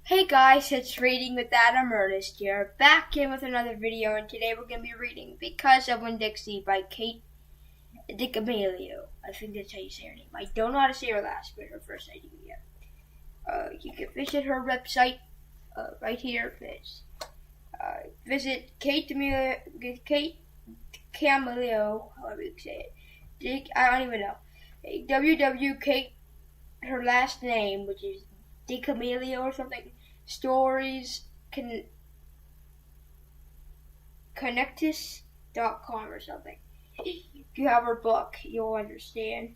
Hey guys, it's Reading with Adam Ernest here, back in with another video, and today we're going to be reading Because of Winn-Dixie by Kate DiCamillo. I think that's how you say her name. I don't know how to say her last, but her first I do, yeah. You can visit her website right here. Visit Kate DiCamillo, however you say it. I don't even know. www. Her last name, which is DiCamillo or something. Stories connectus.com or something. If you have her book, you'll understand.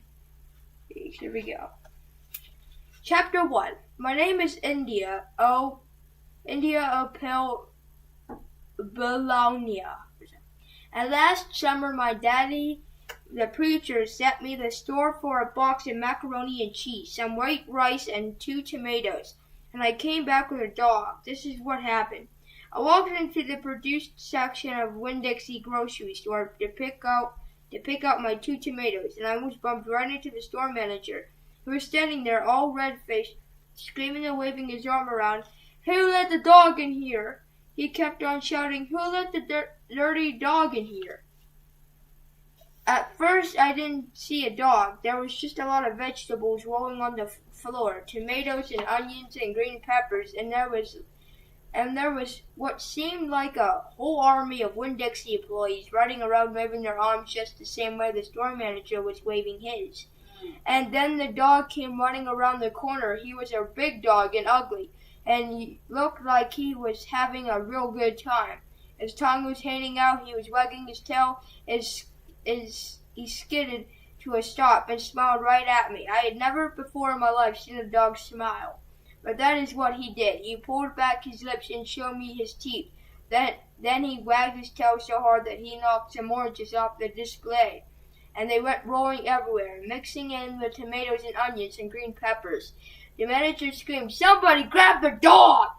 Here we go. Chapter 1. My name is India Opel Bologna. And last summer my daddy, the preacher, sent me to the store for a box of macaroni and cheese, some white rice, and 2 tomatoes. And I came back with a dog. This is what happened. I walked into the produce section of Winn-Dixie grocery store to pick out my 2 tomatoes, and I almost bumped right into the store manager, who was standing there all red-faced, screaming and waving his arm around. "Who let the dog in here?" He kept on shouting, "Who let the dirty dog in here?" At first, I didn't see a dog. There was just a lot of vegetables rolling on the floor, tomatoes and onions and green peppers, and there was what seemed like a whole army of Winn-Dixie employees running around waving their arms just the same way the store manager was waving his. And then the dog came running around the corner. He was a big dog and ugly, and he looked like he was having a real good time. His tongue was hanging out, he was wagging his tail, he skidded to a stop and smiled right at me. I had never before in my life seen a dog smile. But that is what he did. He pulled back his lips and showed me his teeth. Then he wagged his tail so hard that he knocked some oranges off the display, and they went rolling everywhere, mixing in with tomatoes and onions and green peppers. The manager screamed, "Somebody grab the dog!"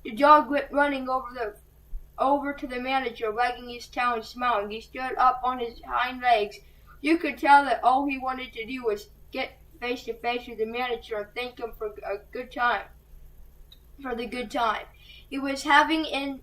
The dog went running over to the manager, wagging his tail and smiling. He stood up on his hind legs. You could tell that all he wanted to do was get face to face with the manager and thank him for the good time he was having in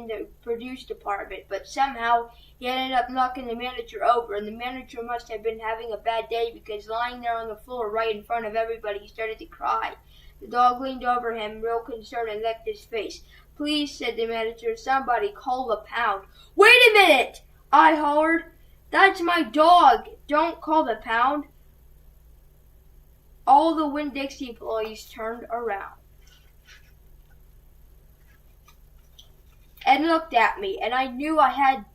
the produce department. But somehow he ended up knocking the manager over, and the manager must have been having a bad day, because lying there on the floor right in front of everybody, he started to cry. The dog leaned over him, real concerned, and licked his face. "Please," said the manager, "somebody call the pound." "Wait a minute!" I hollered. "That's my dog. Don't call the pound." All the Winn-Dixie employees turned around and looked at me, and I knew I had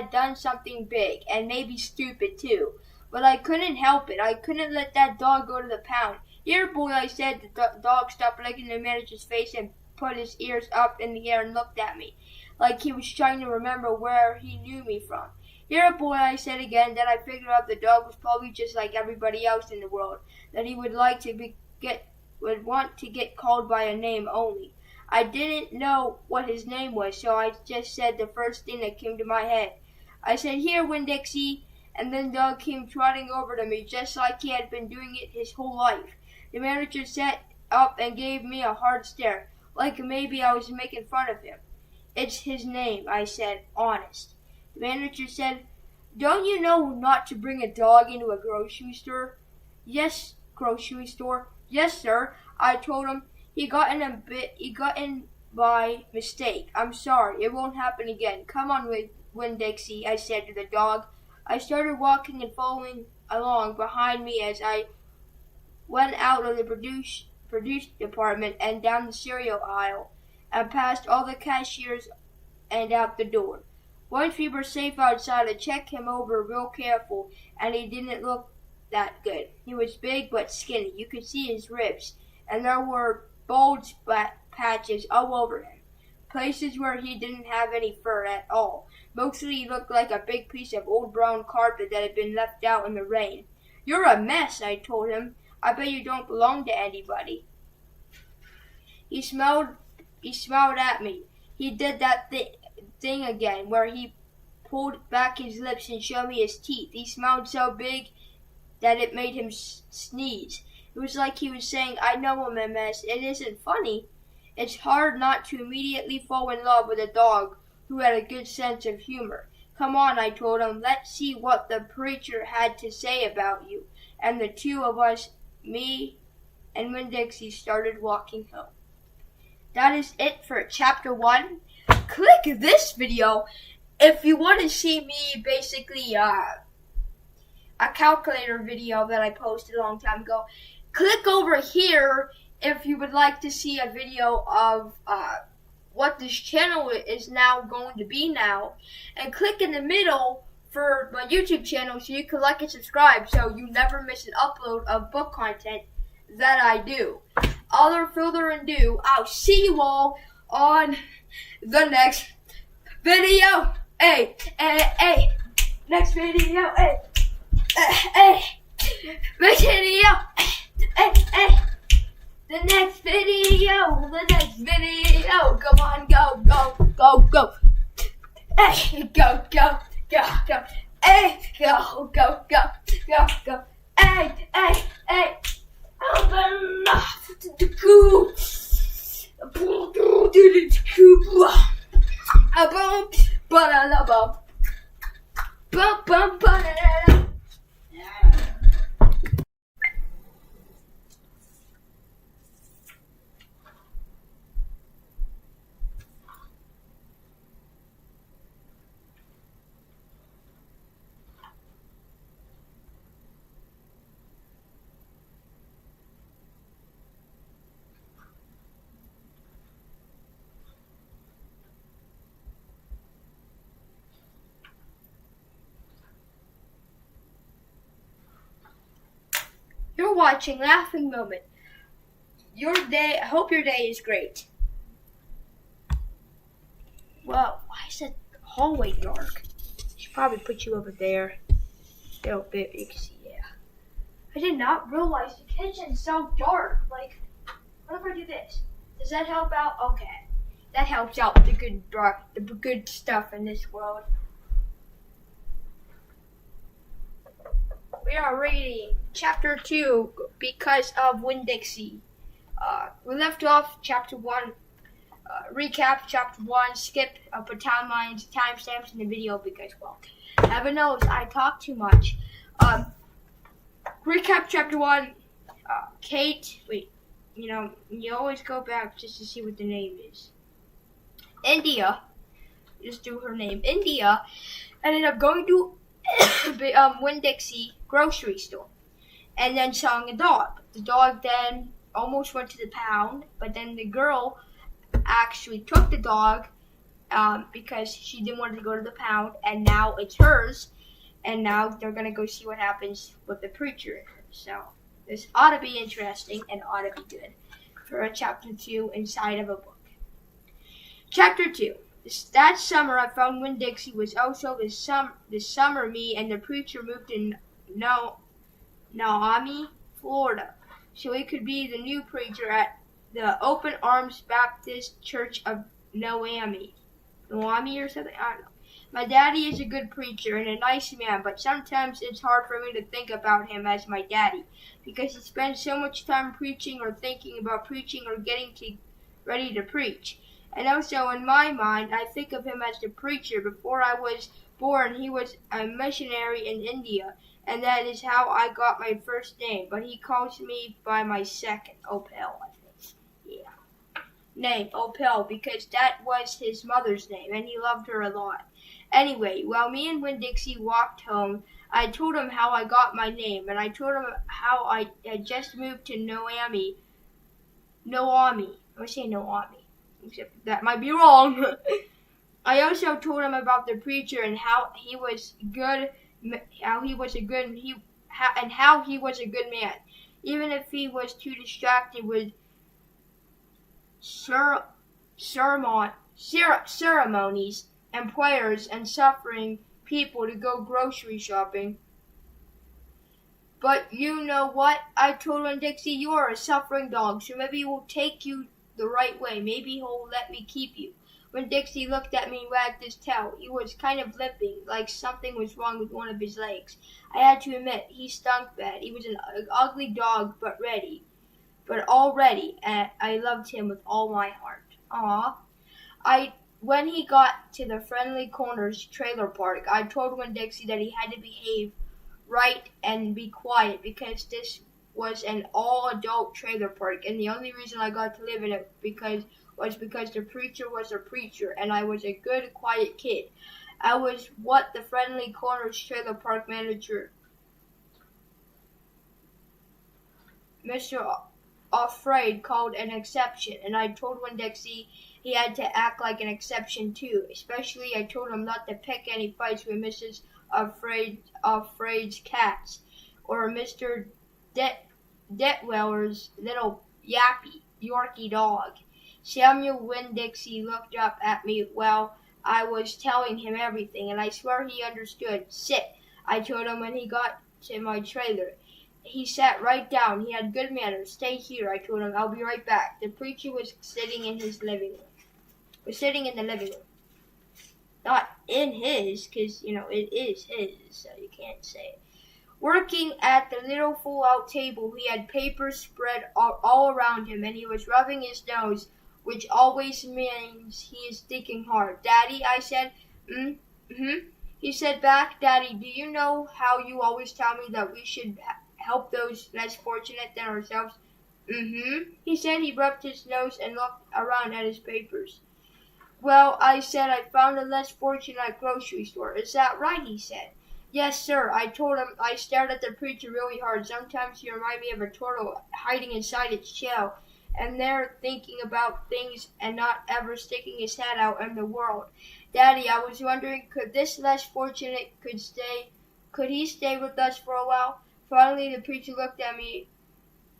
done something big, and maybe stupid too. But I couldn't help it. I couldn't let that dog go to the pound. "Here, boy," I said. The dog stopped licking the manager's face and put his ears up in the air and looked at me, like he was trying to remember where he knew me from. "Here, boy," I said again. Then I figured out the dog was probably just like everybody else in the world, that he would want to get called by a name only. I didn't know what his name was, so I just said the first thing that came to my head. I said, "Here, Winn-Dixie," and then the dog came trotting over to me, just like he had been doing it his whole life. The manager sat up and gave me a hard stare, like maybe I was making fun of him. "It's his name," I said, honest. The manager said, "Don't you know not to bring a dog into a grocery store?" "Yes, grocery store. Yes, sir," I told him. He got in by mistake. "I'm sorry. It won't happen again. Come on, Winn-Dixie," I said to the dog. I started walking and following along behind me as I went out of the produce department and down the cereal aisle and past all the cashiers and out the door. Once we were safe outside, I checked him over real careful, and he didn't look that good. He was big but skinny. You could see his ribs, and there were bald patches all over him, places where he didn't have any fur at all. Mostly he looked like a big piece of old brown carpet that had been left out in the rain. "You're a mess," I told him. "I bet you don't belong to anybody." He smiled at me. He did that thing again, where he pulled back his lips and showed me his teeth. He smiled so big that it made him sneeze. It was like he was saying, I know I'm a mess. It isn't funny. It's hard not to immediately fall in love with a dog who had a good sense of humor. Come on, I told him. Let's see what the preacher had to say about you. And the two of us, me and Winn-Dixie, started walking home. That is it for chapter 1. Click this video if you want to see me basically a calculator video that I posted a long time ago. Click over here if you would like to see a video of what this channel is now going to be now. And click in the middle for my YouTube channel so you can like and subscribe so you never miss an upload of book content that I do. Without further ado, I'll see you all on the next video. Hey, next video. Next video. The next video. Come on, go. Hey, go. Hey, go. Hey. Enough to go. You're watching Laughing Moment. I hope your day is great. Well, why is the hallway dark? Should probably put you over there. Little bit, you can see, yeah. I did not realize the kitchen's so dark. Like, what if I do this? Does that help out? Okay. That helps out the good stuff in this world. We are reading chapter 2 because of Winn-Dixie. We left off chapter 1. Recap chapter 1. Skip, put timelines, timestamps in the video because, well, heaven knows I talk too much. Recap chapter 1. Kate, you always go back just to see what the name is. India, just do her name. India ended up going to Winn-Dixie grocery store and then sawing a dog. The dog then almost went to the pound, but then the girl actually took the dog because she didn't want to go to the pound, and now it's hers, and now they're going to go see what happens with the preacher in her. So this ought to be interesting and ought to be good for a chapter 2 inside of a book. Chapter 2. That summer, I found Winn-Dixie was also the summer me and the preacher moved to Naomi, Florida, so he could be the new preacher at the Open Arms Baptist Church of Naomi or something. I don't know. My daddy is a good preacher and a nice man, but sometimes it's hard for me to think about him as my daddy because he spends so much time preaching or thinking about preaching or getting ready to preach. And also, in my mind, I think of him as the preacher. Before I was born, he was a missionary in India, and that is how I got my first name. But he calls me by my second, Opel, I think. Yeah. Name, Opel, because that was his mother's name, and he loved her a lot. Anyway, while me and Winn-Dixie walked home, I told him how I got my name, and I told him how I had just moved to Naomi. I say Naomi. Except that might be wrong. I also told him about the preacher and how he was good, and how he was a good man, even if he was too distracted with ceremonies and prayers and suffering people to go grocery shopping. But you know what? I told Winn-Dixie, you are a suffering dog, so maybe he will take you the right way. Maybe he'll let me keep you. When Dixie looked at me and wagged his tail, he was kind of limping, like something was wrong with one of his legs. I had to admit, he stunk bad. He was an ugly dog, but all ready, and I loved him with all my heart. When he got to the Friendly Corners trailer park, I told Winn-Dixie that he had to behave right and be quiet because this was an all-adult trailer park, and the only reason I got to live in it was because the preacher was a preacher, and I was a good, quiet kid. I was what the Friendly Corners trailer park manager, Mr. Afraid, called an exception, and I told Winn-Dixie he had to act like an exception too. Especially, I told him not to pick any fights with Mrs. Afraid's cats or Mr. Detweller's little yappy Yorkie dog. Samuel Winn-Dixie looked up at me while I was telling him everything, and I swear he understood. Sit, I told him when he got to my trailer. He sat right down. He had good manners. Stay here, I told him. I'll be right back. The preacher was sitting in the living room. Not in his, because, it is his, so you can't say it. Working at the little fold-out table, he had papers spread all around him, and he was rubbing his nose, which always means he is thinking hard. Daddy, I said. Mm-hmm. He said back, Daddy, do you know how you always tell me that we should help those less fortunate than ourselves? Mm-hmm. He said. He rubbed his nose and looked around at his papers. Well, I said, I found a less fortunate grocery store. Is that right? He said. Yes, sir. I told him. I stared at the preacher really hard. Sometimes he reminded me of a turtle hiding inside its shell, and there thinking about things and not ever sticking his head out in the world. Daddy, I was wondering, could this less fortunate could he stay with us for a while? Finally, the preacher looked at me.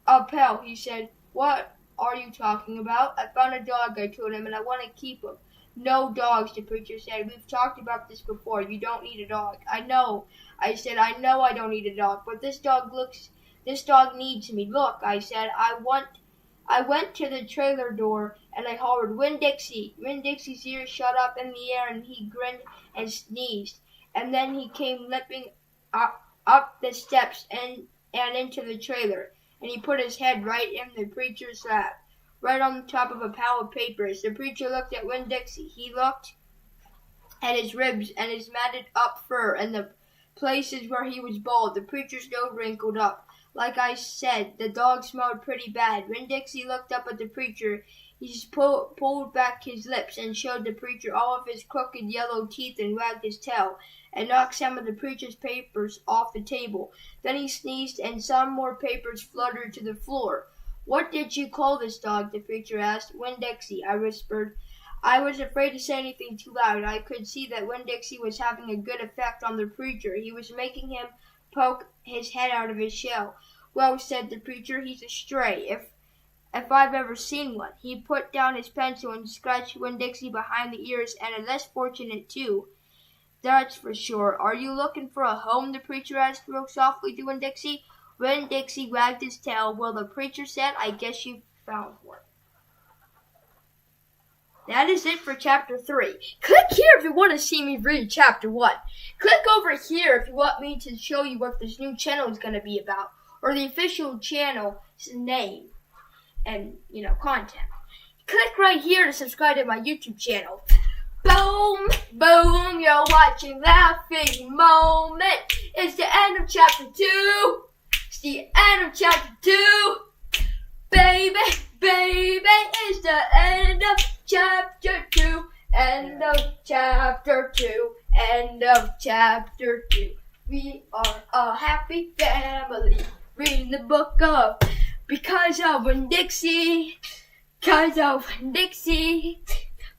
Pal, he said. What are you talking about? I found a dog, I told him, and I want to keep him. No dogs, the preacher said. We've talked about this before. You don't need a dog. I know. I said, I know I don't need a dog, but this dog needs me. Look, I said, I went to the trailer door and I hollered, Winn-Dixie. Winn-Dixie's ears shot up in the air and he grinned and sneezed. And then he came limping up the steps and into the trailer. And he put his head right in the preacher's lap, right on top of a pile of papers. The preacher looked at Winn-Dixie. He looked at his ribs and his matted up fur and the places where he was bald. The preacher's nose wrinkled up. Like I said, the dog smelled pretty bad. Winn-Dixie looked up at the preacher. He just pulled back his lips and showed the preacher all of his crooked yellow teeth and wagged his tail and knocked some of the preacher's papers off the table. Then he sneezed and some more papers fluttered to the floor. What did you call this dog? The preacher asked. Winn-Dixie, I whispered. I was afraid to say anything too loud. I could see that Winn-Dixie was having a good effect on the preacher. He was making him poke his head out of his shell. Well, said the preacher, he's a stray, if I've ever seen one. He put down his pencil and scratched Winn-Dixie behind the ears, and a less fortunate too. That's for sure. Are you looking for a home? The preacher asked real softly to Winn-Dixie. Winn-Dixie wagged his tail. Well, the preacher said, I guess you found one. That is it for Chapter 3. Click here if you want to see me read Chapter 1. Click over here if you want me to show you what this new channel is going to be about, or the official channel's name and, content. Click right here to subscribe to my YouTube channel. Boom, boom, you're watching Laughing Moment. It's the end of Chapter 2. It's the end of Chapter 2. Baby, it's the end of Chapter 2. End of Chapter 2. End of Chapter 2. We are a happy family. Reading the book of Because of Winn-Dixie. Because of Winn-Dixie.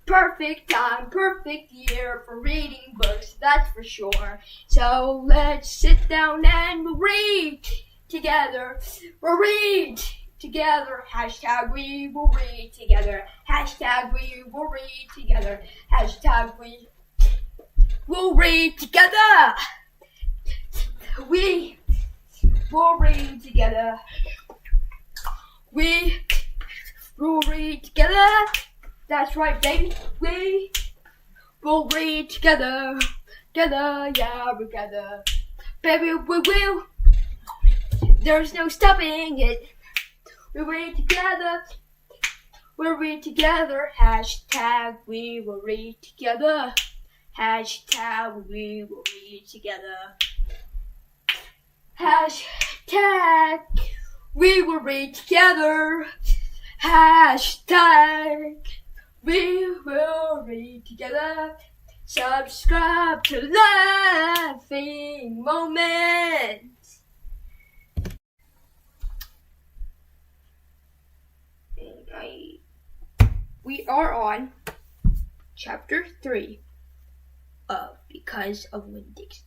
Perfect time, perfect year for reading books, that's for sure. So let's sit down and we'll read together. We'll read together. Hashtag we will read together. Hashtag we will read together. Hashtag we will read together. We will read together. We will read together. That's right, baby. We will read together. Together, yeah, together. Baby, we will. There's no stopping it. We'll read together. We'll read together. Hashtag we will read together. Hashtag we will read together. Hashtag we will read together. Hashtag we will read together. Subscribe to Laughing Moments. We are on chapter 3 of Because of Winn, Dixie.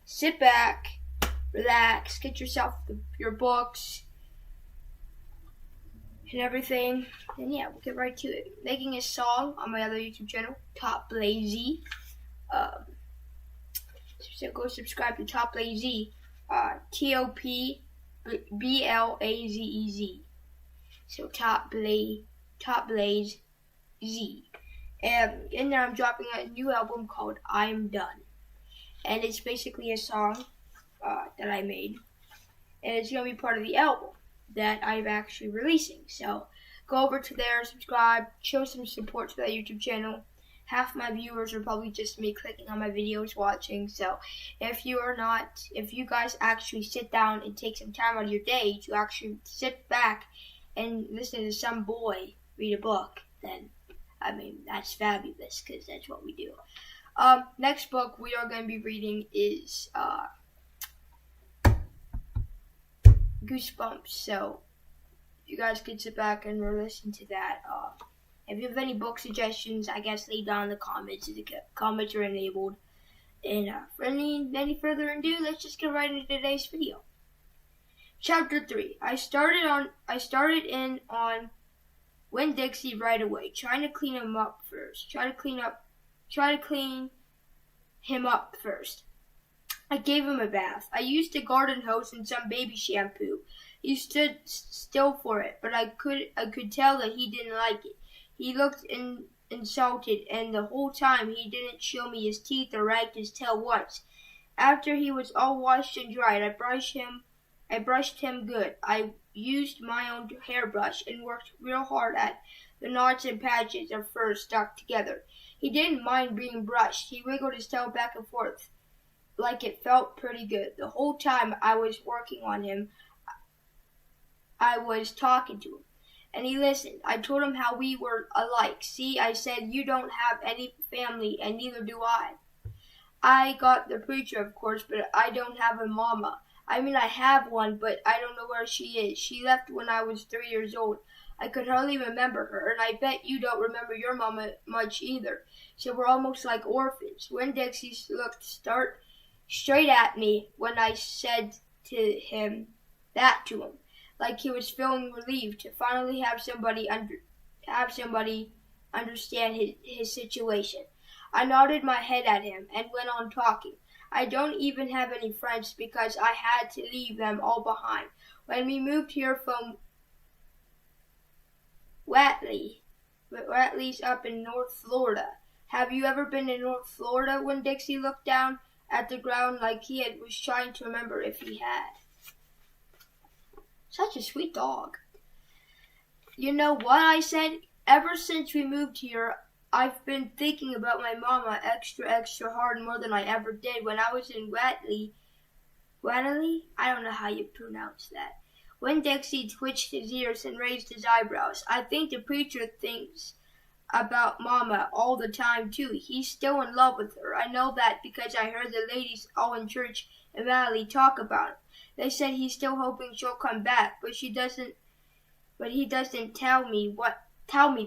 Sit back, relax, get yourself your books and everything, and yeah, we'll get right to it. Making a song on my other YouTube channel, Top Lazy. So go subscribe to Top Lazy, TOPBLAZEZ. So Top Blaze Z. And then I'm dropping a new album called I'm Done. And it's basically a song that I made. And it's going to be part of the album that I'm actually releasing. So go over to there, subscribe, show some support to that YouTube channel. Half my viewers are probably just me clicking on my videos watching. So if you guys actually sit down and take some time out of your day to actually sit back and listen to some boy read a book, then I mean, that's fabulous, because that's what we do. Next book we are going to be reading is Goosebumps. So you guys can sit back and listen to that. If you have any book suggestions, I guess leave down in the comments. The comments are enabled. And for any further ado, let's just get right into today's video. Chapter 3. I started in on Winn Dixie right away, trying to clean him up first. Try to clean him up first. I gave him a bath. I used a garden hose and some baby shampoo. He stood still for it, but I could tell that he didn't like it. He looked insulted, and the whole time he didn't show me his teeth or wagged his tail once. After he was all washed and dried, I brushed him good. I used my own hairbrush and worked real hard at the knots and patches of fur stuck together. He didn't mind being brushed. He wiggled his tail back and forth like it felt pretty good. The whole time I was working on him, I was talking to him, and he listened. I told him how we were alike. See, I said, you don't have any family, and neither do I. I got the preacher, of course, but I don't have a mama. I mean, I have one, but I don't know where she is. She left when I was 3 years old. I could hardly remember her, and I bet you don't remember your mama much either. So we're almost like orphans. Winn Dixie looked straight at me when I said to him, like he was feeling relieved to finally have somebody understand his situation. I nodded my head at him and went on talking. I don't even have any friends because I had to leave them all behind. When we moved here from Whatley's up in North Florida. Have you ever been in North Florida? Winn Dixie looked down at the ground like was trying to remember if he had. Such a sweet dog. You know what, I said? Ever since we moved here, I've been thinking about my mama extra hard, more than I ever did when I was in Whatley? I don't know how you pronounce that. Winn Dixie twitched his ears and raised his eyebrows. I think the preacher thinks about Mama all the time, too. He's still in love with her. I know that because I heard the ladies all in church in Valley talk about him. They said he's still hoping she'll come back, but he doesn't tell me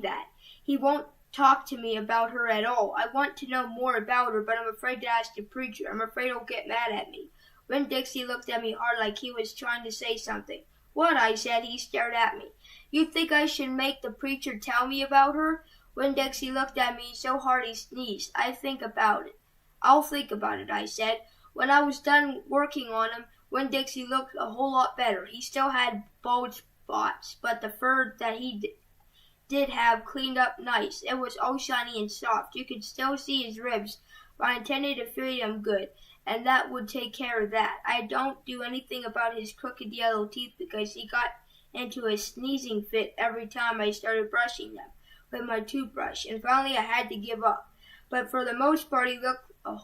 that. He won't talk to me about her at all. I want to know more about her, but I'm afraid to ask the preacher. I'm afraid he'll get mad at me. Winn Dixie looked at me hard like he was trying to say something. What? I said. He stared at me. You think I should make the preacher tell me about her? Winn Dixie looked at me so hard he sneezed. I'll think about it, I said. When I was done working on him, Winn Dixie looked a whole lot better. He still had bald spots, but the fur that did have cleaned up nice. It was all shiny and soft. You could still see his ribs, but I intended to feed him good, and that would take care of that. I don't do anything about his crooked yellow teeth because he got into a sneezing fit every time I started brushing them with my toothbrush, and finally I had to give up. But for the most part, he looked a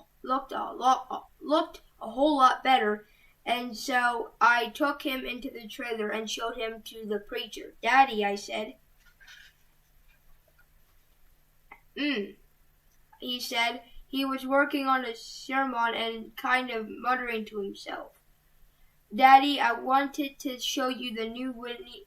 whole lot better, and so I took him into the trailer and showed him to the preacher. "Daddy," I said. He said. He was working on a sermon and kind of muttering to himself. "Daddy, I wanted to show you the new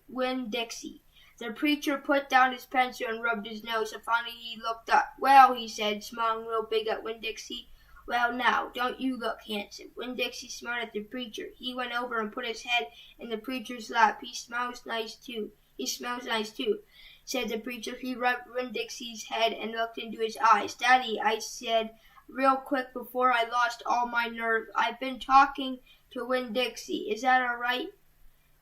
Winn dixie." The preacher put down his pencil and rubbed his nose, and finally he looked up. "Well," he said, smiling real big at Winn Dixie. "Well, now, don't you look handsome?" Winn Dixie smiled at the preacher. He went over and put his head in the preacher's lap. "He smells nice, too," said the preacher. He rubbed Winn Dixie's head and looked into his eyes. "Daddy," I said real quick before I lost all my nerve, "I've been talking to Winn Dixie. Is that all right?"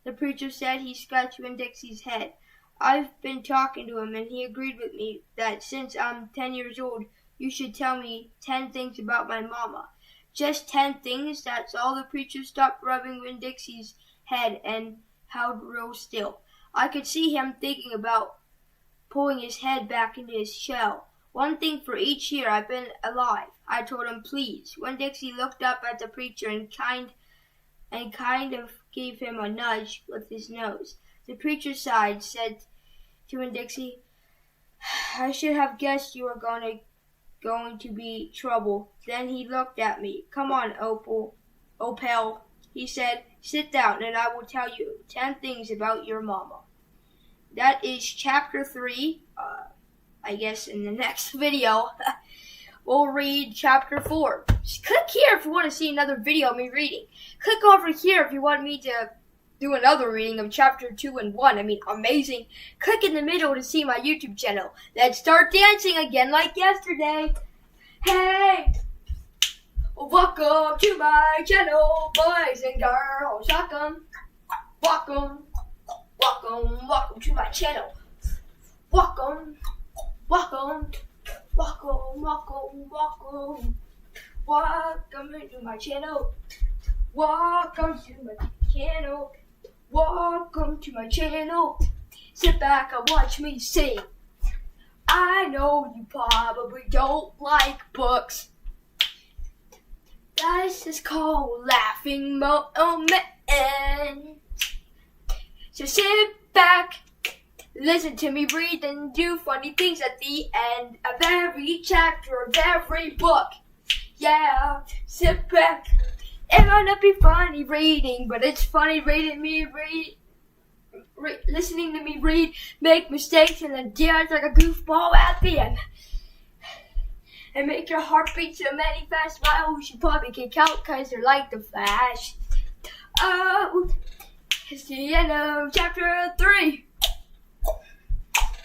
The preacher said. He scratched Winn Dixie's head. "I've been talking to him, and he agreed with me that since I'm 10 years old, you should tell me 10 things about my mama." "Just 10 things? That's all?" The preacher stopped rubbing Winn Dixie's head and held real still. I could see him thinking about pulling his head back into his shell. "1 thing for each year I've been alive," I told him. "Please." Winn Dixie looked up at the preacher and kind of gave him a nudge with his nose. The preacher sighed, said to Winn Dixie, "I should have guessed you were going to be trouble." Then he looked at me. "Come on, Opal," he said. "Sit down and I will tell you 10 things about your mama." That is chapter 3. I guess in the next video, we'll read chapter 4. Just click here if you want to see another video of me reading. Click over here if you want me to do another reading of chapter 2 and 1. I mean, amazing. Click in the middle to see my YouTube channel. Let's start dancing again like yesterday. Hey! Welcome to my channel, boys and girls. Welcome to my channel. Welcome into my channel. Welcome to my channel. Sit back and watch me sing. I know you probably don't like books. This is called Laughing Moment. So sit back, listen to me read, and do funny things at the end of every chapter of every book. Yeah, sit back. It might not be funny reading, but it's funny listening to me read, make mistakes, and then dance like a goofball at the end. And make your heart beat so many fast smiles you probably can count because they're like the Flash. Oh, it's the end of chapter 3.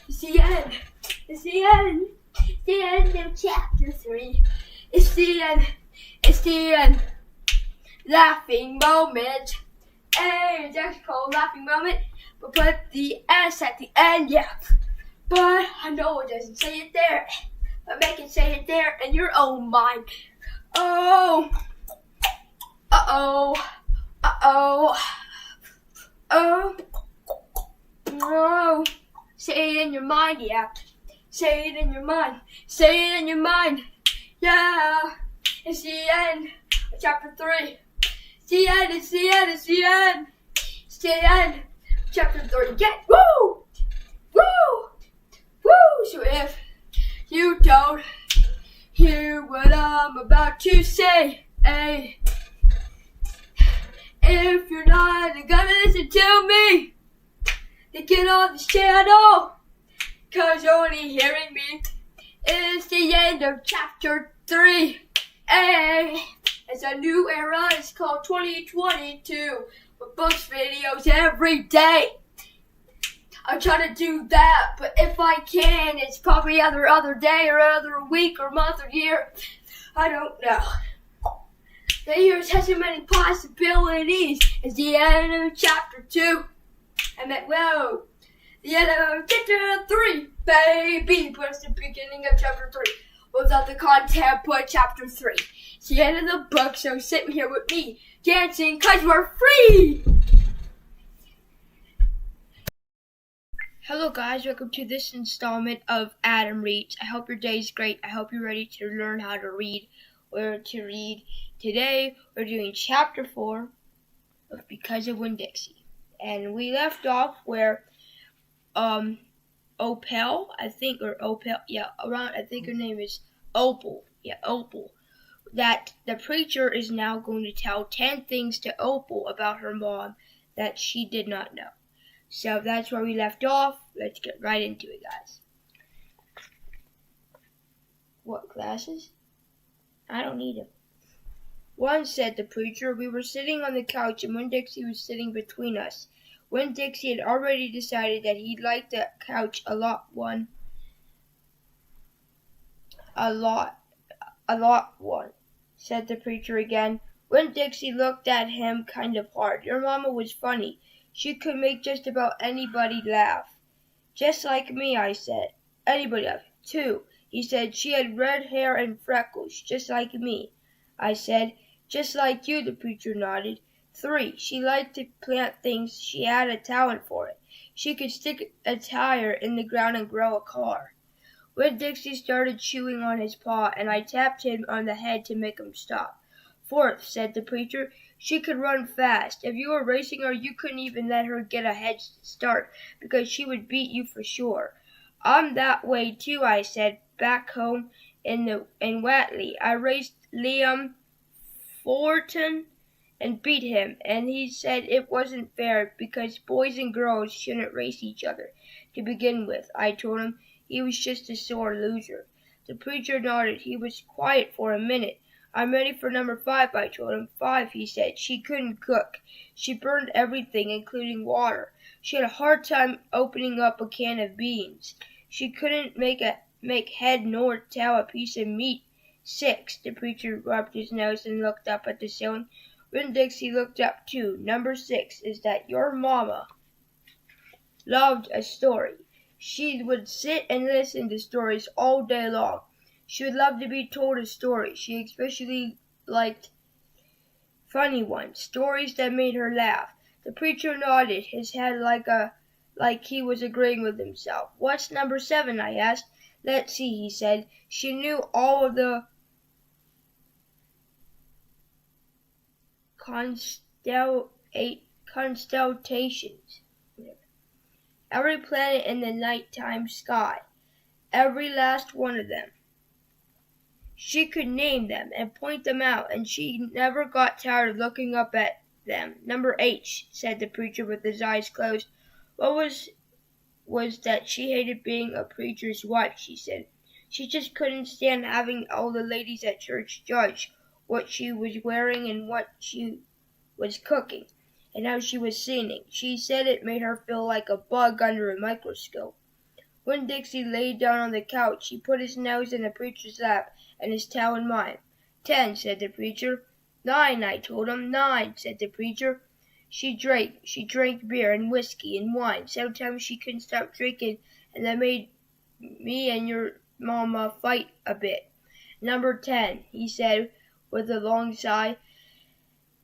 It's the end of chapter 3. It's the end. Laughing moment. Hey, it's actually called Laughing Moment, but put the S at the end, yeah. But I know it doesn't say it there. But make it say it there in your own mind. Oh. Say it in your mind, yeah. Say it in your mind. Say it in your mind. Yeah. It's the end of chapter 3. It's the end. Chapter 3. Get woo! So if you don't hear what I'm about to say, hey, if you're not gonna listen to me, then get on this channel, 'cause only hearing me is the end of chapter 3. Hey, it's a new era. It's called 2022 with books videos every day. I'm trying to do that, but if I can, it's probably other day or other week or month or year. I don't know. The year has so many possibilities. It's the end of chapter 2. I meant, whoa. The end of chapter 3, baby. What's the beginning of chapter 3? Without the content, but chapter 3. It's the end of the book, so sit here with me, dancing, cause we're free! Hello guys, welcome to this installment of Adam Reads. I hope your day is great. I hope you're ready to learn how to read, where to read. Today, we're doing chapter 4 of Because of Winn, Dixie. And we left off where Opal, I think her name is Opal. Yeah, Opal. That the preacher is now going to tell 10 things to Opal about her mom that she did not know. So that's where we left off. Let's get right into it, guys. What, glasses? I don't need them. Once, said the preacher, we were sitting on the couch and Winn Dixie was sitting between us. Winn Dixie had already decided that he liked the couch a lot, said the preacher again. Winn Dixie looked at him kind of hard. Your mama was funny. She could make just about anybody laugh. Just like me, I said. Anybody laugh, too. He said, she had red hair and freckles, just like me. I said, just like you, the preacher nodded. 3, she liked to plant things. She had a talent for it. She could stick a tire in the ground and grow a car. Winn Dixie started chewing on his paw, and I tapped him on the head to make him stop. 4th, said the preacher, she could run fast. If you were racing her, you couldn't even let her get a head start, because she would beat you for sure. I'm that way too, I said. Back home in Watley, I raced Liam Fullerton and beat him, and he said it wasn't fair because boys and girls shouldn't race each other to begin with. I told him he was just a sore loser. The preacher nodded. He was quiet for a minute. I'm ready for number 5, I told him. 5, he said. She couldn't cook. She burned everything, including water. She had a hard time opening up a can of beans. She couldn't make head nor tail a piece of meat. 6, the preacher rubbed his nose and looked up at the ceiling. Winn Dixie looked up too. Number 6 is that your mama loved a story. She would sit and listen to stories all day long. She would love to be told a story. She especially liked funny ones, stories that made her laugh. The preacher nodded his head like he was agreeing with himself. What's number 7? I asked. Let's see, he said. She knew all of the constellations. Every planet in the nighttime sky. Every last one of them. She could name them and point them out, and she never got tired of looking up at them. Number 8, said the preacher with his eyes closed. What was that she hated being a preacher's wife, she said. She just couldn't stand having all the ladies at church judge what she was wearing and what she was cooking and how she was singing. She said it made her feel like a bug under a microscope. Winn Dixie lay down on the couch. He put his nose in the preacher's lap and his tail in mine. 10, said the preacher. 9, I told him. 9, said the preacher. She drank beer and whiskey and wine. Sometimes she couldn't stop drinking, and that made me and your mama fight a bit. Number 10, he said with a long sigh.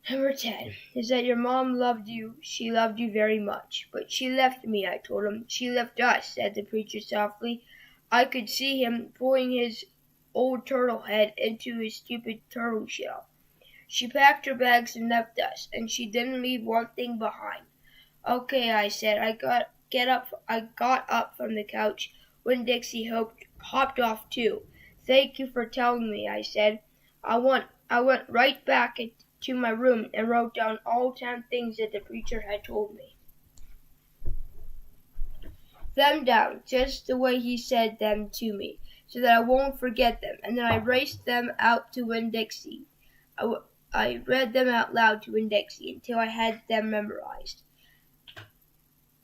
Number 10 is that your mom loved you. She loved you very much. But she left me, I told him. She left us, said the preacher softly. I could see him pulling his old turtle head into his stupid turtle shell. She packed her bags and left us, and she didn't leave one thing behind. Okay, I said. I got up from the couch. Winn Dixie hopped off too. Thank you for telling me, I said. I went right back to my room and wrote down all 10 things that the preacher had told me. Them down, just the way he said them to me, so that I won't forget them, and then I raced them out to Winn Dixie. I read them out loud to Winn Dixie until I had them memorized.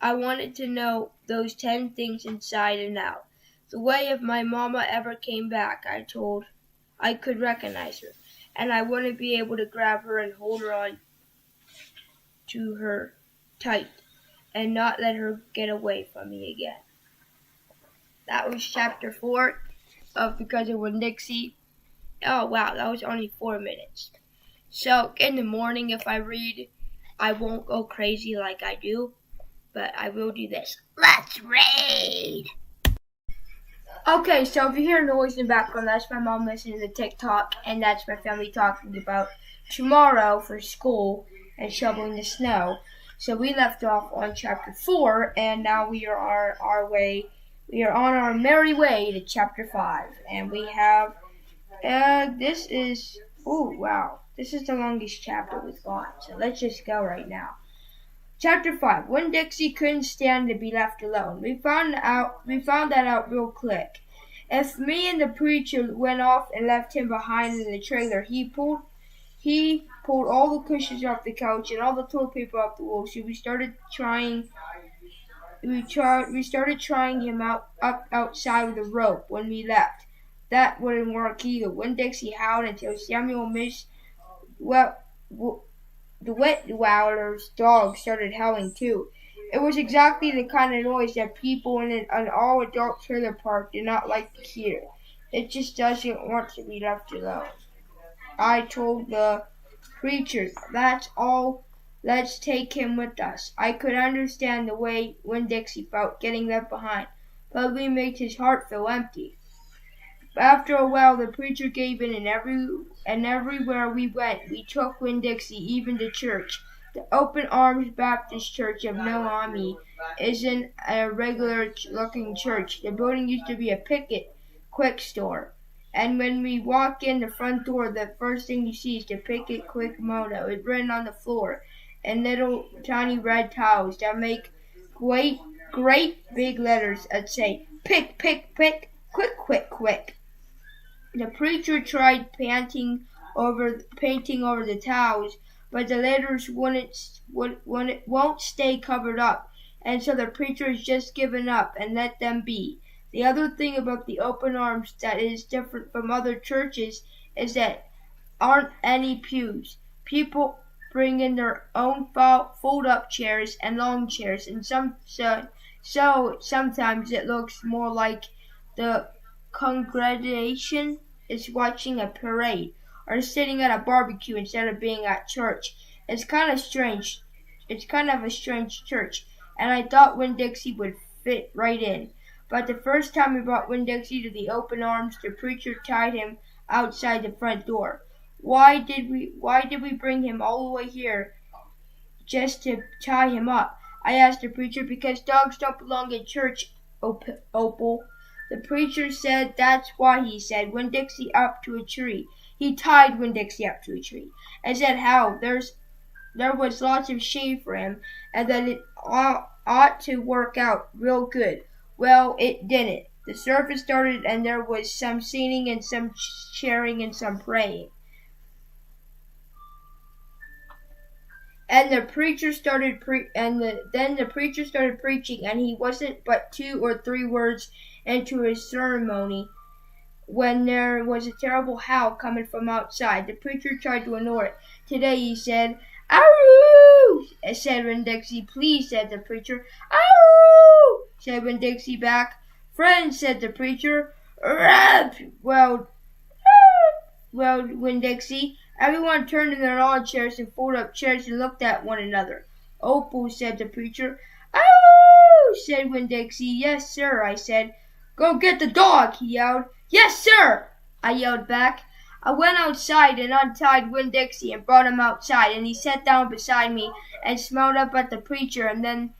I wanted to know those 10 things inside and out. The way if my mama ever came back, I could recognize her, and I wouldn't be able to grab her and hold her on to her tight. and not let her get away from me again. That was chapter 4 of Because of Winn-Dixie. Oh wow, that was only 4 minutes. So in the morning if I read, I won't go crazy like I do, but I will do this. Let's read! Okay, so if you hear noise in the background, that's my mom listening to TikTok, and that's my family talking about tomorrow for school and shoveling the snow. So we left off on chapter 4, and now we are on our merry way to chapter 5, and we have, this is the longest chapter we've got, so let's just go right now. Chapter 5. Winn-Dixie couldn't stand to be left alone. We found that out real quick. If me and the preacher went off and left him behind in the trailer, he pulled all the cushions off the couch and all the toilet paper off the wall. So we started trying him up outside with a rope when we left. That wouldn't work either. Winn-Dixie howled until Samuel missed. The Wet-Wowler's dog started howling too. It was exactly the kind of noise that people in an all-adult trailer park do not like to hear. It just doesn't want to be left alone. I told the preacher, that's all, let's take him with us. I could understand the way Winn-Dixie felt getting left behind. Probably made his heart feel empty. But after a while, the preacher gave in, and everywhere we went, we took Winn-Dixie, even to church. The Open Arms Baptist Church of Noami isn't a regular-looking church. The building used to be a Picket Quick store. And when we walk in the front door, the first thing you see is the Picket Quick motto. It's written on the floor in little tiny red tiles that make great big letters that say, pick, pick, pick, quick, quick, quick. The preacher tried painting over the towels, but the letters won't stay covered up, and so the preacher has just given up and let them be. The other thing about the Open Arms that is different from other churches is that aren't any pews. People bring in their own fold-up chairs and long chairs, and so sometimes it looks more like the congregation is watching a parade or sitting at a barbecue instead of being at church. It's kind of strange. It's kind of a strange church, and I thought Winn-Dixie would fit right in. But the first time we brought Winn-Dixie to the Open Arms, the preacher tied him outside the front door. Why did we bring him all the way here just to tie him up? I asked the preacher. Because dogs don't belong in church, Opal. The preacher said that's why. He said Winn-Dixie up to a tree. He tied Winn-Dixie up to a tree and said how there was lots of shade for him and that it ought to work out real good. Well, it didn't. The service started and there was some singing and some cheering and some praying. And the preacher started then the preacher started preaching, and he wasn't but 2 or 3 words into his ceremony when there was a terrible howl coming from outside. The preacher tried to ignore it. Today, he said, "Ow!" said Winn-Dixie. "Please," said the preacher. "Ow!" said Winn-Dixie back. "Friends," said the preacher. "Rap!" wailed Winn-Dixie. Everyone turned in their lawn chairs and folded up chairs and looked at one another. "Opal," said the preacher. "Ow!" said Winn-Dixie. "Yes, sir," I said. "Go get the dog," he yelled. "Yes, sir," I yelled back. I went outside and untied Winn-Dixie and brought him outside, and he sat down beside me and smelled up at the preacher, and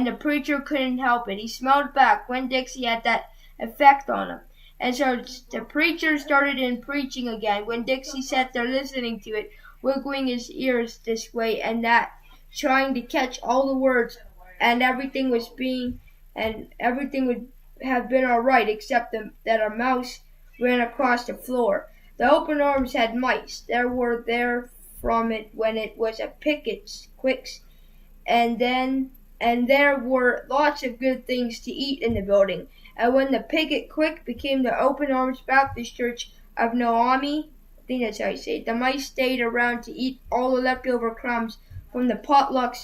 the preacher couldn't help it. He smelled back. Winn-Dixie had that effect on him. And so the preacher started in preaching again. Winn-Dixie sat there listening to it, wiggling his ears this way and that, trying to catch all the words, and everything would have been all right except that a mouse ran across the floor. The Open Arms had mice. There were there from it when it was a Picket Quicks, and there were lots of good things to eat in the building. And when the Picket Quick became the Open Arms Baptist Church of Noami, I think that's how you say it, the mice stayed around to eat all the leftover crumbs from the potluck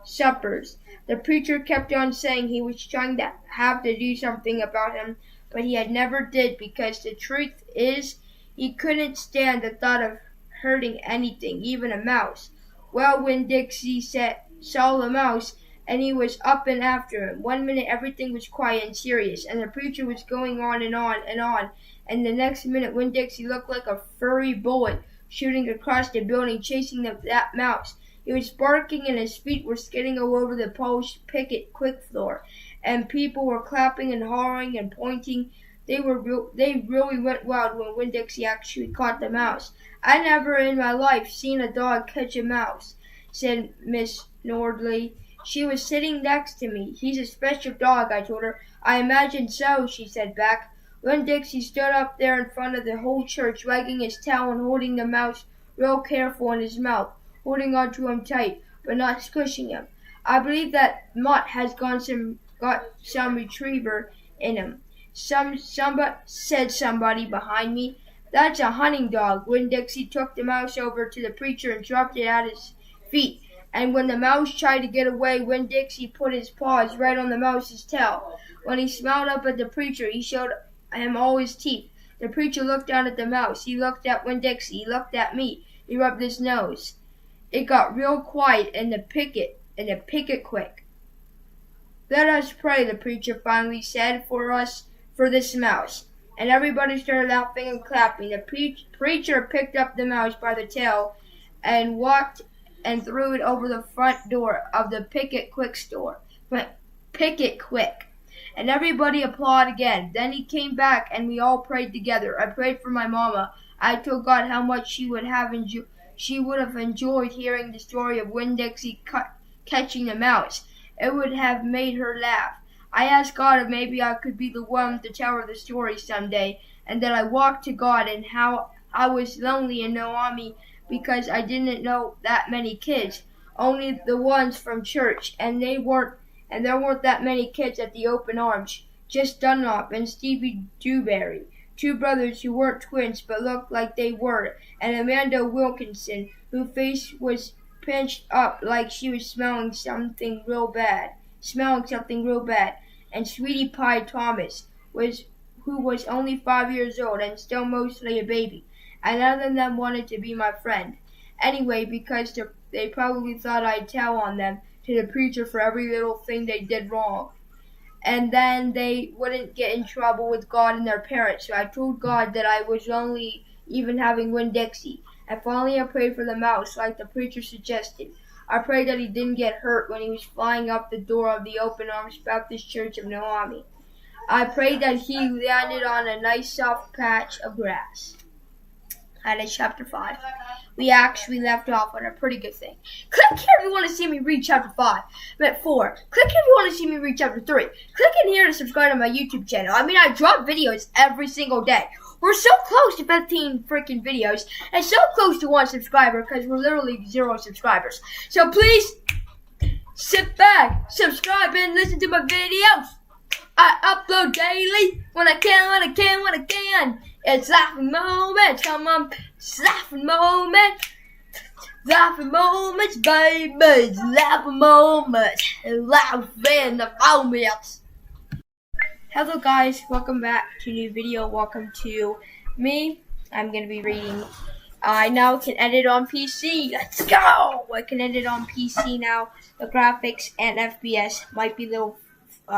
suppers. The preacher kept on saying he was trying to have to do something about him, but he had never did, because the truth is he couldn't stand the thought of hurting anything, even a mouse. Well, when Dixie saw the mouse, and he was up and after him. 1 minute everything was quiet and serious, and the preacher was going on and on and on, and the next minute Winn Dixie looked like a furry bullet shooting across the building, chasing that mouse. He was barking and his feet were skidding all over the polished picket quick floor, and people were clapping and hollering and pointing. They really went wild when Winn Dixie actually caught the mouse. I never in my life seen a dog catch a mouse, said Miss Nordley. She was sitting next to me. He's a special dog, I told her. I imagine so, she said back. Winn Dixie stood up there in front of the whole church, wagging his tail and holding the mouse real careful in his mouth, holding on to him tight, but not squishing him. I believe that Mutt has got some retriever in him. Said somebody behind me. That's a hunting dog. Winn Dixie took the mouse over to the preacher and dropped it at his feet. And when the mouse tried to get away, Winn Dixie put his paws right on the mouse's tail. When he smiled up at the preacher, he showed him all his teeth. The preacher looked down at the mouse. He looked at Winn Dixie. He looked at me. He rubbed his nose. It got real quiet in the picket quick. Let us pray, the preacher finally said, for this mouse. And everybody started laughing and clapping. The preacher picked up the mouse by the tail and walked and threw it over the front door of the Picket Quick store. Picket Quick. And everybody applauded again. Then he came back and we all prayed together. I prayed for my mama. I told God how much she would have enjoyed hearing the story of Winn Dixie catching the mouse. It would have made her laugh. I asked God if maybe I could be the one to tell her the story someday, and then I walked to God and how I was lonely in Noami because I didn't know that many kids, only the ones from church, and there weren't that many kids at the open arms, just Dunlop and Stevie Dewberry, two brothers who weren't twins but looked like they were, and Amanda Wilkinson, whose face was pinched up like she was smelling something real bad, and Sweetie Pie Thomas, who was only 5 years old and still mostly a baby, and none of them wanted to be my friend. Anyway, because they probably thought I'd tell on them to the preacher for every little thing they did wrong. And then they wouldn't get in trouble with God and their parents, so I told God that I was only even having Winn Dixie. And finally I prayed for the mouse, like the preacher suggested. I prayed that he didn't get hurt when he was flying up the door of the Open Arms Baptist Church of Noami. I prayed that he landed on a nice soft patch of grass. That is chapter 5. We actually left off on a pretty good thing. Click here if you want to see me read chapter 5. I'm at 4. Click here if you want to see me read chapter 3. Click in here to subscribe to my YouTube channel. I drop videos every single day. We're so close to 15 freaking videos and so close to 1 subscriber because we're literally 0 subscribers. So please sit back, subscribe, and listen to my videos. I upload daily when I can. It's laughing moments, come on, it's laughing moments. Laughing moments, baby, it's laughing moments. Laughing moments. Hello guys, welcome back to a new video. Welcome to me. I'm going to be reading. I now can edit on PC. Let's go! I can edit on PC now. The graphics and FPS might be a little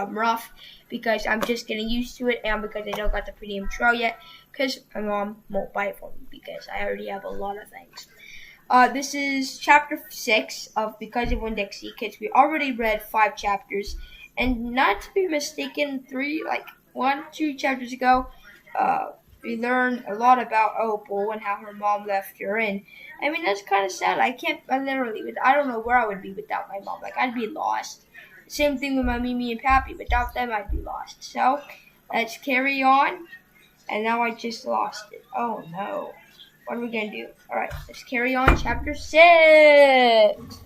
rough because I'm just getting used to it and because I don't got the premium trial yet because my mom won't buy it for me because I already have a lot of things. This is chapter 6 of Because of Winn Dixie because we already read 5 chapters. And not to be mistaken, 2 chapters ago, we learned a lot about Opal and how her mom left her in. That's kind of sad. I don't know where I would be without my mom. I'd be lost. Same thing with my Mimi and Pappy. Without them, I'd be lost. So, let's carry on. And now I just lost it. Oh, no. What are we going to do? Alright, let's carry on. Chapter 6.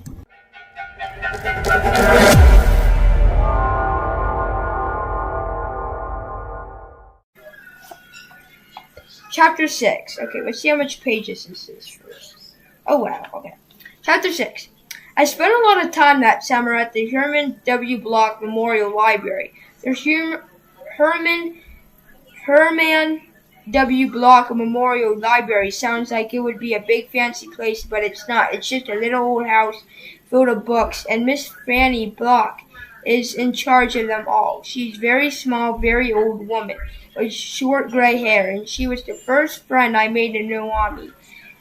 Chapter 6. Okay, let's see how much pages this is first. Oh, wow. Okay. Chapter 6. I spent a lot of time that summer at the Herman W. Block Memorial Library. The Herman Herman W. Block Memorial Library sounds like it would be a big fancy place, but it's not. It's just a little old house filled with books, and Miss Fanny Block is in charge of them all. She's a very small, very old woman with short gray hair, and she was the first friend I made in New Army.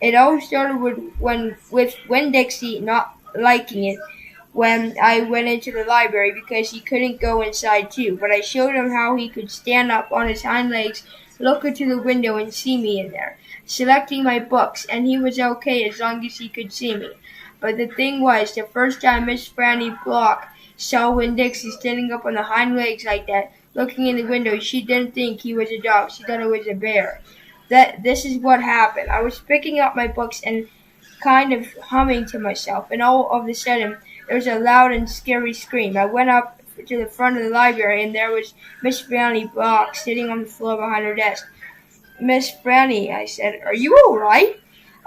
It all started with Winn Dixie not liking it when I went into the library because he couldn't go inside too, but I showed him how he could stand up on his hind legs, look into the window and see me in there, selecting my books, and he was okay as long as he could see me. But the thing was, the first time Miss Fanny Block saw Winn Dixie standing up on the hind legs like that, looking in the window, she didn't think he was a dog. She thought it was a bear. This is what happened. I was picking up my books and kind of humming to myself, and all of a sudden, there was a loud and scary scream. I went up to the front of the library, and there was Miss Fanny Block sitting on the floor behind her desk. Miss Fanny, I said, "Are you all right?"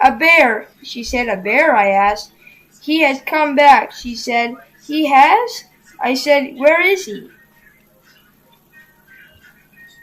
"A bear," she said. "A bear?" I asked. "He has come back," she said. "He has?" I said. "Where is he?"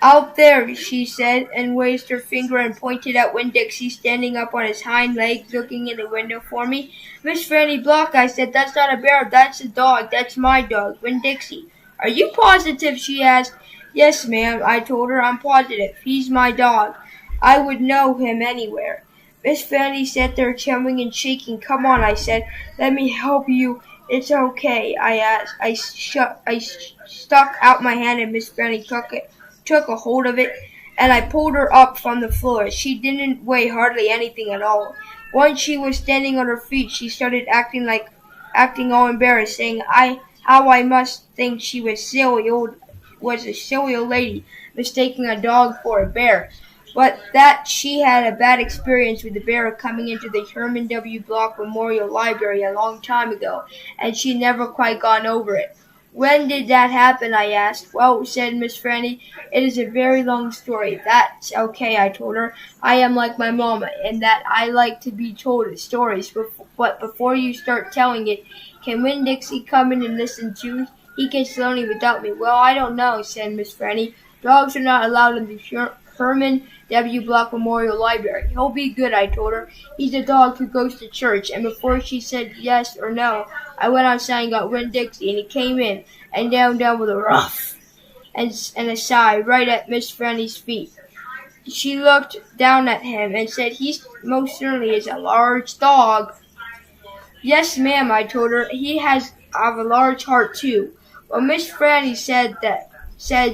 "Out there," she said, and raised her finger and pointed at Winn Dixie standing up on his hind legs looking in the window for me. "Miss Fanny Block," I said, "that's not a bear, that's a dog. That's my dog, Winn Dixie." "Are you positive?" she asked. "Yes, ma'am," I told her. "I'm positive. He's my dog. I would know him anywhere." Miss Fanny sat there trembling and shaking. "Come on," I said. "Let me help you." "It's okay," I asked. I stuck out my hand and Miss Fanny took a hold of it, and I pulled her up from the floor. She didn't weigh hardly anything at all. Once she was standing on her feet, she started acting all embarrassed, saying how I must think she was a silly old lady, mistaking a dog for a bear, but that she had a bad experience with the bear coming into the Herman W. Block Memorial Library a long time ago, and she never quite got over it. "When did that happen?" I asked. "Well," said Miss Fanny, "it is a very long story." "That's okay," I told her. "I am like my mama, in that I like to be told stories, but before you start telling it, can Winn Dixie come in and listen too? He gets lonely without me." "Well, I don't know," said Miss Fanny. "Dogs are not allowed in the Herman W. Block Memorial Library." "He'll be good," I told her. "He's a dog who goes to church." And before she said yes or no, I went outside and got Winn Dixie, and he came in and down with a ruff and a sigh right at Miss Fanny's feet. She looked down at him and said, "He most certainly is a large dog." "Yes, ma'am," I told her. "He has a large heart too." Well, Miss Fanny said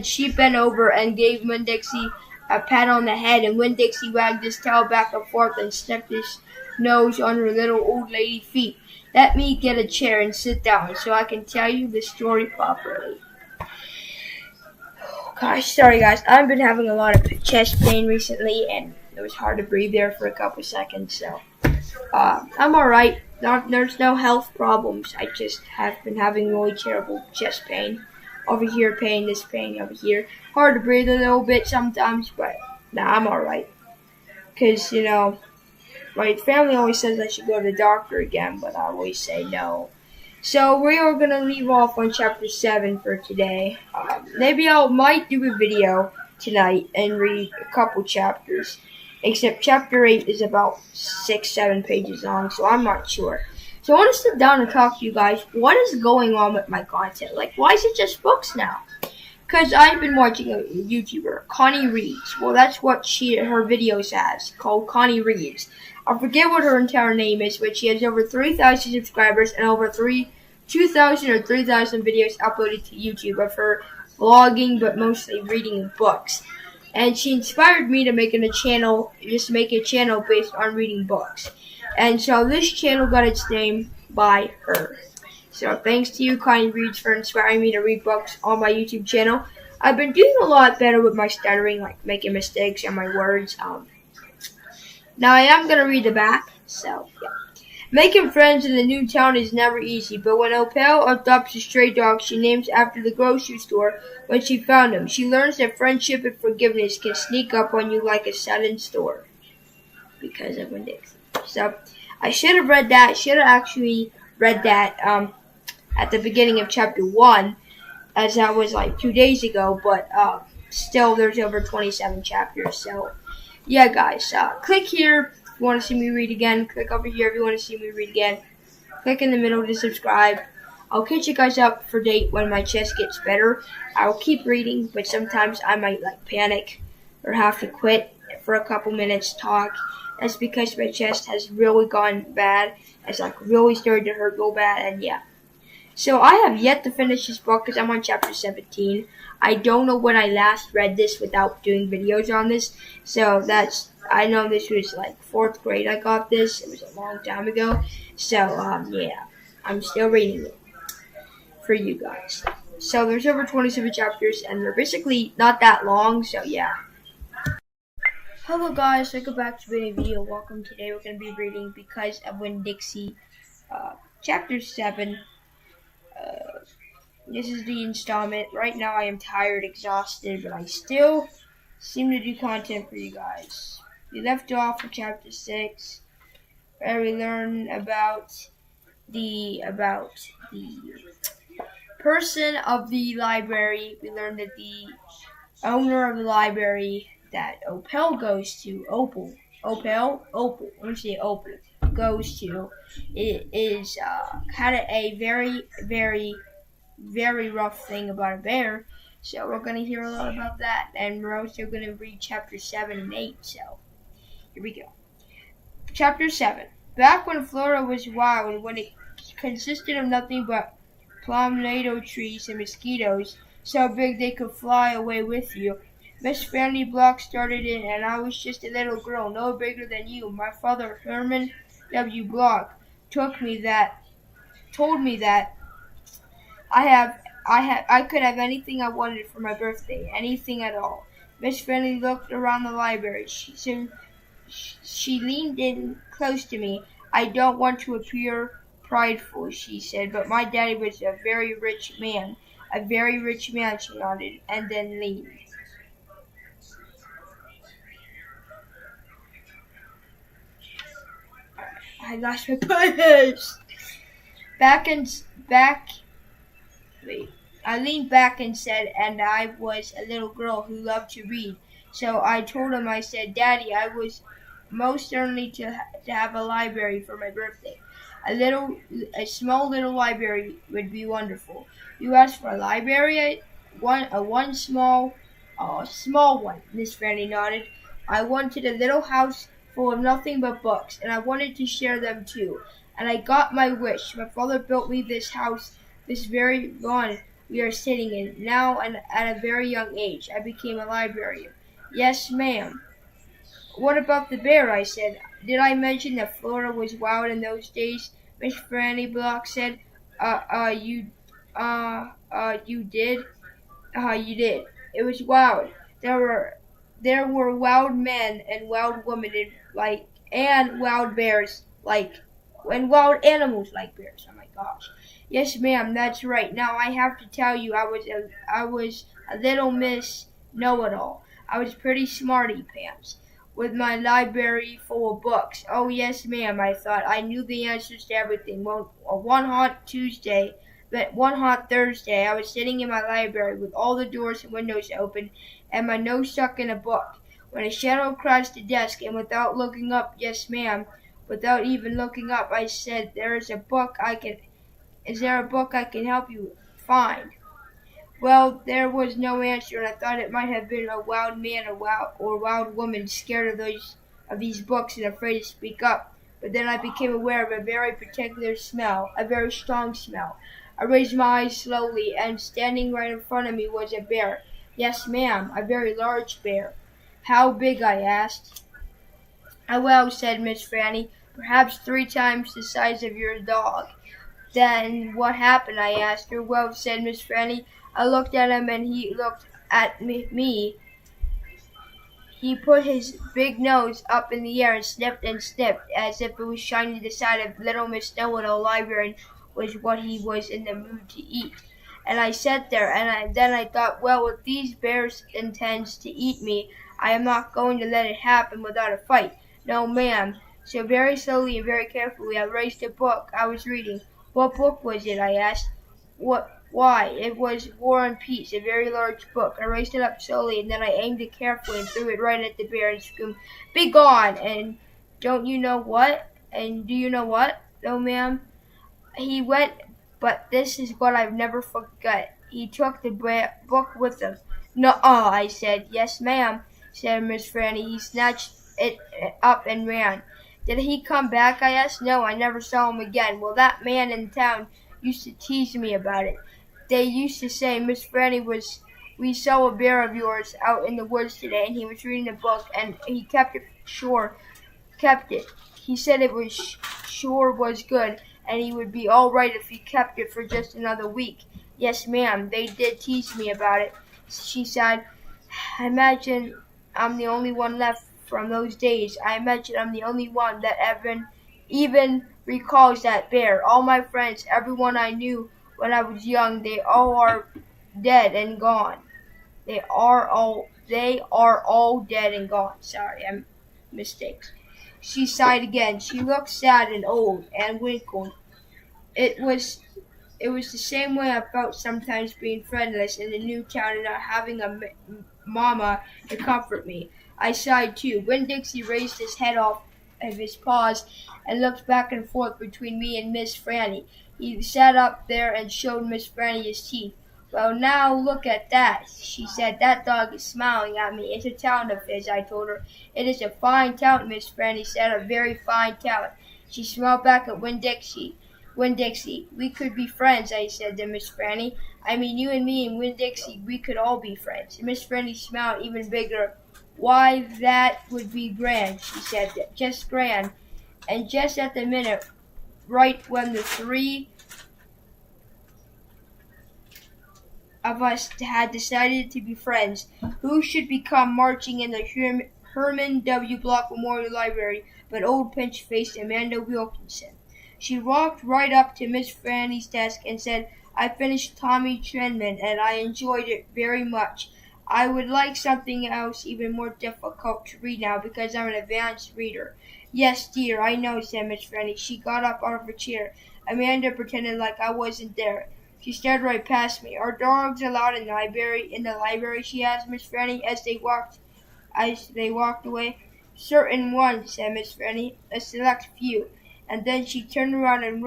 she bent over and gave Winn Dixie a pat on the head, and Winn Dixie wagged his tail back and forth and sniffed his nose on her little old lady feet. "Let me get a chair and sit down so I can tell you the story properly." Gosh, sorry guys, I've been having a lot of chest pain recently, and it was hard to breathe there for a couple seconds, so I'm alright. There's no health problems. I just have been having really terrible chest pain. Over here, pain, this pain over here. Hard to breathe a little bit sometimes, but I'm alright. Because, my family always says I should go to the doctor again, but I always say no. So we are going to leave off on chapter 7 for today. Maybe I might do a video tonight and read a couple chapters. Except chapter 8 is about 6-7 pages long, so I'm not sure. So I want to sit down and talk to you guys. What is going on with my content? Like, why is it just books now? Because I've been watching a YouTuber, Connie Reads. Well, that's what her videos has, called Connie Reads. I forget what her entire name is, but she has over 3,000 subscribers and over 2,000 or 3,000 videos uploaded to YouTube of her vlogging, but mostly reading books. And she inspired me to make a channel based on reading books. And so this channel got its name by her. So thanks to you, Connie Reads, for inspiring me to read books on my YouTube channel. I've been doing a lot better with my stuttering, like making mistakes on my words. Now I am going to read the back, so yeah. Making friends in a new town is never easy, but when Opal adopts a stray dog she names after the grocery store when she found him, she learns that friendship and forgiveness can sneak up on you like a sudden storm. Because of Winn Dixie. So, I should have read that. I should have actually read that at the beginning of chapter 1, as that was like 2 days ago, but still there's over 27 chapters. So yeah, guys, click here if you want to see me read again. Click over here if you want to see me read again. Click in the middle to subscribe. I'll catch you guys up for date when my chest gets better. I'll keep reading, but sometimes I might panic or have to quit for a couple minutes talk. That's because my chest has really gone bad. It's really started to hurt real bad, and yeah. So I have yet to finish this book because I'm on chapter 17. I don't know when I last read this without doing videos on this. So I know this was 4th grade I got this. It was a long time ago. So yeah, I'm still reading it for you guys. So there's over 27 chapters and they're basically not that long. So yeah. Hello guys, welcome back to a video. Welcome. Today we're going to be reading Because of Winn, Dixie, chapter 7. This is the installment. Right now I am tired, exhausted, but I still seem to do content for you guys. We left off with chapter 6, where we learn about the person of the library. We learned that the owner of the library that Opal goes to, Opal, I'm gonna say Opal, goes to, is had a very, very, very rough thing about a bear. So we're gonna hear a lot about that, and we're also gonna read chapter 7 and 8. So here we go. Chapter 7. Back when Florida was wild, when it consisted of nothing but palmetto trees and mosquitoes so big they could fly away with you. Miss Fanny Block started in, and I was just a little girl, no bigger than you. My father, Herman W. Block, told me that I could have anything I wanted for my birthday, anything at all. Miss Fanny looked around the library. She leaned in close to me. I don't want to appear prideful, she said, but my daddy was a very rich man. A very rich man, she nodded, and then leaned. I lost my place. I leaned back and said, and I was a little girl who loved to read. So I told him, I said, Daddy, I was most certainly to have a library for my birthday. A small little library would be wonderful. You asked for a library? One small one, Miss Fanny nodded. I wanted a little house full of nothing but books, and I wanted to share them too. And I got my wish. My father built me this house, this very one we are sitting in now, and at a very young age, I became a librarian. Yes, ma'am. What about the bear? I said. Did I mention that Florida was wild in those days? Miss Fanny Block said. You did? You did. It was wild. There were wild men and wild women and wild bears and wild animals like bears. Oh my gosh. Yes, ma'am, that's right. Now I have to tell you, I was a little Miss Know-it-all. I was pretty smarty pants with my library full of books. Oh yes, ma'am, I thought. I knew the answers to everything. Well, one hot Thursday, I was sitting in my library with all the doors and windows open and my nose stuck in a book, when a shadow crossed the desk, and without looking up, yes, ma'am, without even looking up, I said, is there a book I can help you find? Well, there was no answer, and I thought it might have been a wild man or wild woman scared of these books and afraid to speak up. But then I became aware of a very particular smell, a very strong smell. I raised my eyes slowly, and standing right in front of me was a bear. Yes, ma'am, a very large bear. How big? I asked. Well, said Miss Fanny, perhaps 3 times the size of your dog. Then what happened? I asked her. Well, said Miss Fanny, I looked at him and he looked at me. He put his big nose up in the air and sniffed as if it was trying to decide if Little Miss Know-it-all librarian was what he was in the mood to eat. And I sat there, and then I thought, well, if these bears intends to eat me, I am not going to let it happen without a fight. No, ma'am. So very slowly and very carefully, I raised the book I was reading. What book was it? I asked. Why? It was War and Peace, a very large book. I raised it up slowly, and then I aimed it carefully and threw it right at the bear and screamed, "Be gone!" And don't you know what? And do you know what? No, ma'am. He went, but this is what I've never forgot. He took the book with him. "No-uh," I said. "Yes, ma'am," said Miss Franny. "He snatched it up and ran." "Did he come back?" I asked. "No, I never saw him again." "Well, that man in town used to tease me about it. They used to say, 'Miss Franny, we saw a bear of yours out in the woods today, and he was reading a book, and he kept it. He said it was sure was good, and he would be all right if he kept it for just another week.'" "Yes, ma'am, they did tease me about it," she said. "I imagine I'm the only one left from those days. I imagine I'm the only one that even recalls that bear. All my friends, everyone I knew when I was young, they all are dead and gone. They are all dead and gone." Sorry, I'm mistakes. She sighed again. She looked sad and old, and winkled. It was it was the same way I felt sometimes being friendless in a new town and not having a mama to comfort me. I sighed too. Winn-Dixie raised his head off of his paws and looked back and forth between me and Miss Franny. He sat up there and showed Miss Franny his teeth. "Well, now look at that," she said. "That dog is smiling at me. It's a talent of his," I told her. "It is a fine talent," Miss Franny said, "a very fine talent." She smiled back at Winn-Dixie. "Winn-Dixie, we could be friends," I said to Miss Franny. "I mean, you and me and Winn-Dixie, we could all be friends." Miss Franny smiled even bigger. "Why, that would be grand," she said. "Just grand." And just at the minute, right when the three of us had decided to be friends, who should become marching in the Herman W. Block Memorial Library but old pinch-faced Amanda Wilkinson. She walked right up to Miss Franny's desk and said, "I finished Tommy Tremont, and I enjoyed it very much. I would like something else even more difficult to read now because I'm an advanced reader." "Yes, dear, I know," said Miss Franny. She got up out of her chair. Amanda pretended like I wasn't there. She stared right past me. "Are dogs allowed in the library?" she asked Miss Franny as they walked away. "Certain ones," said Miss Franny, "a select few." And then she turned around and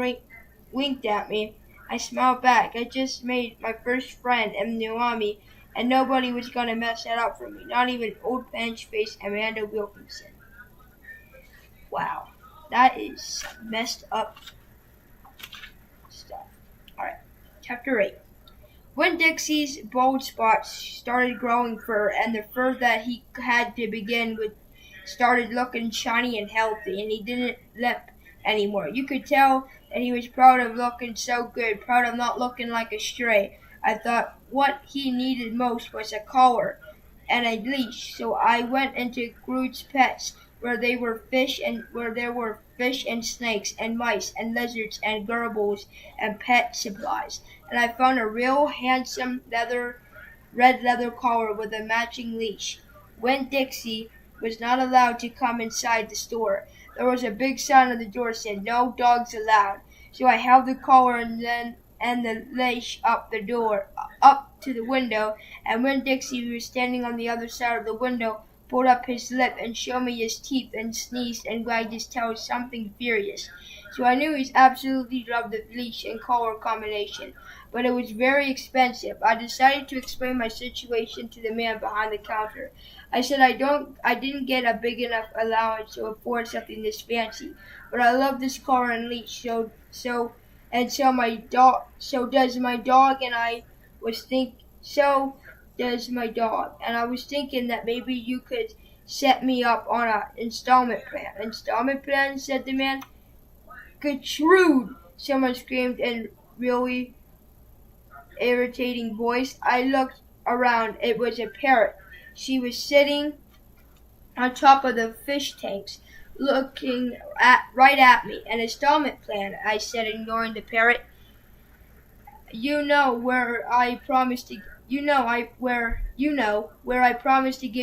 winked at me. I smiled back. I just made my first friend in the army, and nobody was going to mess that up for me, not even old pinch-faced Amanda Wilkinson. Wow, that is messed up stuff. Alright, Chapter 8. Winn-Dixie's bald spots started growing fur, and the fur that he had to begin with started looking shiny and healthy, and he didn't limp anymore. You could tell that he was proud of looking so good, proud of not looking like a stray. I thought what he needed most was a collar and a leash, so I went into Groot's Pets, where there were fish and snakes and mice and lizards and gerbils and pet supplies, and I found a real handsome red leather collar with a matching leash. Winn-Dixie was not allowed to come inside the store. There was a big sign on the door that said, "No dogs allowed." So I held the collar and the leash up to the window, and Winn-Dixie, who was standing on the other side of the window, pulled up his lip and showed me his teeth and sneezed and wagged his tail something furious. So I knew he absolutely loved the leash and collar combination, but it was very expensive. I decided to explain my situation to the man behind the counter. I said I didn't get a big enough allowance to afford something this fancy, but I love this collar and leash. So does my dog, and I was thinking that maybe you could set me up on an installment plan. "Installment plan?" said the man. "Gertrude!" someone screamed in really irritating voice. I looked around. It was a parrot. She was sitting on top of the fish tanks, looking right at me. "An installment plan," I said, ignoring the parrot. You know where I promised to give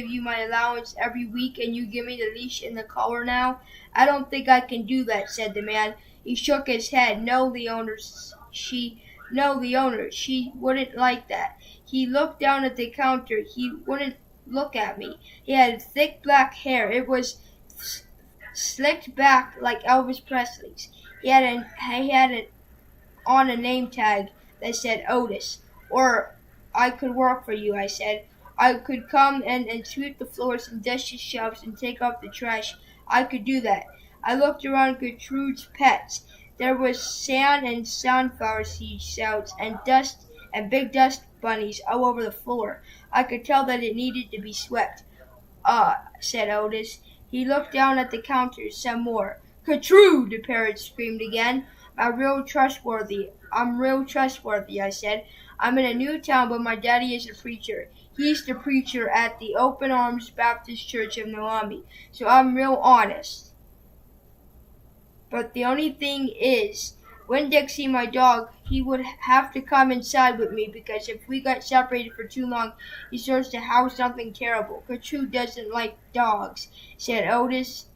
you my allowance every week, and you give me the leash and the collar now?" "I don't think I can do that," said the man. He shook his head. No, the owner. She wouldn't like that. He looked down at the counter. He wouldn't look at me. He had thick black hair. It was slicked back like Elvis Presley's. He had on a name tag that said Otis. Or I could work for you, I said. I could come and sweep the floors and dust the shelves and take out the trash. I could do that. I looked around Gertrude's Pets. There was sand and sunflower seed shells and dust and big dust bunnies all over the floor. I could tell that it needed to be swept. Said Otis. He looked down at the counter some more. Gertrude, the parrot screamed again. I'm real trustworthy, I said. I'm in a new town, but my daddy is a preacher. He's the preacher at the Open Arms Baptist Church of Noami, so I'm real honest. But the only thing is, when Dixie, my dog, he would have to come inside with me because if we got separated for too long, he starts to howl something terrible. Gertrude doesn't like dogs, said Otis.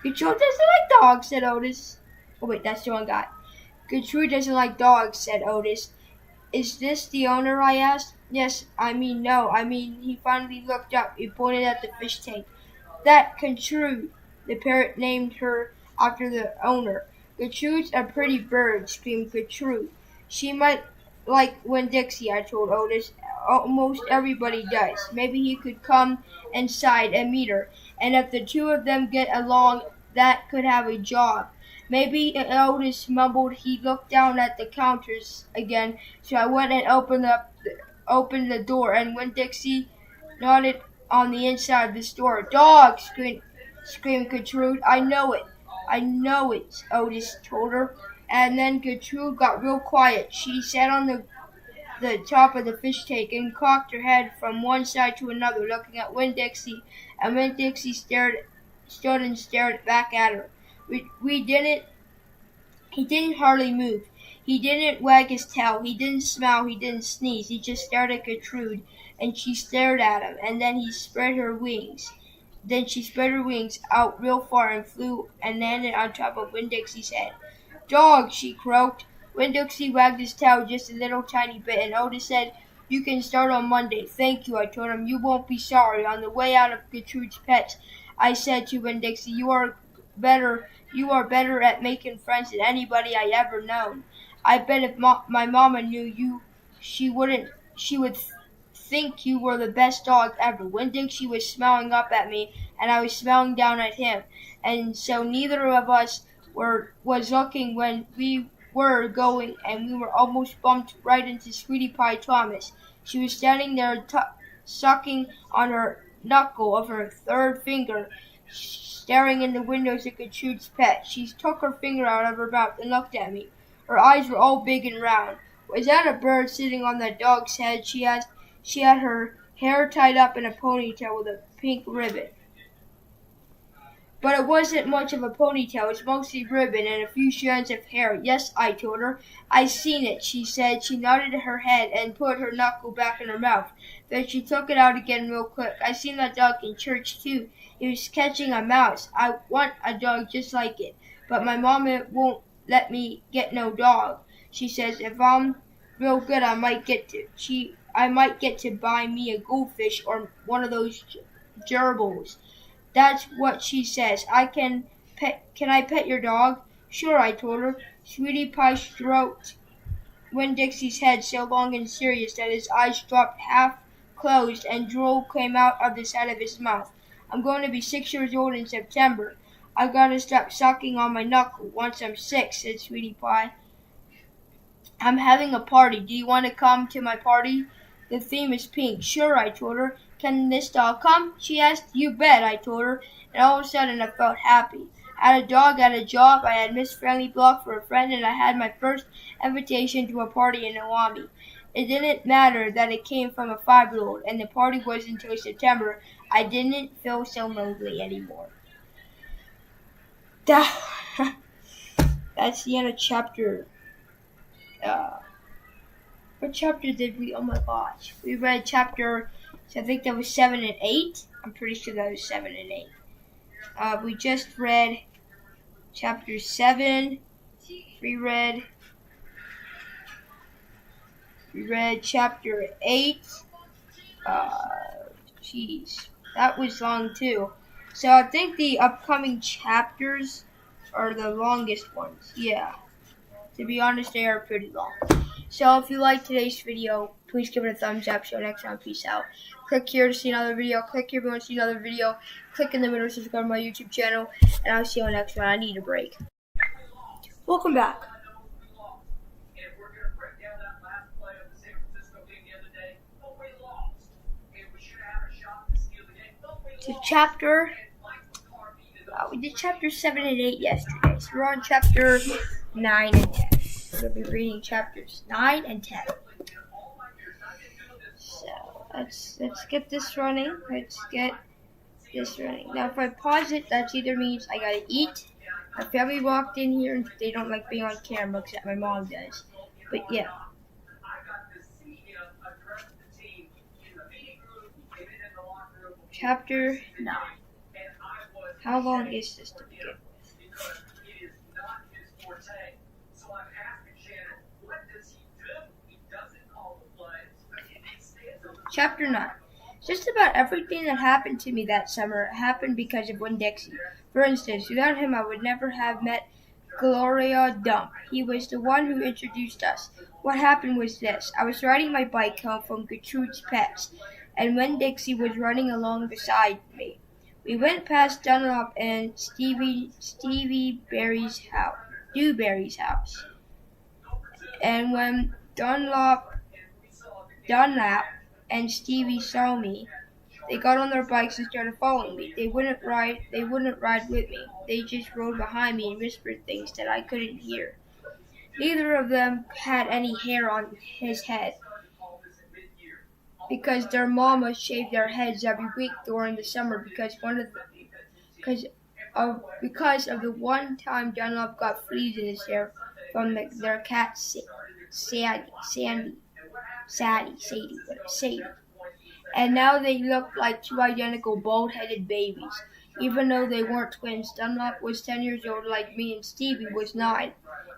Gertrude doesn't like dogs, said Otis. Oh wait, that's the one guy. Gertrude doesn't like dogs, said Otis. Is this the owner, I asked. Yes, no. He finally looked up. He pointed at the fish tank. That Gertrude, the parrot named her after the owner. Gertrude's a pretty bird, screamed Gertrude. She might like Winn-Dixie, I told Otis. Almost everybody does. Maybe he could come inside and meet her. And if the two of them get along, that could have a job. Maybe, Otis mumbled. He looked down at the counters again, so I went and opened the door, and Winn-Dixie nodded on the inside of the store. Dog! Screamed Gertrude. I know it, Otis told her. And then Gertrude got real quiet. She sat on the top of the fish tank and cocked her head from one side to another, looking at Winn-Dixie, and Winn-Dixie stood and stared back at her. He didn't hardly move. He didn't wag his tail. He didn't smile. He didn't sneeze. He just stared at Gertrude, and she stared at him, and then she spread her wings out real far and flew and landed on top of Winn-Dixie's head. Dog, she croaked. Winn-Dixie wagged his tail just a little tiny bit, and Otis said, You can start on Monday. Thank you, I told him. You won't be sorry. On the way out of Gertrude's Pets, I said to Winn-Dixie, You are better at making friends than anybody I ever known. I bet if my mama knew you, she would think you were the best dog ever. Winn-Dixie was smiling up at me, and I was smiling down at him, and so neither of us was looking when we were going, and we were almost bumped right into Sweetie Pie Thomas. She was standing there sucking on her knuckle of her third finger, staring in the windows at Gertrude's Pet. She took her finger out of her mouth and looked at me. Her eyes were all big and round. Was that a bird sitting on that dog's head? She asked. She had her hair tied up in a ponytail with a pink ribbon. But it wasn't much of a ponytail. It was mostly ribbon and a few strands of hair. Yes, I told her. I seen it, she said. She nodded her head and put her knuckle back in her mouth. Then she took it out again real quick. I seen that dog in church, too. He was catching a mouse. I want a dog just like it. But my mama won't let me get no dog. She says if I'm real good, I might get to buy me a goldfish or one of those gerbils. That's what she says. Can I pet your dog? Sure, I told her. Sweetie Pie stroked Winn-Dixie's head so long and serious that his eyes dropped half closed and drool came out of the side of his mouth. I'm going to be 6 years old in September. I gotta stop sucking on my knuckle once I'm 6, said Sweetie Pie. I'm having a party. Do you want to come to my party? The theme is pink. Sure, I told her. Can this dog come? She asked. You bet, I told her. And all of a sudden I felt happy. I had a dog, I had a job, I had Miss Friendly Block for a friend, and I had my first invitation to a party in Noami. It didn't matter that it came from a 5-year-old, and the party was until September. I didn't feel so lonely anymore. That's the end of chapter. What chapter did we? Oh my gosh, we read chapter. So I think that was 7 and 8. I'm pretty sure that was 7 and 8. We just read chapter 7, We read chapter 8. Jeez, that was long too. So I think the upcoming chapters are the longest ones. Yeah, to be honest, they are pretty long. So if you liked today's video, please give it a thumbs up. See you next time. Peace out. Click here to see another video. Click here if you want to see another video. Click in the middle to subscribe to my YouTube channel. And I'll see you on the next one. I need a break. Welcome back to chapter. We did chapter 7 and 8 yesterday. So we're on chapter 9 and 10. We're going to be reading chapters 9 and 10. So let's get this running. Now if I pause it, that either means I gotta eat. My family walked in here and they don't like being on camera, except my mom does. But yeah. Chapter 9. How long is this to begin with? Chapter 9. Just about everything that happened to me that summer happened because of Winn Dixie. For instance, without him I would never have met Gloria Dump. He was the one who introduced us. What happened was this. I was riding my bike home from Gertrude's Pets, and Winn Dixie was running along beside me. We went past Dunlop and Stevie Berry's house, Dewberry's house. And when Dunlop and Stevie saw me, they got on their bikes and started following me. They wouldn't ride with me. They just rode behind me and whispered things that I couldn't hear. Neither of them had any hair on his head, because their mamas shaved their heads every week during the summer because of the one time Dunlop got fleas in his hair from their cat Sadie. And now they looked like two identical bald-headed babies. Even though they weren't twins, Dunlop was 10 years old like me and Stevie was 9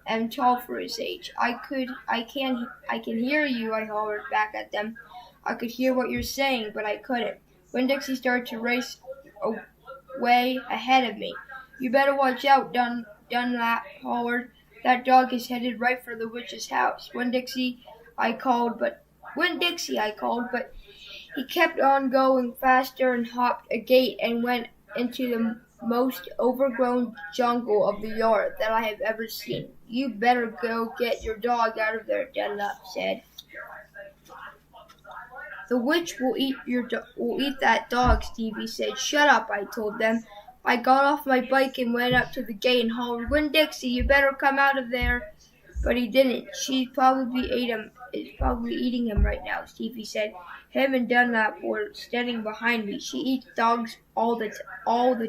and tall for his age. I can hear you, I hollered back at them. I could hear what you're saying, but I couldn't. Winn Dixie started to race way ahead of me. You better watch out, Dunlap hollered. That dog is headed right for the witch's house. Winn Dixie, I called, but he kept on going faster and hopped a gate and went into the most overgrown jungle of the yard that I have ever seen. You better go get your dog out of there, Dunlap said. The witch will eat that dog, Stevie said. Shut up, I told them. I got off my bike and went up to the gate and hollered, Winn Dixie, you better come out of there. But he didn't. She probably eating him right now, Stevie said. Him and Dunlap were standing behind me. She eats dogs all the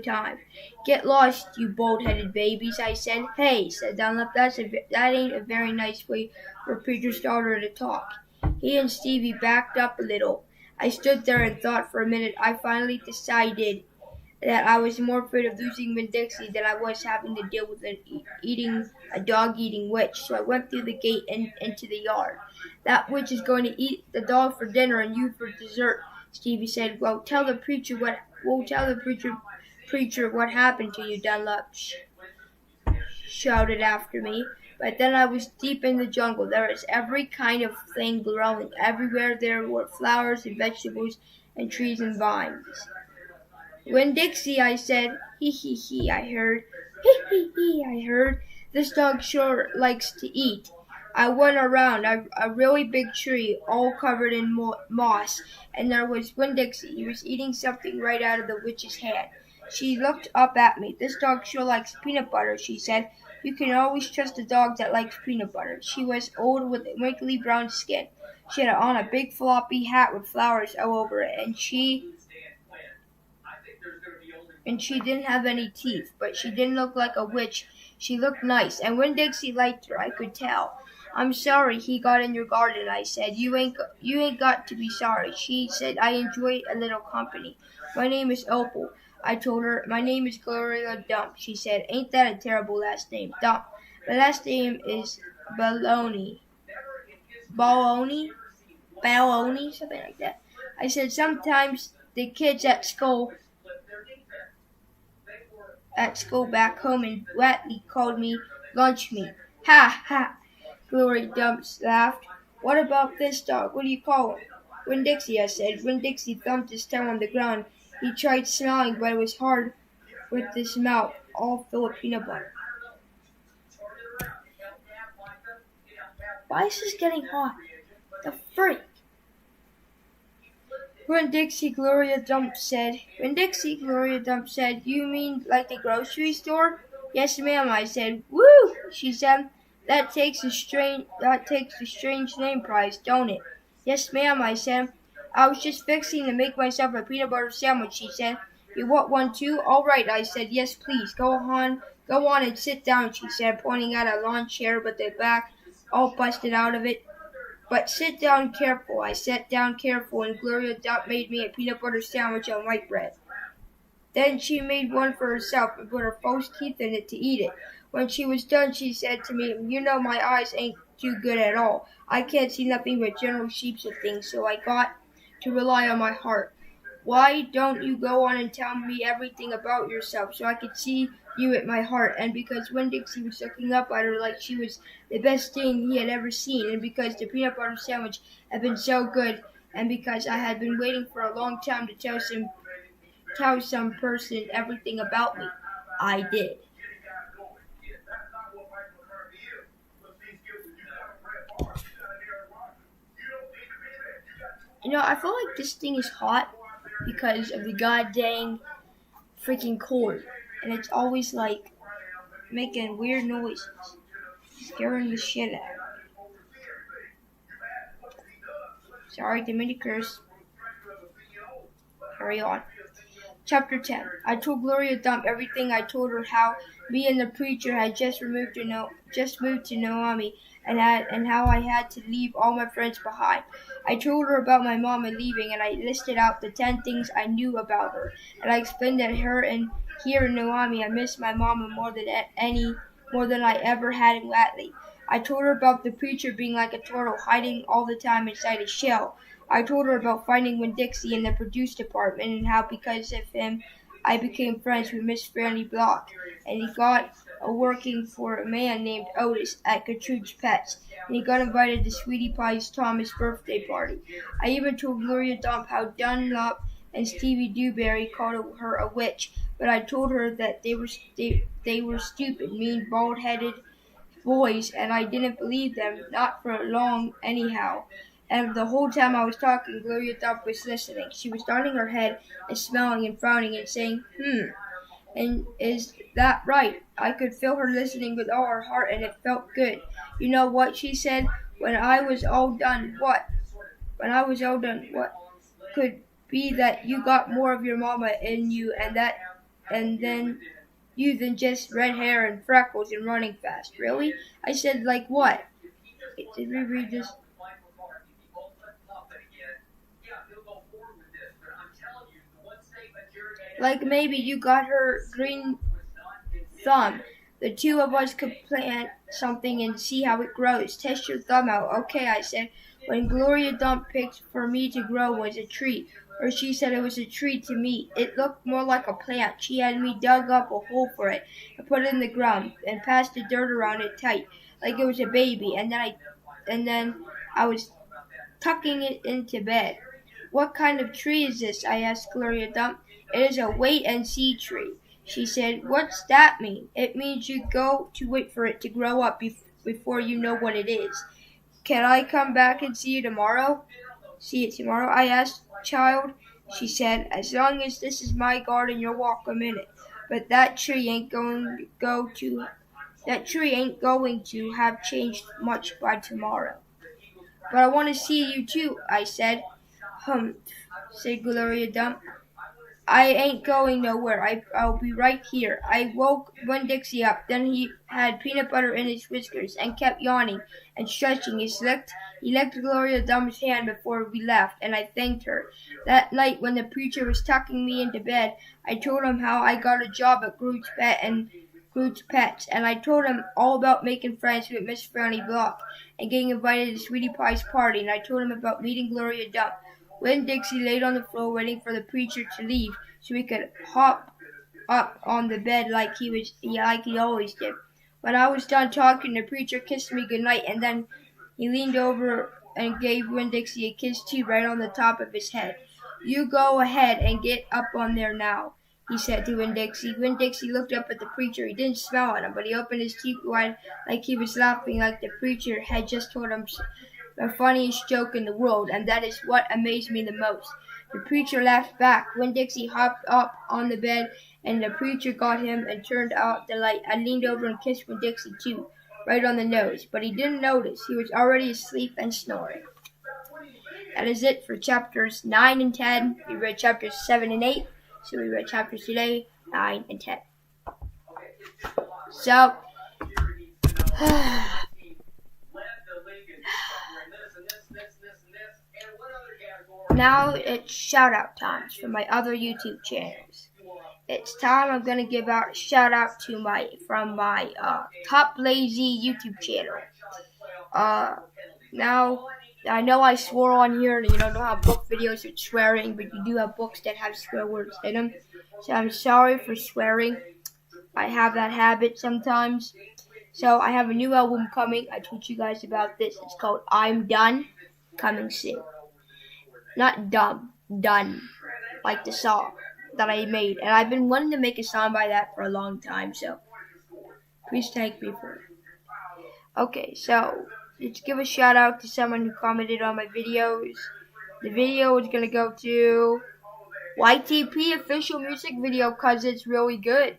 time. Get lost, you bald-headed babies, I said. Hey, said Dunlap, that ain't a very nice way for a preacher's daughter to talk. He and Stevie backed up a little. I stood there and thought for a minute. I finally decided that I was more afraid of losing Winn Dixie than I was having to deal with a dog-eating witch. So I went through the gate and into the yard. That witch is going to eat the dog for dinner and you for dessert, Stevie said. Well, tell the preacher what happened to you, Dunlop shouted after me. But then I was deep in the jungle. There was every kind of thing growing. Everywhere there were flowers and vegetables and trees and vines. Winn Dixie, I said. He, I heard. He, I heard. This dog sure likes to eat. I went around a really big tree, all covered in moss, and there was Winn Dixie. He was eating something right out of the witch's hand. She looked up at me. This dog sure likes peanut butter, she said. You can always trust a dog that likes peanut butter. She was old with wrinkly brown skin. She had on a big floppy hat with flowers all over it, and she didn't have any teeth, but she didn't look like a witch. She looked nice, and Winn Dixie liked her, I could tell. I'm sorry he got in your garden, I said. You ain't got to be sorry. She said, I enjoy a little company. My name is Opal. I told her, my name is Gloria Dump. She said, ain't that a terrible last name, Dump? My last name is Baloney. Baloney, something like that. I said sometimes the kids at school back home in Watley called me lunch meat. Ha ha! Glory Dumps laughed. What about this dog? What do you call him? Winn Dixie, I said. Winn Dixie thumped his tail on the ground. He tried smiling, but it was hard with his mouth all full of peanut butter. Why is this getting hot? The freak! Winn Dixie, Gloria Dump said. Winn Dixie, Gloria Dump said. You mean like the grocery store? Yes, ma'am, I said. Woo! She said. That takes a strange name prize, don't it? Yes, ma'am, I said. I was just fixing to make myself a peanut butter sandwich, she said. You want one too? All right, I said. Yes, please. Go on and sit down, she said, pointing at a lawn chair with the back all busted out of it. But sit down careful. I sat down careful, and Gloria Dump made me a peanut butter sandwich on white bread. Then she made one for herself and put her false teeth in it to eat it. When she was done, she said to me, You know my eyes ain't too good at all. I can't see nothing but general shapes of things, so I got to rely on my heart. Why don't you go on and tell me everything about yourself so I could see you at my heart? And because Winn Dixie was looking up at her like she was the best thing he had ever seen, and because the peanut butter sandwich had been so good, and because I had been waiting for a long time to tell some person everything about me, I did. I feel like this thing is hot because of the goddamn freaking cord. And it's always like making weird noises. Scaring the shit out of me. Sorry, didn't mean to curse. Carry on. Chapter 10. I told Gloria Dump everything. I told her how me and the preacher had just moved to Noami, and how I had to leave all my friends behind. I told her about my mama leaving, and I listed out the 10 things I knew about her. And I explained that here in Noami, I miss my mama more than I ever had in Watley. I told her about the preacher being like a turtle, hiding all the time inside his shell. I told her about finding Winn Dixie in the produce department, and how because of him I became friends with Miss Fairley Block, and he got working for a man named Otis at Gertrude's Pets, and he got invited to Sweetie Pie's Thomas' birthday party. I even told Gloria Dump how Dunlop and Stevie Dewberry called her a witch, but I told her that they were stupid, mean, bald-headed boys, and I didn't believe them, not for long anyhow. And the whole time I was talking, Gloria Dump was listening. She was nodding her head and smiling and frowning and saying, And is that right? I could feel her listening with all her heart, and it felt good. You know what she said? When I was all done, what? Could be that you got more of your mama in you, and then than just red hair and freckles and running fast. Really? I said, like what? Did we read this? Like maybe you got her green thumb. The two of us could plant something and see how it grows. Test your thumb out. Okay, I said. When Gloria Dump picked for me to grow was a tree, or she said it was a tree to me. It looked more like a plant. She had me dug up a hole for it and put it in the ground and passed the dirt around it tight, like it was a baby. And then I was tucking it into bed. What kind of tree is this? I asked Gloria Dump. It is a wait-and-see tree, she said. What's that mean? It means you go to wait for it to grow up before you know what it is. Can I come back and see you tomorrow? See it tomorrow? I asked. Child, she said, as long as this is my garden, you're welcome in it. But that tree ain't going to have changed much by tomorrow. But I want to see you too, I said. Said Gloria Dump. I ain't going nowhere. I'll be right here. I woke Winn Dixie up. Then he had peanut butter in his whiskers and kept yawning and stretching. He licked Gloria Dump's hand before we left, and I thanked her. That night when the preacher was tucking me into bed, I told him how I got a job at Gertrude's Scrooge's pets, and I told him all about making friends with Miss Brownie Block and getting invited to Sweetie Pie's party, and I told him about meeting Gloria Dump. Winn-Dixie laid on the floor waiting for the preacher to leave so he could hop up on the bed like he always did. When I was done talking, the preacher kissed me goodnight, and then he leaned over and gave Winn-Dixie a kiss too, right on the top of his head. "You go ahead and get up on there now," he said to Winn-Dixie. Winn-Dixie looked up at the preacher. He didn't smile at him, but he opened his teeth wide like he was laughing, like the preacher had just told him the funniest joke in the world, and that is what amazed me the most. The preacher laughed back. Winn-Dixie hopped up on the bed, and the preacher got him and turned out the light. I leaned over and kissed Winn-Dixie too, right on the nose, but he didn't notice. He was already asleep and snoring. That is it for chapters 9 and 10. We read chapters 7 and 8, so we read chapters today, 9 and 10. So, now it's shout-out times for my other YouTube channels. It's time I'm going to give out a shout-out to my Top Lazy YouTube channel. Now, I know I swore on here, and you don't have book videos with swearing, but you do have books that have swear words in them. So I'm sorry for swearing. I have that habit sometimes. So I have a new album coming. I told you guys about this. It's called I'm Done, coming soon. Not dumb, done, like the song that I made. And I've been wanting to make a song by that for a long time, so please thank me for it. Okay, so let's give a shout out to someone who commented on my videos. The video is going to go to YTP official music video because it's really good.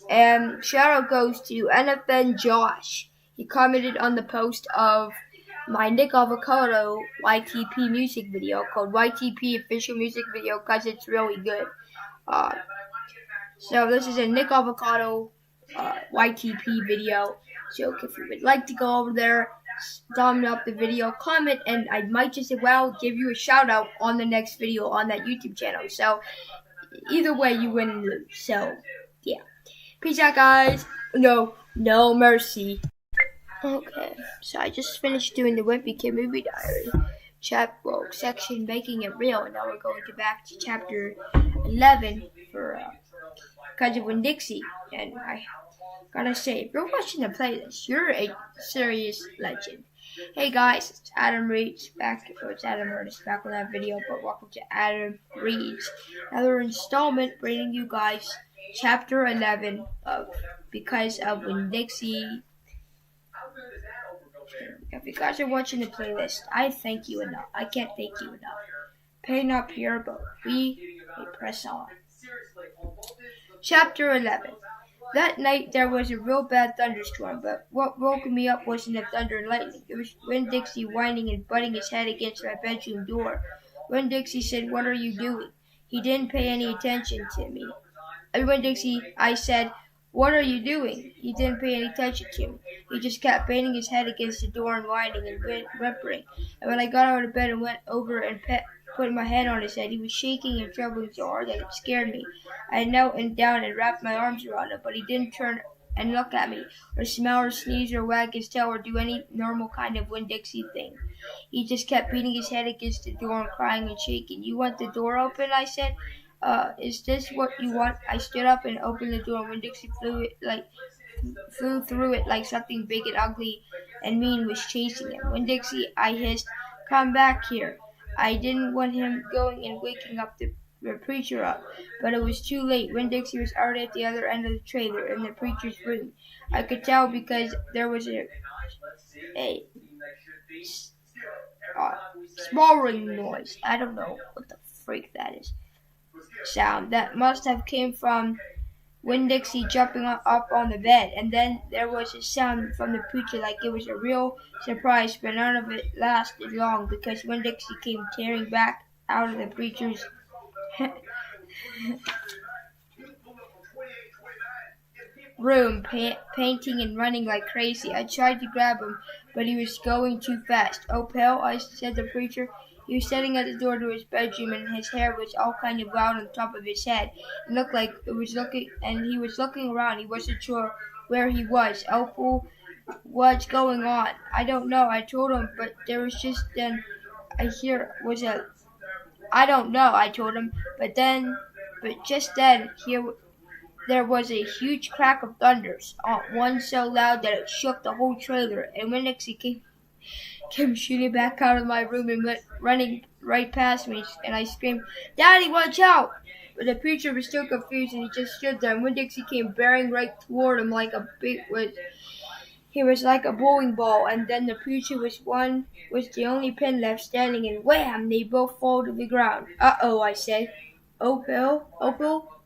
And shout out goes to NFN Josh. He commented on the post of my Nick Avocado YTP music video called YTP official music video because it's really good. So this is a Nick Avocado YTP video. So if you would like to go over there, thumb up the video, comment, and I might just as well give you a shout out on the next video on that YouTube channel. So either way, you win and lose. So yeah, peace out, guys. No mercy. Okay, so I just finished doing the Wimpy Kid Movie Diary section, making it real, and now we're going back to chapter 11 for because of Winn-Dixie. And I gotta say, if you're watching the playlist, you're a serious legend. Hey guys, it's Adam Reeds back. It's Adam Reeds back with that video, but welcome to Adam Reeds, another installment bringing you guys chapter 11 of because of Winn-Dixie. If you guys are watching the playlist, I thank you enough. I can't thank you enough. Pain up here, but we press on. Chapter 11. That night there was a real bad thunderstorm, but what woke me up wasn't the thunder and lightning. It was Winn-Dixie whining and butting his head against my bedroom door. Winn-Dixie said, "What are you doing?" He didn't pay any attention to me. Winn-Dixie, I said, "What are you doing?" He didn't pay any attention to me. He just kept banging his head against the door and whining and whimpering. And when I got out of bed and went over and put my head on his head, he was shaking and trembling so hard that it scared me. I knelt down and wrapped my arms around him, but he didn't turn and look at me, or smile or sneeze or wag his tail or do any normal kind of Winn-Dixie thing. He just kept beating his head against the door and crying and shaking. "You want the door open?" I said. Is this what you want?" I stood up and opened the door, and Winn-Dixie flew through it like something big and ugly and mean was chasing him. "Winn-Dixie," I hissed, "come back here." I didn't want him going and waking up the preacher up, but it was too late. Winn-Dixie was already at the other end of the trailer in the preacher's room. I could tell because there was a smothering noise. I don't know what the freak that is. Sound that must have came from Winn-Dixie jumping up on the bed, and then there was a sound from the preacher like it was a real surprise, but none of it lasted long because Winn-Dixie came tearing back out of the preacher's room, painting and running like crazy. I tried to grab him, but he was going too fast. "Oh, Pal," I said the preacher. He was standing at the door to his bedroom, and his hair was all kind of wild on top of his head. It looked like it was looking, and he was looking around. He wasn't sure where he was. "Opal, what's going on?" "I don't know," I told him, but there was just then I don't know, I told him, but just then there was a huge crack of thunder, one so loud that it shook the whole trailer, and when Nixie came shooting back out of my room and went running right past me, and I screamed, "Daddy, watch out!" But the preacher was still confused, and he just stood there, and when Dixie came bearing right toward him he was like a bowling ball, and then the preacher was the only pin left standing, and wham! They both fall to the ground. "Uh-oh," I said. Opal,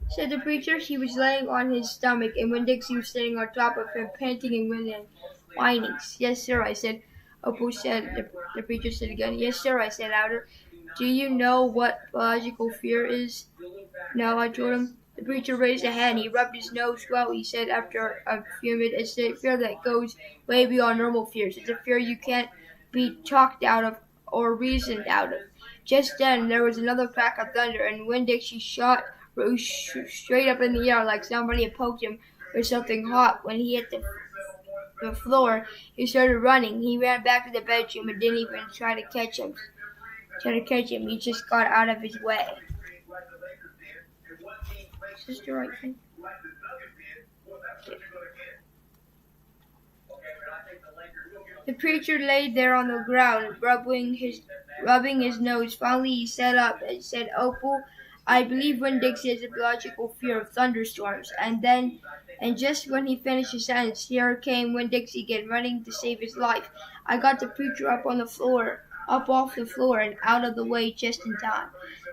said the preacher. He was laying on his stomach, and when Dixie was sitting on top of him, panting and whining. "Yes, sir," I said. Opal said. The preacher said again. "Yes, sir," I said louder. "Do you know what biological fear is?" "No," I told him. The preacher raised a hand. He rubbed his nose. "Well," he said after a few minutes, "it's a fear that goes way beyond normal fears. It's a fear you can't be talked out of or reasoned out of." Just then there was another crack of thunder, and when Dixie rose straight up in the air like somebody had poked him with something hot. When he hit the floor, he started running. He ran back to the bedroom and didn't even try to catch him. He just got out of his way. Is this the right thing? The preacher lay there on the ground, rubbing his nose. Finally, he sat up and said, "Opal, I believe Winn-Dixie has a biological fear of thunderstorms." And just when he finished his sentence, here came Winn-Dixie again, running to save his life. I got the preacher up off the floor, and out of the way just in time.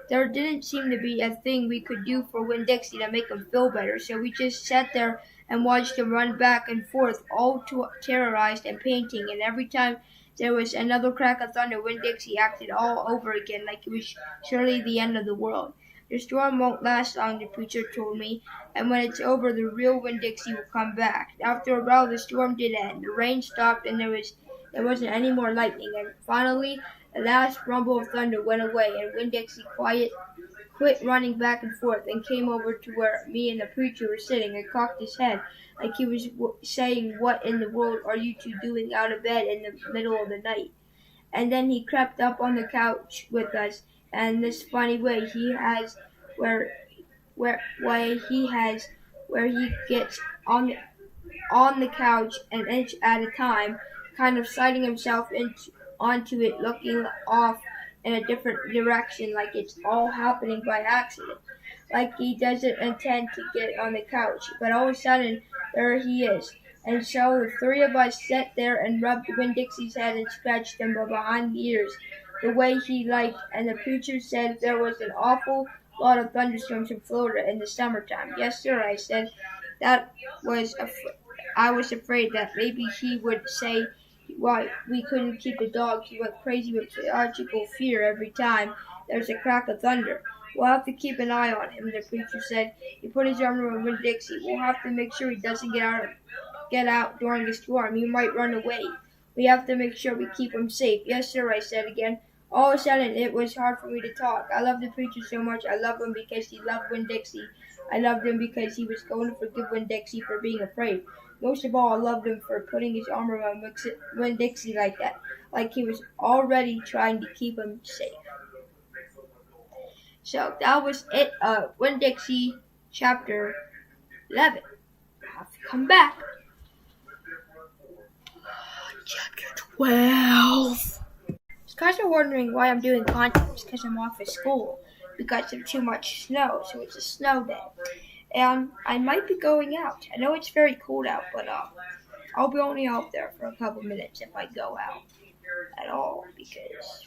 There didn't seem to be a thing we could do for Winn-Dixie to make him feel better, so we just sat there and watched him run back and forth, all terrorized and panting, and every time there was another crack of thunder, Winn-Dixie acted all over again like it was surely the end of the world. "The storm won't last long," the preacher told me, "and when it's over, the real Winn-Dixie will come back." After a while, the storm did end. The rain stopped, and there wasn't any more lightning, and finally the last rumble of thunder went away, and Winn-Dixie quit running back and forth, and came over to where me and the preacher were sitting, and cocked his head like he was saying, "What in the world are you two doing out of bed in the middle of the night?" And then he crept up on the couch with us, and this funny way he has where he gets on the couch an inch at a time, kind of sliding himself onto it, looking off in a different direction, like it's all happening by accident, like he doesn't intend to get on the couch. But all of a sudden, there he is. And so the three of us sat there and rubbed Winn-Dixie's head and scratched him behind the ears, the way he liked. And the preacher said there was an awful lot of thunderstorms in Florida in the summertime. "Yes, sir," I said. I was afraid that maybe he would say why we couldn't keep the dog. He went crazy with biological fear every time there's a crack of thunder. "We'll have to keep an eye on him," the preacher said. He put his arm around Winn-Dixie. "We'll have to make sure he doesn't get out during the storm. He might run away. We have to make sure we keep him safe." "Yes, sir," I said again. All of a sudden, it was hard for me to talk. I loved the preacher so much. I loved him because he loved Winn-Dixie. I loved him because he was going to forgive Winn-Dixie for being afraid. Most of all, I loved him for putting his arm around Winn-Dixie like that, like he was already trying to keep him safe. So that was it. Winn-Dixie, chapter 11. I'll have to come back. Chapter 12. You guys are wondering why I'm doing content. It's because I'm off of school because of too much snow. So it's a snow day. And I might be going out. I know it's very cold out, but I'll be only out there for a couple minutes if I go out at all, because,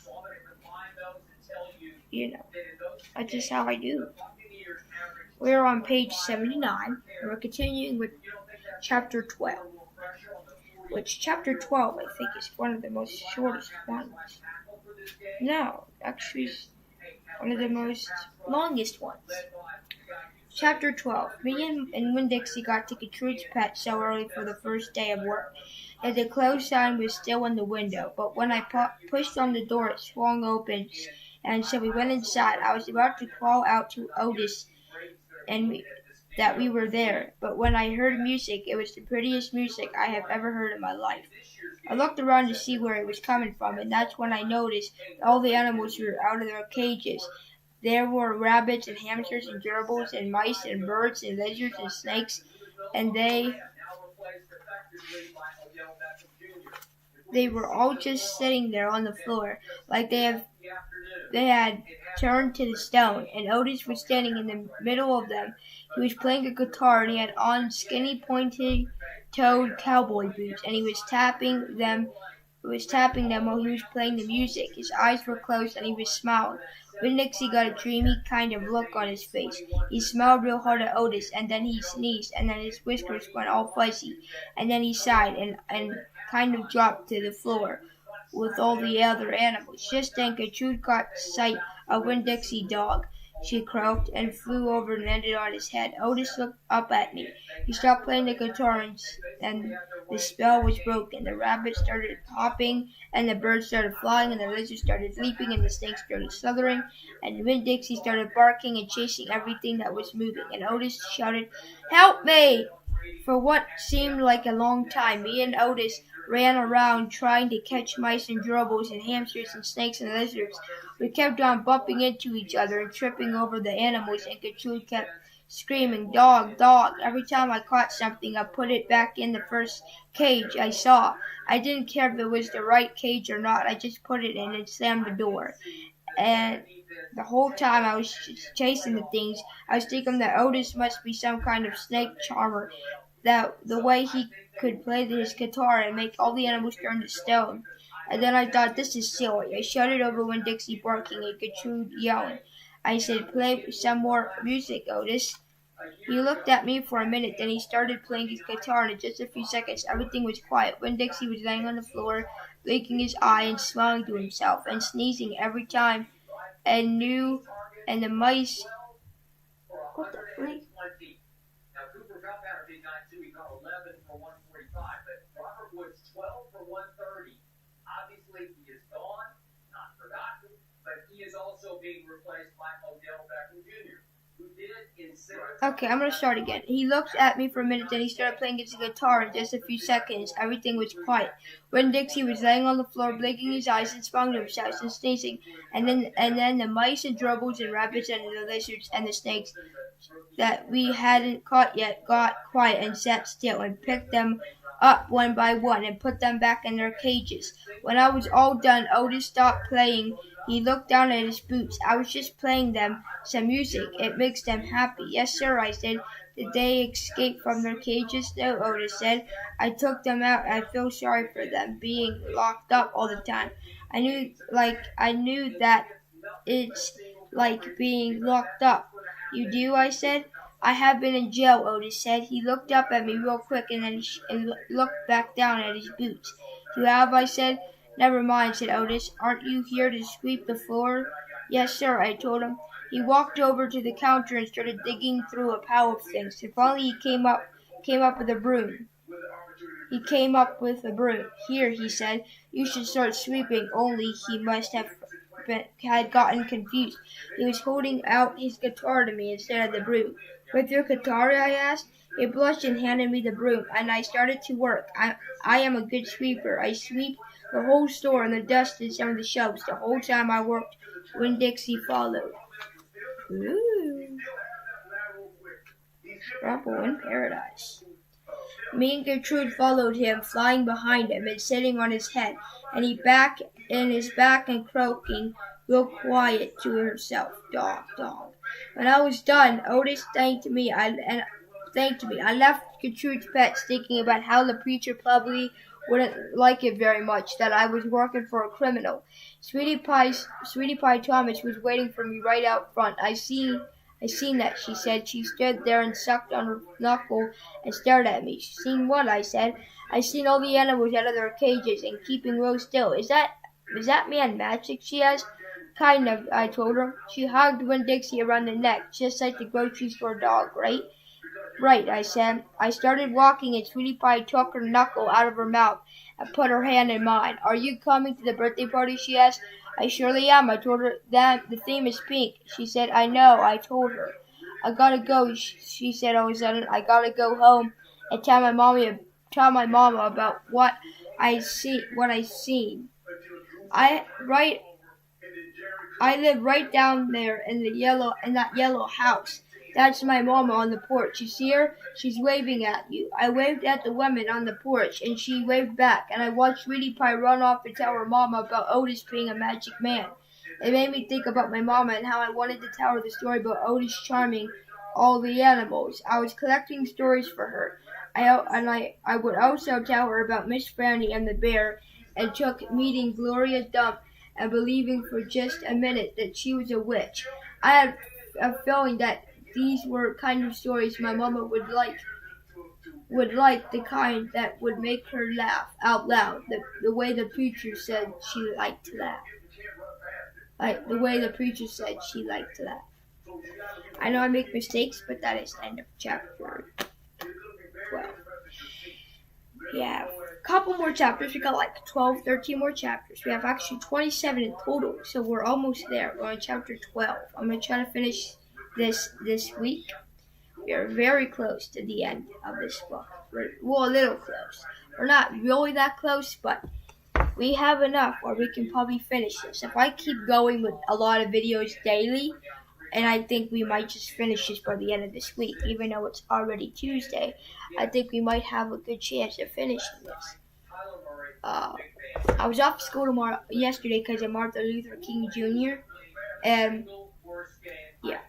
that's just how I do. We're on page 79, and we're continuing with chapter 12, which chapter 12, I think, is one of the most shortest ones. No, actually, one of the most longest ones. Chapter 12. Me and Winn-Dixie got to Gertrude's pet so early for the first day of work that the closed sign was still in the window, but when I pushed on the door it swung open, and so we went inside. I was about to call out to Otis that we were there, but when I heard music, it was the prettiest music I have ever heard in my life. I looked around to see where it was coming from, and that's when I noticed that all the animals were out of their cages. There were rabbits and hamsters and gerbils and mice and birds and lizards and snakes, and they were all just sitting there on the floor, like they had turned to the stone, and Otis was standing in the middle of them. He was playing a guitar, and he had on skinny, pointy-toed cowboy boots, and he was tapping them while he was playing the music. His eyes were closed, and he was smiling. Winn-Dixie got a dreamy kind of look on his face. He smiled real hard at Otis, and then he sneezed, and then his whiskers went all fuzzy, and then he sighed and kind of dropped to the floor with all the other animals. Just then Gertrude caught sight of Winn-Dixie's dog. She croaked and flew over and landed on his head. Otis looked up at me. He stopped playing the guitar and the spell was broken. The rabbits started hopping, and the birds started flying, and the lizards started leaping, and the snakes started slithering, and Winn-Dixie started barking and chasing everything that was moving. And Otis shouted, "Help me!" For what seemed like a long time, me and Otis ran around trying to catch mice and gerbils and hamsters and snakes and lizards. We kept on bumping into each other and tripping over the animals, and Gertrude kept screaming, "Dog, dog." Every time I caught something, I put it back in the first cage I saw. I didn't care if it was the right cage or not. I just put it in and slammed the door. And the whole time I was chasing the things, I was thinking that Otis must be some kind of snake charmer, that the way he could play his guitar and make all the animals turn to stone. And then I thought, this is silly. I shouted over Winn-Dixie barking and Gertrude yelling. I said, "Play some more music, Otis." He looked at me for a minute, then he started playing his guitar, and in just a few seconds everything was quiet. Winn-Dixie was laying on the floor, blinking his eye and smiling to himself, and sneezing every time, and the mice... What the freak? Now, Cooper Cup had a big night, too. He caught 11 for 145, but Robert Woods 12 for 130. Obviously, he is gone, not forgotten, but he is also being replaced by Odell Beckham Jr., who did in Okay, I'm going to start again. He looked at me for a minute, then he started playing his guitar. In just a few seconds, everything was quiet. Winn-Dixie was laying on the floor, blinking his eyes and smiling to himself and sneezing. And then the mice and gerbils and rabbits and the lizards and the snakes that we hadn't caught yet got quiet and sat still and picked them up one by one and put them back in their cages. When I was all done, Otis stopped playing. He looked down at his boots. "I was just playing them some music. It makes them happy." "Yes, sir," I said. "Did they escape from their cages?" "No," Otis said. "I took them out. I feel sorry for them being locked up all the time. I knew that it's like being locked up." "You do?" I said. "I have been in jail," Otis said. He looked up at me real quick and then looked back down at his boots. "You have?" I said. "Never mind," said Otis. "Aren't you here to sweep the floor?" "Yes, sir," I told him. He walked over to the counter and started digging through a pile of things. And finally he came up with a broom. "Here," he said. "You should start sweeping." Only he must have had gotten confused. He was holding out his guitar to me instead of the broom. "With your guitar?" I asked. He blushed and handed me the broom, and I started to work. I am a good sweeper. I sweep the whole store and the dust in some of the shelves. The whole time I worked, Winn-Dixie followed. Ooh. Trouble in Paradise. Me and Gertrude followed him, flying behind him and sitting on his head, and he back in his back and croaking real quiet to herself, "Dog, dog." When I was done, Otis thanked me. I left Gertrude's pets thinking about how the preacher probably wouldn't like it very much that I was working for a criminal. Sweetie Pie Thomas was waiting for me right out front. I seen that," she said. She stood there and sucked on her knuckle and stared at me. "Seen what?" I said. "I seen all the animals out of their cages and keeping real still." Is that man magic?" she asked. Kind of, I told her. She hugged Winn-Dixie around the neck, just like the grocery store dog, right? Right, I said. I started walking and Sweetie Pie took her knuckle out of her mouth and put her hand in mine. Are you coming to the birthday party, she asked. I surely am. I told her that the theme is pink. She said, I know. I told her. I gotta go, she said all of a sudden. I gotta go home and tell my mama about what I seen. I live right down there in that yellow house. That's my mama on the porch. You see her? She's waving at you. I waved at the woman on the porch, and she waved back, and I watched Sweetie Pie run off and tell her mama about Otis being a magic man. It made me think about my mama and how I wanted to tell her the story about Otis charming all the animals. I was collecting stories for her. I would also tell her about Miss Franny and the bear, and took meeting Gloria Dump and believing for just a minute that she was a witch. I had a feeling that these were kind of stories my mama would like, the kind that would make her laugh out loud, the way the preacher said she liked to laugh. Like the way the preacher said she liked to laugh. I know I make mistakes, but that is the end of chapter 12. We have a couple more chapters. We got like 12, 13 more chapters. We have actually 27 in total, so we're almost there. We're on chapter 12. I'm going to try to finish this week. We are very close to the end of this book. We're a little close. We're not really that close, but we have enough where we can probably finish this. If I keep going with a lot of videos daily, and I think we might just finish this by the end of this week, even though it's already Tuesday, I think we might have a good chance of finishing this. I was off school yesterday because of Martin Luther King Jr. And yeah.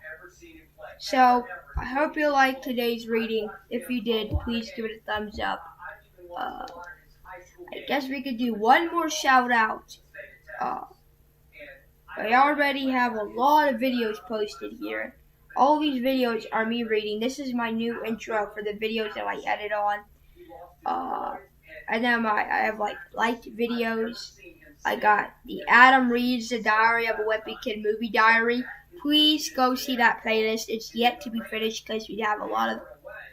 So I hope you liked today's reading. If you did, please give it a thumbs up. I guess we could do one more shout out. I already have a lot of videos posted here. All these videos are me reading. This is my new intro for the videos that I edit on. And then I have like liked videos. I got the Adam Reads the Diary of a Wimpy Kid movie diary. Please go see that playlist. It's yet to be finished because we have a lot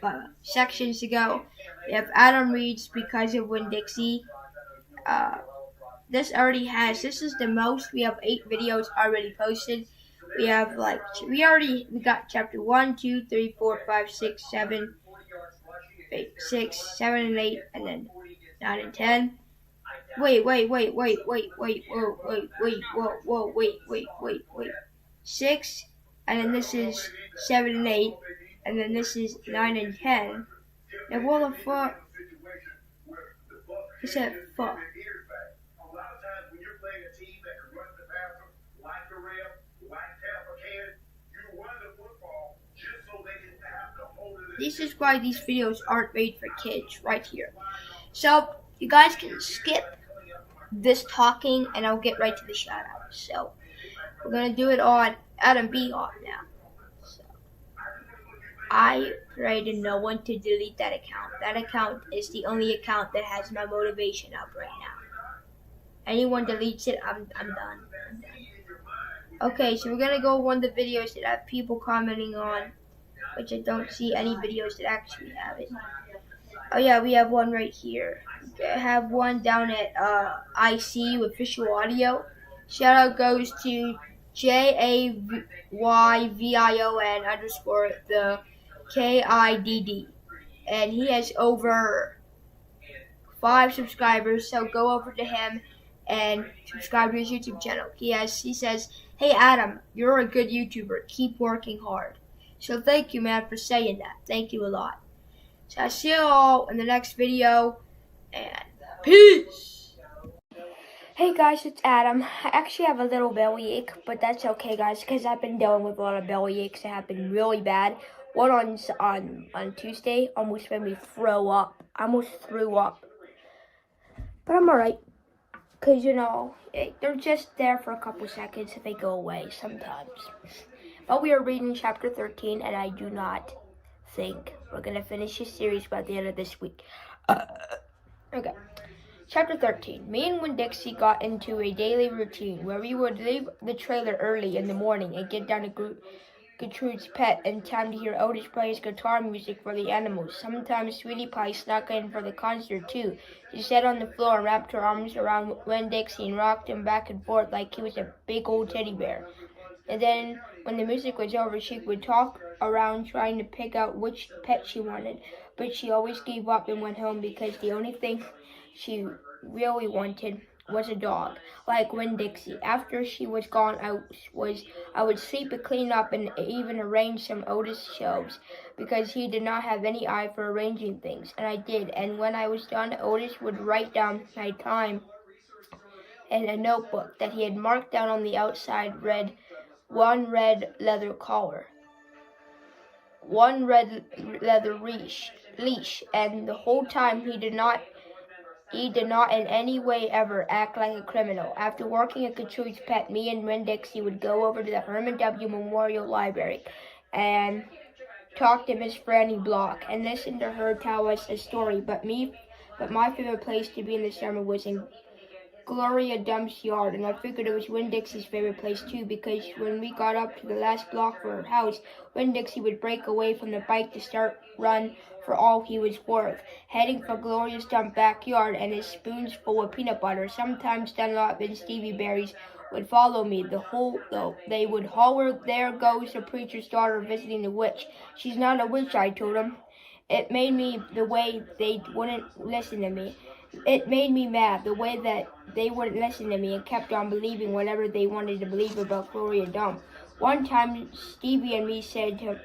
of sections to go. We have Adam Reads Because of Winn-Dixie. This is the most. We have 8 videos already posted. We have we got chapter 1, 2, 3, 4, 5, 6, 7, 8, 6, 7, and 8, and then 9 and 10. Wait. 6, and then this is 7 and 8, and then this is 9 and 10. Now what the fuck? He said fuck. This is why these videos aren't made for kids, right here. So you guys can skip this talking, and I'll get right to the shout out. So we're gonna do it on Adam B off now. So I pray to no one to delete that account. That account is the only account that has my motivation up right now. Anyone deletes it, I'm done. Okay, so we're gonna go one of the videos that have people commenting on, which I don't see any videos that actually have it. Oh yeah, we have one right here. I have one down at IC with Visual Audio. Shout out goes to JAYVION _ the KIDD. And he has over 5 subscribers, so go over to him and subscribe to his YouTube channel. He says, hey Adam, you're a good YouTuber. Keep working hard. So thank you, man, for saying that. Thank you a lot. So I see you all in the next video, and peace! Hey guys, it's Adam. I actually have a little bellyache, but that's okay, guys, because I've been dealing with a lot of bellyaches that have been really bad. One on Tuesday almost made me throw up. I almost threw up. But I'm alright, because, they're just there for a couple seconds and they go away sometimes. But we are reading chapter 13, and I do not think we're going to finish this series by the end of this week. Okay. Chapter 13. Me and Winn-Dixie got into a daily routine where we would leave the trailer early in the morning and get down to Gertrude's pet in time to hear Otis play his guitar music for the animals. Sometimes Sweetie Pie snuck in for the concert too. She sat on the floor and wrapped her arms around Winn-Dixie and rocked him back and forth like he was a big old teddy bear. And then, when the music was over, she would talk around trying to pick out which pet she wanted. But she always gave up and went home because the only thing she really wanted was a dog, like Winn-Dixie. After she was gone, I would sweep and clean up and even arrange some Otis shelves because he did not have any eye for arranging things, and I did. And when I was done, Otis would write down my time in a notebook that he had marked down on the outside one red leather collar, one red leather leash, and the whole time he did not in any way ever act like a criminal. After working at Gertrude's Pet, me and Winn-Dixie would go over to the Herman W. Memorial Library and talk to Miss Franny Block and listen to her tell us a story. But my favorite place to be in the summer was in Gloria Dump's yard, and I figured it was Winn-Dixie's favorite place too, because when we got up to the last block for her house, Winn-Dixie would break away from the bike to start run for all he was worth, heading for Gloria's Dump backyard and his spoons full of peanut butter. Sometimes Dunlop and Stevie Berries would follow me. They would holler, "There goes the preacher's daughter visiting the witch." "She's not a witch," I told them. It made me the way they wouldn't listen to me. It made me mad, the way that they wouldn't listen to me and kept on believing whatever they wanted to believe about Gloria Dump. One time, Stevie and me said to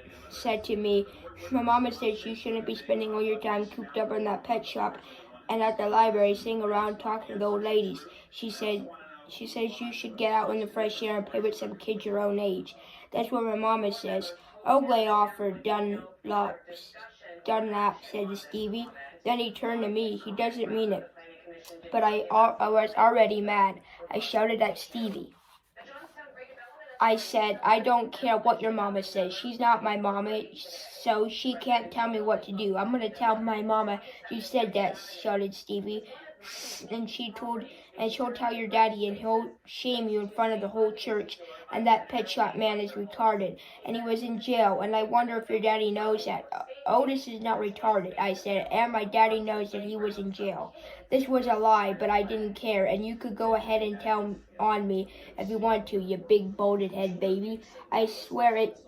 me, "My mama says you shouldn't be spending all your time cooped up in that pet shop and at the library sitting around talking to the old ladies. She says you should get out in the fresh air and play with some kids your own age." "That's what my mama says." "Oh, lay off for Dunlap," said to Stevie. Then he turned to me. "He doesn't mean it." But I was already mad. I shouted at Stevie. I said, "I don't care what your mama says. She's not my mama, so she can't tell me what to do. I'm going to tell my mama you said that," shouted Stevie. And she'll tell your daddy, and he'll shame you in front of the whole church. And that pet shop man is retarded, and he was in jail, and I wonder if your daddy knows that." "Otis is not retarded," I said, "and my daddy knows that he was in jail." This was a lie, but I didn't care, and you could go ahead and tell on me if you want to, you big balded head baby. I swear it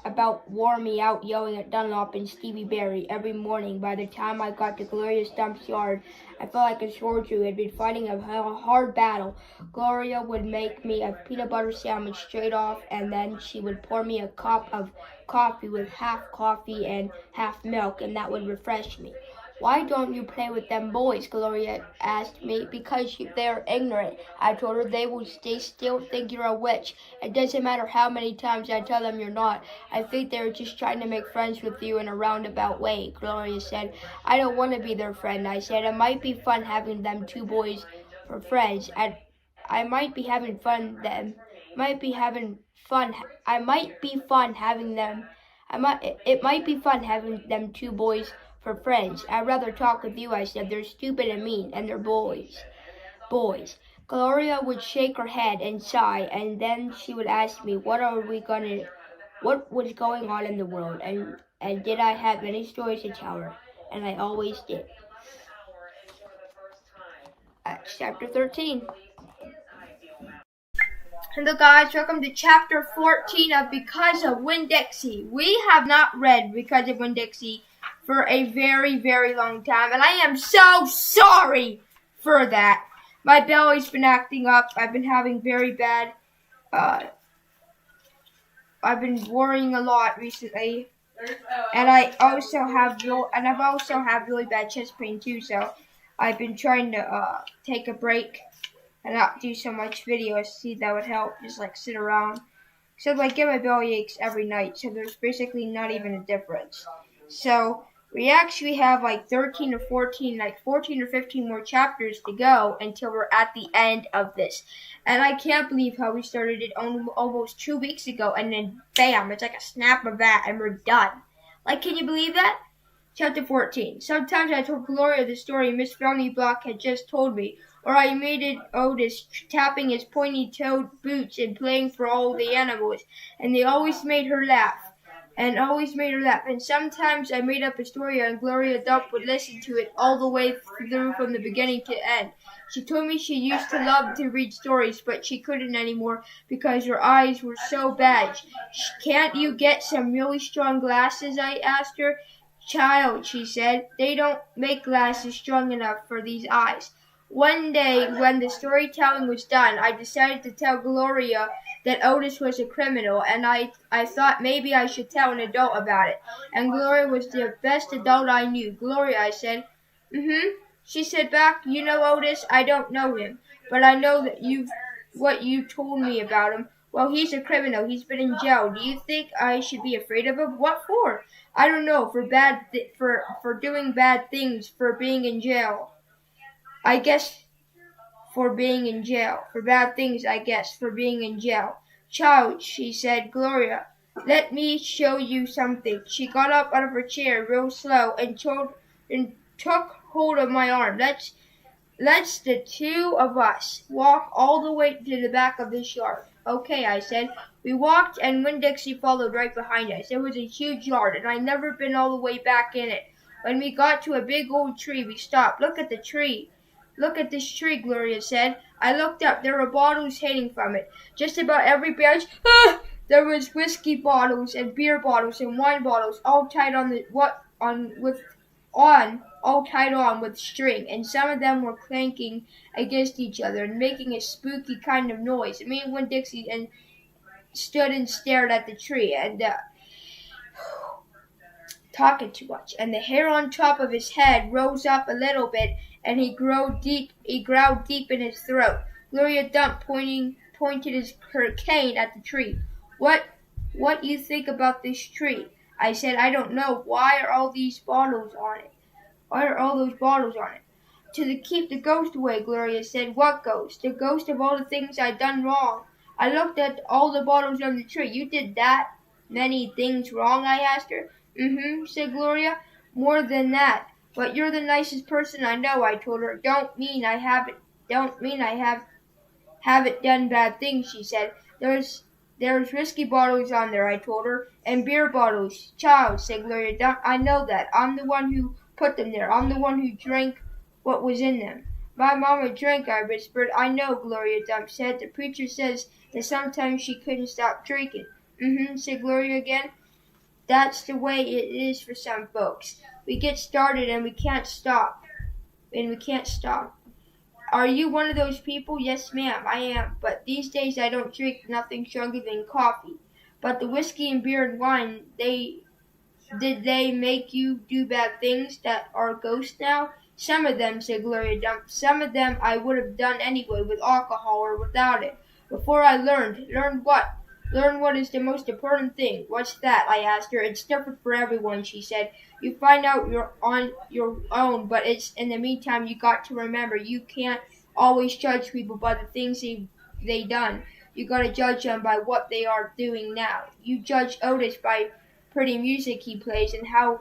about wore me out yelling at Dunlop and Stevie Berry every morning. By the time I got to Gloria Dump's yard, I felt like a soldier who had been fighting a hard battle. Gloria would make me a peanut butter sandwich straight off, and then she would pour me a cup of coffee with half coffee and half milk, and that would refresh me. "Why don't you play with them boys?" Gloria asked me. "Because they're ignorant," I told her. They still think you're a witch. "It doesn't matter how many times I tell them you're not. I think they're just trying to make friends with you in a roundabout way," Gloria said. "I don't want to be their friend," I said. "It might be fun having them two boys for friends. I might be having fun them. It might be fun having them two boys for friends. I'd rather talk with you," I said. "They're stupid and mean, and they're boys. Gloria would shake her head and sigh, and then she would ask me what was going on in the world, and did I have any stories to tell her, and I always did. Chapter 13. Hello guys, welcome to chapter 14 of Because of Winn-Dixie. We have not read Because of Winn-Dixie for a very, very long time, and I am so sorry for that. My belly's been acting up. I've been having very bad, I've been worrying a lot recently, and I've also have really bad chest pain too, so I've been trying to take a break and not do so much videos. See, that would help. Just like sit around. So I get my belly aches every night, so there's basically not even a difference. So we actually have like 14 or 15 more chapters to go until we're at the end of this. And I can't believe how we started it almost 2 weeks ago, and then bam, it's like a snap of that, and we're done. Like, can you believe that? Chapter 14. Sometimes I told Gloria the story Miss Felny Block had just told me, or I imitated Otis tapping his pointy-toed boots and playing for all the animals, and they always made her laugh. And sometimes I made up a story and Gloria Dump would listen to it all the way through from the beginning to end. She told me she used to love to read stories, but she couldn't anymore because her eyes were so bad. Can't you get some really strong glasses? I asked her. Child, she said, they don't make glasses strong enough for these eyes. One day, when the storytelling was done, I decided to tell Gloria that Otis was a criminal, and I thought maybe I should tell an adult about it. And Gloria was the best adult I knew. Gloria, I said. She said back, you know Otis, I don't know him, but I know that what you told me about him. Well, he's a criminal. He's been in jail. Do you think I should be afraid of him? What for? I don't know. For doing bad things. For being in jail. I guess for being in jail. For bad things, I guess. For being in jail. Child, she said, Gloria, let me show you something. She got up out of her chair real slow and took hold of my arm. Let's the two of us walk all the way to the back of this yard. Okay, I said. We walked, and Winn-Dixie followed right behind us. It was a huge yard, and I'd never been all the way back in it. When we got to a big old tree, we stopped. Look at the tree. Look at this tree, Gloria said. I looked up. There were bottles hanging from it. Just about every branch, there was whiskey bottles and beer bottles and wine bottles, all tied all tied on with string, and some of them were clanking against each other and making a spooky kind of noise. Me and Winn-Dixie stood and stared at the tree and talking too much, and the hair on top of his head rose up a little bit, and he growled deep in his throat. Gloria Dump pointed her cane at the tree. What you think about this tree? I said, I don't know. Why are all those bottles on it? To keep the ghost away, Gloria said. What ghost? The ghost of all the things I'd done wrong. I looked at all the bottles on the tree. You did that many things wrong? I asked her. Said Gloria. More than that. But you're the nicest person I know, I told her. Don't mean I haven't done bad things, she said. There's whiskey bottles on there, I told her, and beer bottles. Child, said Gloria Dump, I know that. I'm the one who put them there. I'm the one who drank what was in them. My mama drank, I whispered. I know, Gloria Dump said. The preacher says that sometimes she couldn't stop drinking. Said Gloria again. That's the way it is for some folks. We get started and we can't stop. Are you one of those people? Yes, ma'am, I am. But these days I don't drink nothing stronger than coffee. But the whiskey and beer and wine, did they make you do bad things that are ghosts now? Some of them, said Gloria Dump. Some of them I would have done anyway, with alcohol or without it. Before I learned. Learned what? Learn what is the most important thing. What's that? I asked her. It's different for everyone, she said. You find out you're on your own, but it's in the meantime you got to remember you can't always judge people by the things they done. You got to judge them by what they are doing now. You judge Otis by pretty music he plays and how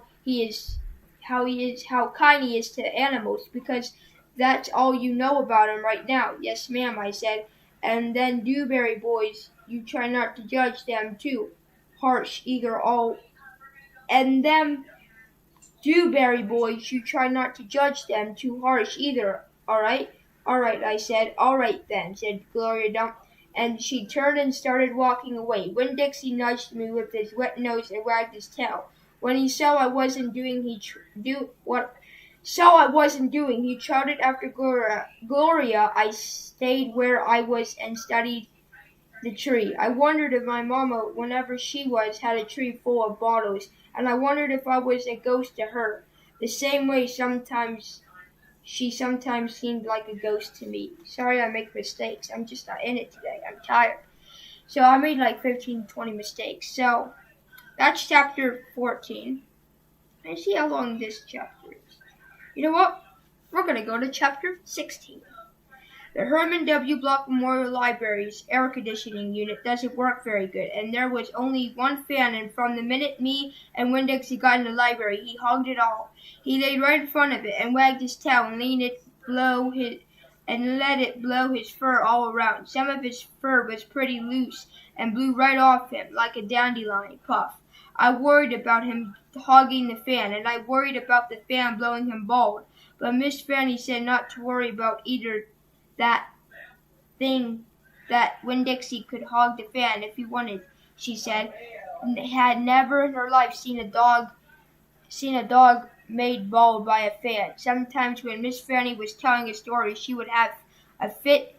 kind he is to animals, because that's all you know about him right now. Yes, ma'am, I said. And then Dewberry boys, you try not to judge them too harsh either. And them Dewberry boys, you try not to judge them too harsh either. All right, I said. All right then, said Gloria Dump, and she turned and started walking away. Winn-Dixie nudged me with his wet nose and wagged his tail. When he saw I wasn't doing, he trotted after Gloria. I stayed where I was and studied the tree. I wondered if my mama, whenever she had a tree full of bottles, and I wondered if I was a ghost to her, the same way she sometimes seemed like a ghost to me. Sorry I make mistakes. I'm just not in it today. I'm tired. So I made like 15, 20 mistakes. So that's chapter 14. Let's see how long this chapter is. You know what? We're going to go to chapter 16. The Herman W. Block Memorial Library's air conditioning unit doesn't work very good, and there was only one fan, and from the minute me and Winn-Dixie got in the library, he hogged it all. He laid right in front of it and wagged his tail and let it blow his fur all around. Some of his fur was pretty loose and blew right off him like a dandelion puff. I worried about him hogging the fan, and I worried about the fan blowing him bald, but Miss Fanny said not to worry about either that thing, that Winn-Dixie could hog the fan if he wanted, she said. Had never in her life seen a dog made bald by a fan. Sometimes when Miss Fanny was telling a story, she would have a fit.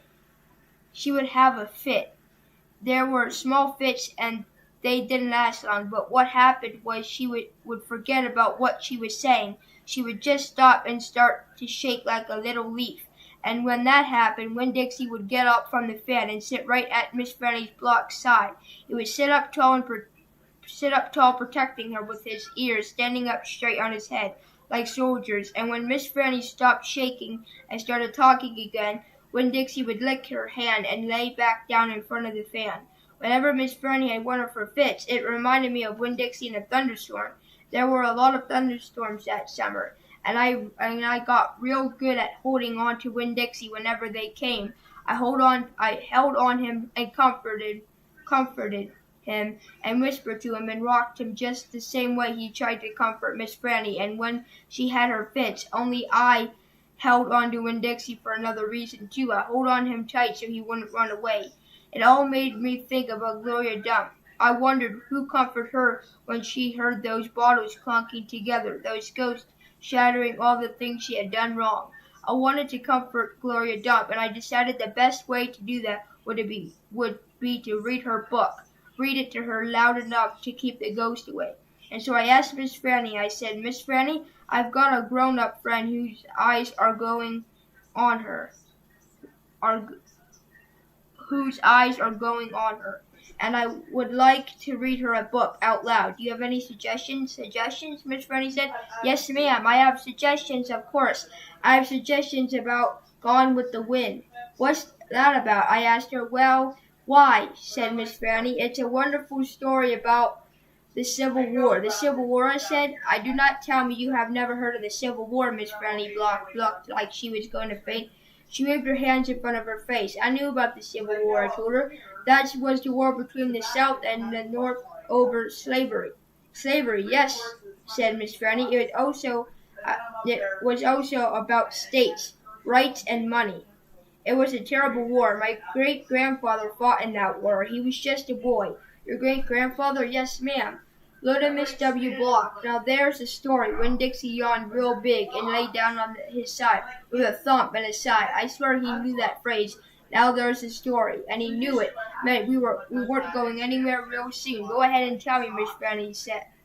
There were small fits and they didn't last long, but what happened was she would forget about what she was saying. She would just stop and start to shake like a little leaf. And when that happened, Winn-Dixie would get up from the fan and sit right at Miss Fanny's block's side. He would sit up tall, protecting her with his ears standing up straight on his head, like soldiers. And when Miss Fanny stopped shaking and started talking again, Winn-Dixie would lick her hand and lay back down in front of the fan. Whenever Miss Fanny had one of her fits, it reminded me of Winn-Dixie in a thunderstorm. There were a lot of thunderstorms that summer, and I got real good at holding on to Winn-Dixie whenever they came. I held on him and comforted him and whispered to him and rocked him just the same way he tried to comfort Miss Fanny, and when she had her fits, only I held on to Winn-Dixie for another reason too. I held on him tight so he wouldn't run away. It all made me think about Gloria Dump. I wondered who comforted her when she heard those bottles clunking together, those ghosts shattering all the things she had done wrong. I wanted to comfort Gloria Dump, and I decided the best way to do that would be to read her book. Read it to her loud enough to keep the ghost away. And so I asked Miss Fanny, I said, Miss Fanny, I've got a grown-up friend whose eyes are going on her. And I would like to read her a book out loud. Do you have any suggestions? Suggestions? Miss Fanny said. Yes, ma'am. I have suggestions, of course. I have suggestions about Gone with the Wind. What's that about? I asked her. Well, why? Said Miss Fanny. It's a wonderful story about the Civil War. The Civil War, I said. I do not tell me you have never heard of the Civil War, Miss Fanny looked like she was going to faint. She waved her hands in front of her face. I knew about the Civil War, I told her. That was the war between the South and the North over slavery. Slavery, yes, said Miss Fanny. It was also about states, rights, and money. It was a terrible war. My great-grandfather fought in that war. He was just a boy. Your great-grandfather? Yes, ma'am. Lotimus W. Block. Now there's the story. Winn-Dixie yawned real big and lay down on his side with a thump and a sigh. I swear he knew that phrase. Now there's the story, and he knew it meant we weren't going anywhere real soon. Go ahead and tell me, Miss Fanny,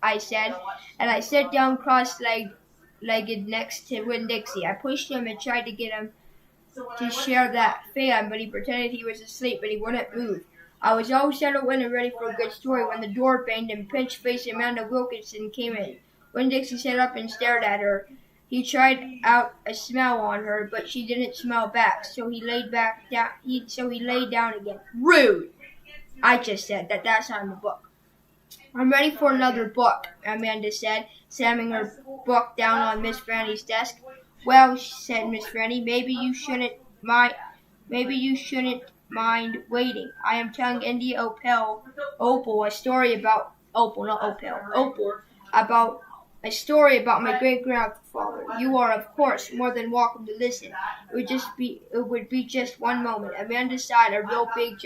I said, and I sat down cross-legged next to Winn-Dixie. I pushed him and tried to get him to share that fan, but he pretended he was asleep, but he wouldn't move. I was all settled in and ready for a good story when the door banged and pinch-faced Amanda Wilkinson came in. Winn-Dixie sat up and stared at her. He tried out a smell on her, but she didn't smell back, so he laid down again. Rude! I just said that's not in the book. I'm ready for another book, Amanda said, slamming her book down on Miss Fanny's desk. Well, said Miss Fanny, maybe you shouldn't mind waiting. I am telling India Opal a story about a story about my great-grandfather. You are, of course, more than welcome to listen. It would be just one moment. Amanda sighed a real big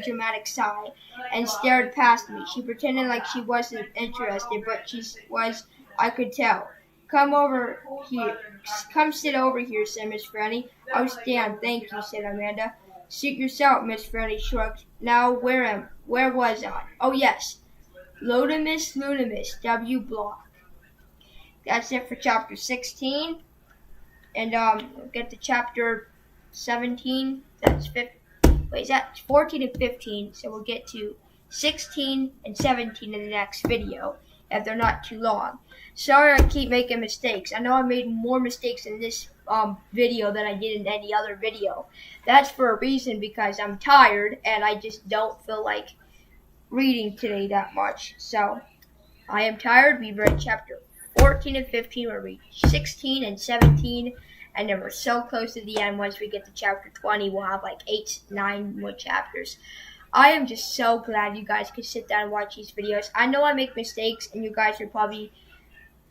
dramatic sigh and stared past me. She pretended like she wasn't interested, but she was, I could tell. Come sit over here, said Miss Fanny. I'll stand, thank you, said Amanda. Suit yourself, Miss Fanny shrugged. Now, where was I? Oh, yes. Lotimus W. Block. That's it for chapter 16. And we'll get to chapter 17. That's 14 and 15. So we'll get to 16 and 17 in the next video, if they're not too long. Sorry I keep making mistakes. I know I made more mistakes in this video than I did in any other video. That's for a reason, because I'm tired and I just don't feel like reading today that much. So I am tired. We've read chapter 14 and 15. We'll read 16 and 17. And then we're so close to the end. Once we get to chapter 20, we'll have like 8-9 more chapters. I am just so glad you guys can sit down and watch these videos. I know I make mistakes, and you guys are probably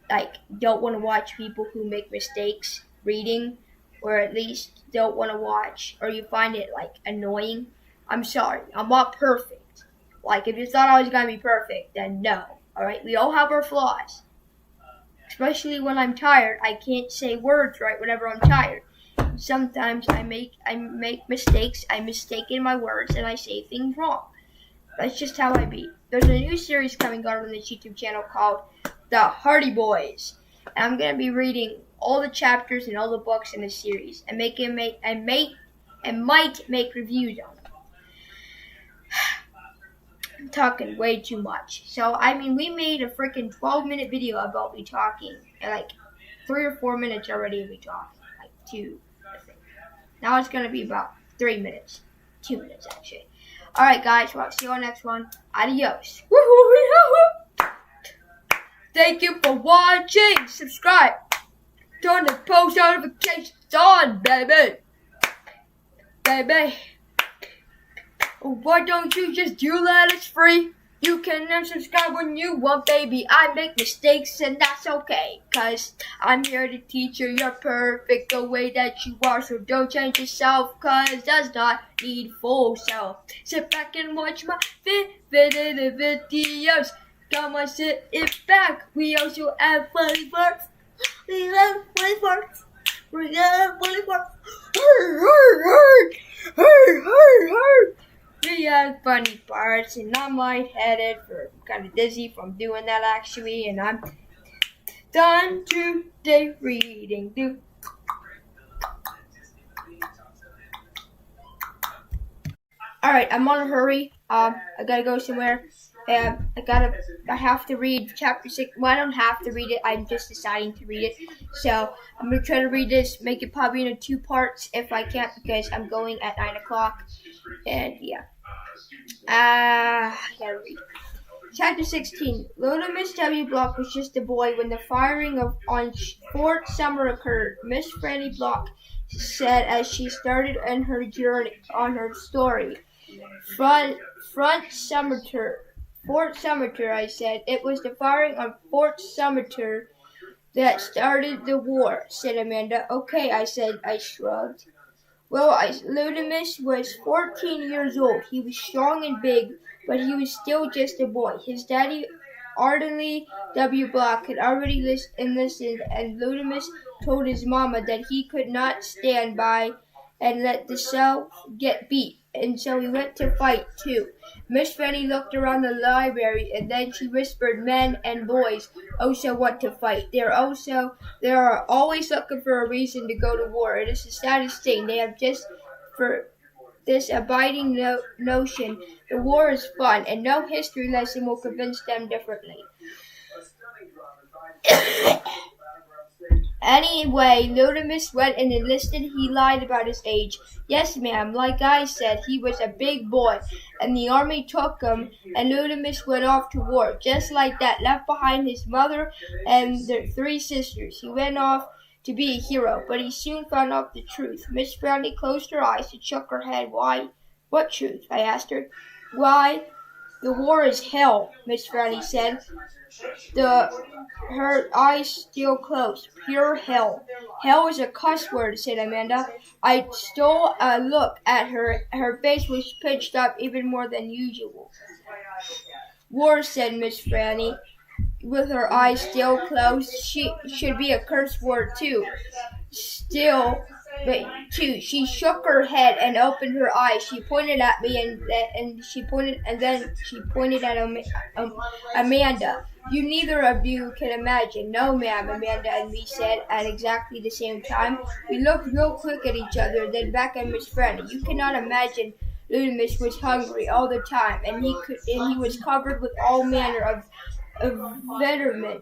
like don't want to watch people who make mistakes reading, or at least don't want to watch, or you find it like annoying. I'm sorry. I'm not perfect. Like, if you thought I was going to be perfect, then no. Alright? We all have our flaws. Especially when I'm tired. I can't say words right whenever I'm tired. Sometimes I make mistakes. I mistake in my words, and I say things wrong. That's just how I be. There's a new series coming out on this YouTube channel called The Hardy Boys. And I'm going to be reading all the chapters and all the books in the series, and might make reviews on them. I'm talking way too much. So, I mean, we made a freaking 12-minute video about me talking. And like 3 or 4 minutes already of me talking. Like 2, I think. Now it's going to be about 3 minutes. 2 minutes, actually. Alright, guys. Well, see you on the next one. Adios. Thank you for watching. Subscribe. Turn the post notifications on, baby. Baby. Why don't you just do that? It's free. You can unsubscribe when you want, baby. I make mistakes, and that's okay. Cause I'm here to teach you you're perfect the way that you are. So don't change yourself, cause that's not needful. So sit back and watch my videos. Come on, sit it back. We also have funny parts. We have funny parts. We have funny parts. We have funny parts, and I'm lightheaded. I'm kind of dizzy from doing that, actually. And I'm done today reading. Alright, I'm on a hurry. I gotta go somewhere. And I have to read chapter 6. Well, I don't have to read it. I'm just deciding to read it. So I'm going to try to read this, make it probably into 2 parts if I can't, because I'm going at 9 o'clock. And yeah. I gotta read. Chapter 16. Little Miss W. Block was just a boy when the firing on Fort Summer occurred. Miss Franny Block said as she started on her journey on her story. Fort Sumter, I said. It was the firing on Fort Sumter that started the war, said Amanda. Okay, I said. I shrugged. Well, Ludimus was 14 years old. He was strong and big, but he was still just a boy. His daddy, Ardenley W. Block, had already enlisted, and Ludimus told his mama that he could not stand by and let the South get beat, and so he went to fight too. Miss Fanny looked around the library, and then she whispered, "Men and boys also want to fight. They are always looking for a reason to go to war. It is the saddest thing. They have just for this abiding notion. The war is fun, and no history lesson will convince them differently." Anyway, Ludimus went and enlisted. He lied about his age. Yes, ma'am, like I said, he was a big boy, and the army took him, and Ludimus went off to war. Just like that, left behind his mother and their 3 sisters. He went off to be a hero, but he soon found out the truth. Miss Brownie closed her eyes and shook her head. Why? What truth? I asked her. Why, the war is hell, Miss Brownie said. Her eyes still closed. Pure hell. Hell is a cuss word, said Amanda. I stole a look at her. Her face was pinched up even more than usual. War, said Miss Franny, with her eyes still closed. She should be a curse word too. She shook her head and opened her eyes. She pointed at me and then she pointed at Amanda. You neither of you can imagine. No, ma'am, Amanda and me said at exactly the same time. We looked real quick at each other, then back at Miss Franny. You cannot imagine. Ludimus was hungry all the time, and he was covered with all manner vermin,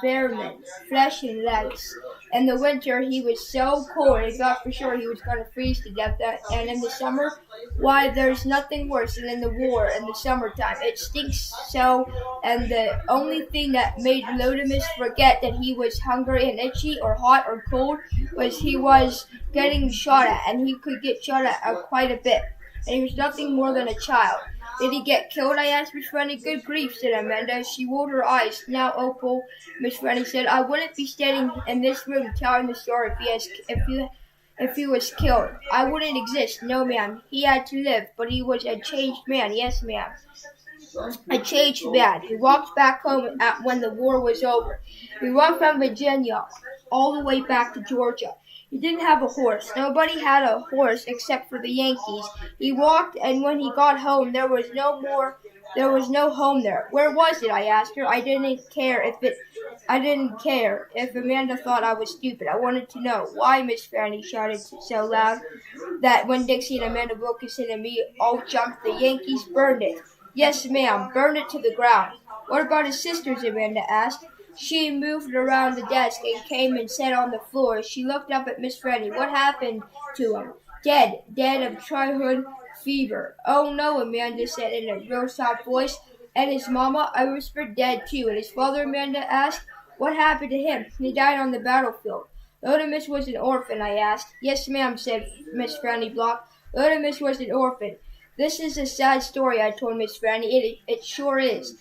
vermin, flesh and legs. In the winter, he was so cold, he thought for sure he was going to freeze to death. And in the summer, why, there's nothing worse than in the war in the summertime. It stinks so, and the only thing that made Lodamus forget that he was hungry and itchy or hot or cold was he was getting shot at, and he could get shot at quite a bit. And he was nothing more than a child. Did he get killed? I asked Miss Franny. Good grief, said Amanda. She rolled her eyes. Now, Opal, Miss Franny said, I wouldn't be standing in this room telling the story if he was killed. I wouldn't exist. No, ma'am. He had to live, but he was a changed man. Yes, ma'am. A changed man. He walked back home when the war was over. He walked from Virginia all the way back to Georgia. He didn't have a horse. Nobody had a horse except for the Yankees. He walked, and when he got home, there was no home there. Where was it? I asked her. I didn't care if Amanda thought I was stupid. I wanted to know. Why? Miss Fanny shouted so loud that when Dixie and Amanda Wilkinson and me all jumped, the Yankees burned it. Yes, ma'am, burned it to the ground. What about his sisters? Amanda asked. She moved around the desk and came and sat on the floor. She looked up at Miss Fanny. What happened to him? Dead of childhood fever. Oh no, Amanda said in a real soft voice. And his mama? I whispered. Dead too. And his father? Amanda asked. What happened to him? He died on the battlefield. Lodamus was an orphan, I asked. Yes, ma'am, said Miss Fanny Block. Lodamus was an orphan. This is a sad story, I told Miss Fanny. It sure is.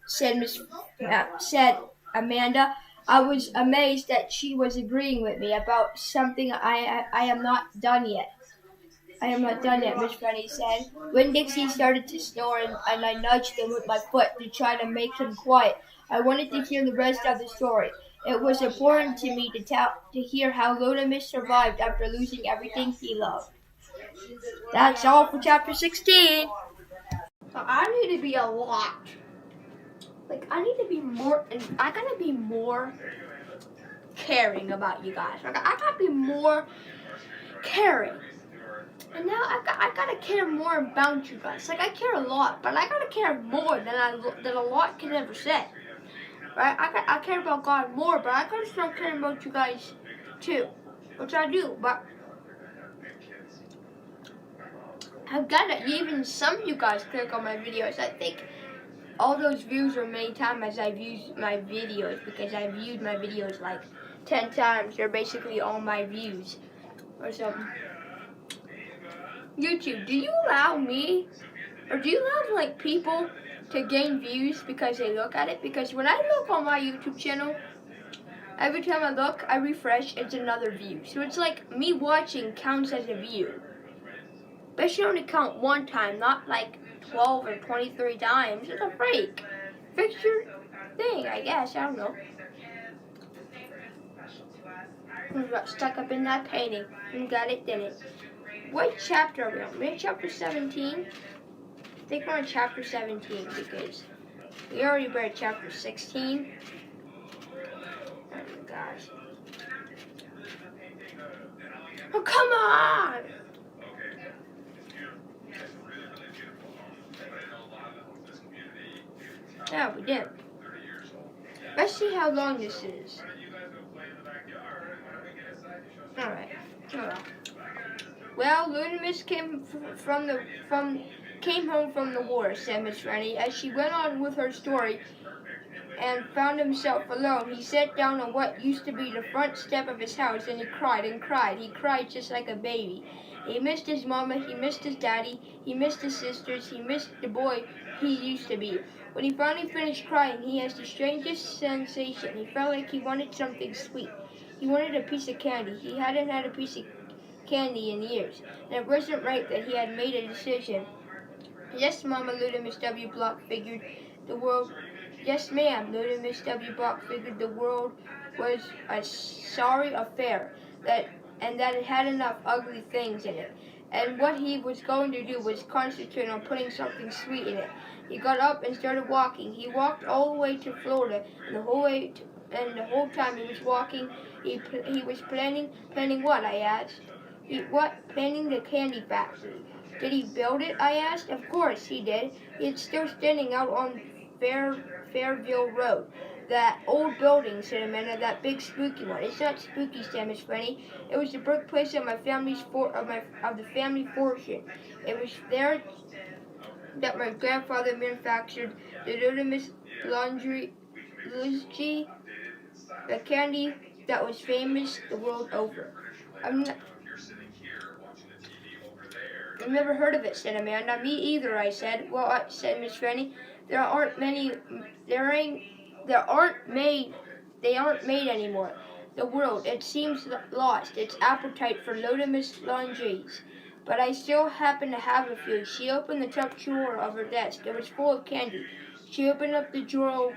Said Amanda. I was amazed that she was agreeing with me about something. I am not done yet. I am not done yet, Miss Fanny said. When Dixie started to snore and I nudged him with my foot to try to make him quiet, I wanted to hear the rest of the story. It was important to me to hear how Lodamus survived after losing everything he loved. That's all for chapter 16. So I need to be a lot. I need to be more, I gotta be more caring about you guys. I gotta be more caring. And now I gotta care more about you guys. I care a lot, but I gotta care more than a lot can ever say. Right? I care about God more, but I gotta start caring about you guys too, which I do. But I've gotta, even some of you guys click on my videos. I think all those views are many times as I viewed my videos, because I viewed my videos 10 times. They're basically all my views or something. YouTube, do you allow me, or do you allow people to gain views because they look at it? Because when I look on my YouTube channel, every time I look, I refresh, it's another view. So it's me watching counts as a view. But it should only count one time, not 12 or 23 times. It's a freak. Fix your thing, I guess. I don't know. I got stuck up in that painting and got it, didn't it? What chapter are we on? We're in chapter 17? I think we're on chapter 17 because we already read chapter 16. Oh my gosh. Oh, come on! Yeah, we did. Let's see how long this is. Alright. Well, Lodamus came home from the war, said Miss Franny. As she went on with her story and found himself alone, he sat down on what used to be the front step of his house, and he cried and cried. He cried just like a baby. He missed his mama, he missed his daddy, he missed his sisters, he missed the boy he used to be. When he finally finished crying, he had the strangest sensation. He felt like he wanted something sweet. He wanted a piece of candy. He hadn't had a piece of candy in years, and it wasn't right that he had made a decision. Yes, Mama, Lodamus W. Block figured the world. Yes, ma'am, Lodamus W. Block figured the world was a sorry affair, that it had enough ugly things in it. And what he was going to do was concentrate on putting something sweet in it. He got up and started walking. He walked all the way to Florida, and the whole time he was walking, he was planning what? I asked. Planning the candy factory. Did he build it? I asked. Of course he did. It's still standing out on Fairville Road. That old building, said Amanda, that big spooky one. It's not spooky, said Miss Fanny. It was the birthplace of the family fortune. It was there that my grandfather manufactured the Ludimus laundry, the candy that was famous the world over. I've never heard of it, said Amanda. Me either, I said. Well, said Miss Fanny, they aren't made anymore. The world, it seems lost its appetite for Lotimus laundries. But I still happen to have a few. She opened the top drawer of her desk. It was full of candy. She opened up the drawer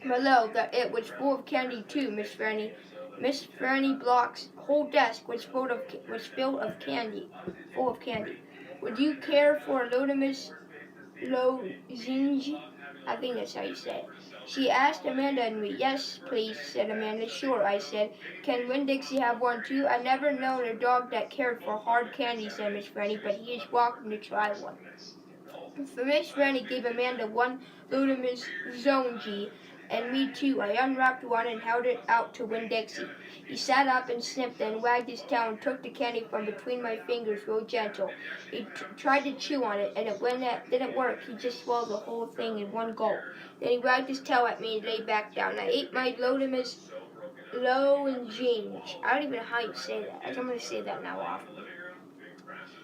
below. That it was full of candy too, Miss Fanny. Miss Fanny Block's whole desk was filled of candy. Would you care for a Lotimus lozenge? I think that's how you say it. She asked Amanda and me. Yes, please, said Amanda. Sure, I said. Can Winn Dixie have one too? I've never known a dog that cared for hard candy, said Miss Fanny, but he is welcome to try one. So Miss Fanny gave Amanda one Lotimus zonji, and me too. I unwrapped one and held it out to Winn Dixie. He sat up and sniffed and wagged his tail and took the candy from between my fingers real gentle. He tried to chew on it, and when that didn't work, he just swallowed the whole thing in one gulp. Then he wagged his tail at me and lay back down. I ate my Lotimus lozenge. I don't even know how you say that. I'm going to say that now often.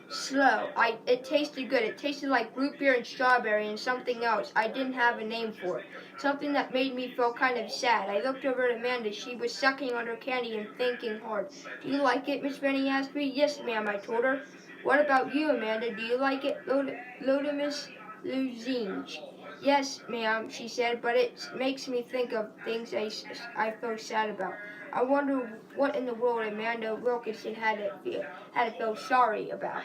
Slow. It tasted good. It tasted like root beer and strawberry and something else. I didn't have a name for it. Something that made me feel kind of sad. I looked over at Amanda. She was sucking on her candy and thinking hard. Do you like it? Miss Fanny asked me. Yes, ma'am, I told her. What about you, Amanda? Do you like it? Lotimus lozenge. Yes, ma'am, she said, but it makes me think of things I feel sad about. I wonder what in the world Amanda Wilkinson had to feel sorry about.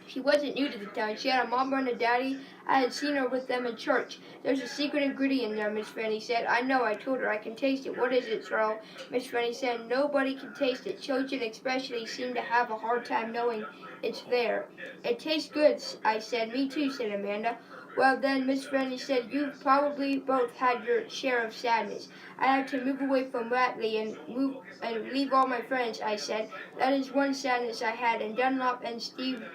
She wasn't new to the town. She had a mama and a daddy. I had seen her with them in church. There's a secret ingredient in there, Miss Fanny said. I know, I told her. I can taste it. What is it, Charles? Miss Fanny said. Nobody can taste it. Children especially seem to have a hard time knowing it's there. It tastes good, I said. Me too, said Amanda. Well then, Miss Fanny said, you've probably both had your share of sadness. I had to move away from Watley and leave all my friends, I said. That is one sadness I had, and Dunlop and Steve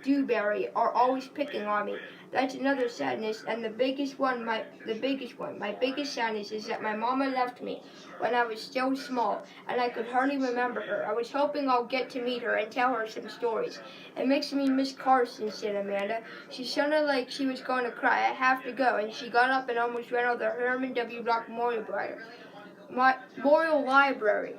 Dewberry are always picking on me. That's another sadness, and my biggest sadness is that my mama left me when I was still small, and I could hardly remember her. I was hoping I'll get to meet her and tell her some stories. It makes me miss Carson, said Amanda. She sounded like she was going to cry. I have to go, and she got up and almost ran out of the Herman W. Block Memorial Library.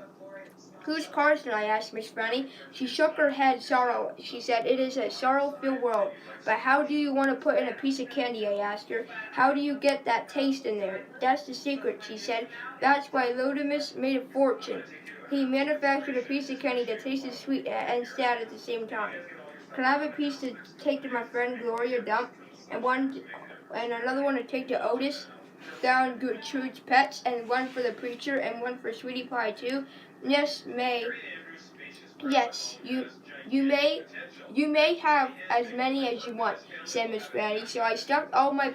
Who's Carson? I asked Miss Fanny. She shook her head sorrow. She said, it is a sorrow-filled world. But how do you want to put in a piece of candy? I asked her. How do you get that taste in there? That's the secret, she said. That's why Lotimus made a fortune. He manufactured a piece of candy that tasted sweet and sad at the same time. Can I have a piece to take to my friend Gloria Dump, and another one to take to Otis, down Gertrude's Pets, and one for the preacher, and one for Sweetie Pie too? Yes, you may have as many as you want, said Miss Fanny. So I stuffed my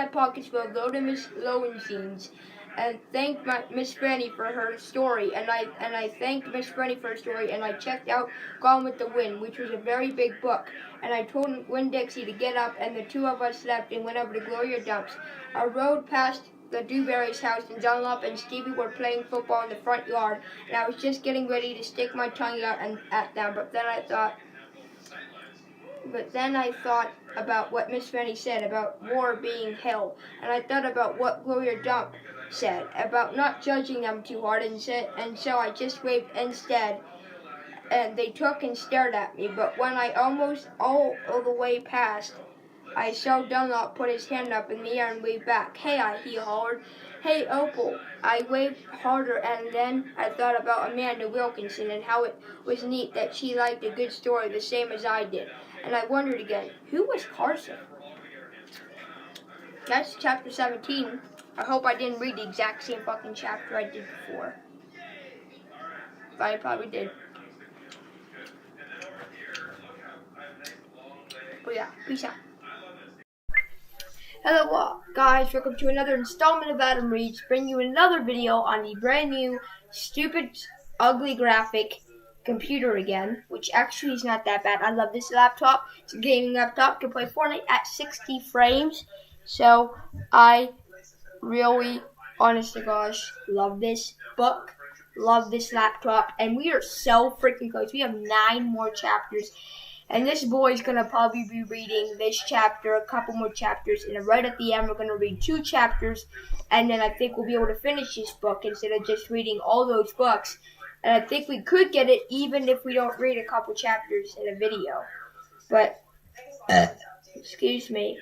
pockets full of Lotimus Lowensteins, and thanked Miss Fanny for her story. And I thanked Miss Fanny for her story, and I checked out Gone with the Wind, which was a very big book. And I told Winn Dixie to get up, and the two of us left and went over to Gloria Dump's. Our road passed the Dewberry's house, and Dunlop and Stevie were playing football in the front yard, and I was just getting ready to stick my tongue out at them, but then I thought about what Miss Fanny said about war being hell, and I thought about what Gloria Dump said about not judging them too hard, and so I just waved instead, and they took and stared at me. But when I almost all the way past, I saw Dunlop put his hand up in the air and waved back. Hey, he hollered. Hey, Opal. I waved harder, and then I thought about Amanda Wilkinson and how it was neat that she liked a good story the same as I did. And I wondered again, who was Carson? That's chapter 17. I hope I didn't read the exact same fucking chapter I did before. But I probably did. yeah, peace out. Hello guys, welcome to another installment of Adam Reads, bringing you another video on the brand new, stupid, ugly graphic computer again, which actually is not that bad. I love this laptop. It's a gaming laptop. You can play Fortnite at 60 frames. So I really, honest to gosh, love this book, love this laptop, and we are so freaking close. We have 9 more chapters. And this boy's going to probably be reading this chapter, a couple more chapters, and then right at the end we're going to read 2 chapters, and then I think we'll be able to finish this book instead of just reading all those books. And I think we could get it even if we don't read a couple chapters in a video. But, excuse me,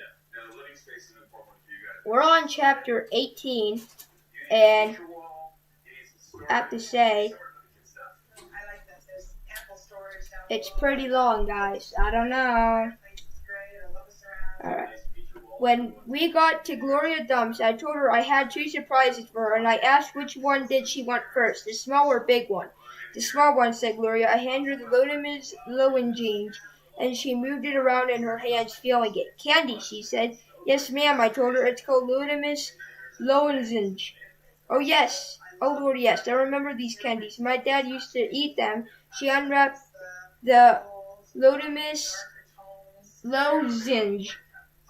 we're on chapter 18, and I have to say, it's pretty long, guys. I don't know. Alright. When we got to Gloria Dump's, I told her I had 2 surprises for her, and I asked which one did she want first, the small or big one. The small one, said Gloria. I handed her the Lotimus Lowenzinge, and she moved it around in her hands, feeling it. Candy, she said. Yes, ma'am, I told her. It's called Lotimus Lowenzinge. Oh, yes. Oh, Lord, yes. I remember these candies. My dad used to eat them. She unwrapped the Lotimus Lowenzinge.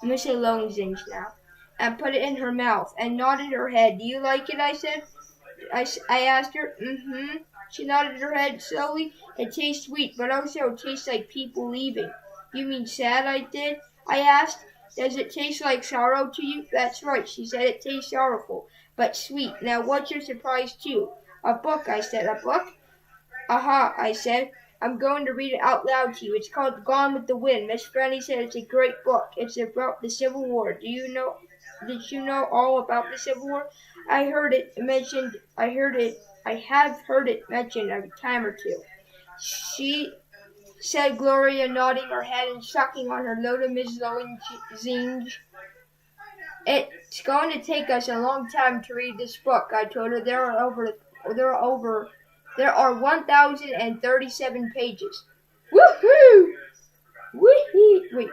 I'm going to say Lowenzinge now. And put it in her mouth and nodded her head. Do you like it? I said. I asked her. Mm-hmm. She nodded her head slowly. It tastes sweet, but also it tastes like people leaving. You mean sad? I did. I asked. Does it taste like sorrow to you? That's right. She said it tastes sorrowful, but sweet. Now what's your surprise too? A book, I said. A book? Aha, I said. I'm going to read it out loud to you. It's called Gone with the Wind. Miss Franny said it's a great book. It's about the Civil War. Did you know all about the Civil War? I have heard it mentioned a time or two. She said, Gloria, nodding her head and sucking on her Lotimus Lowenzinge. It's going to take us a long time to read this book, I told her. There are 1,037 pages. Woohoo! Woohoo! Wait.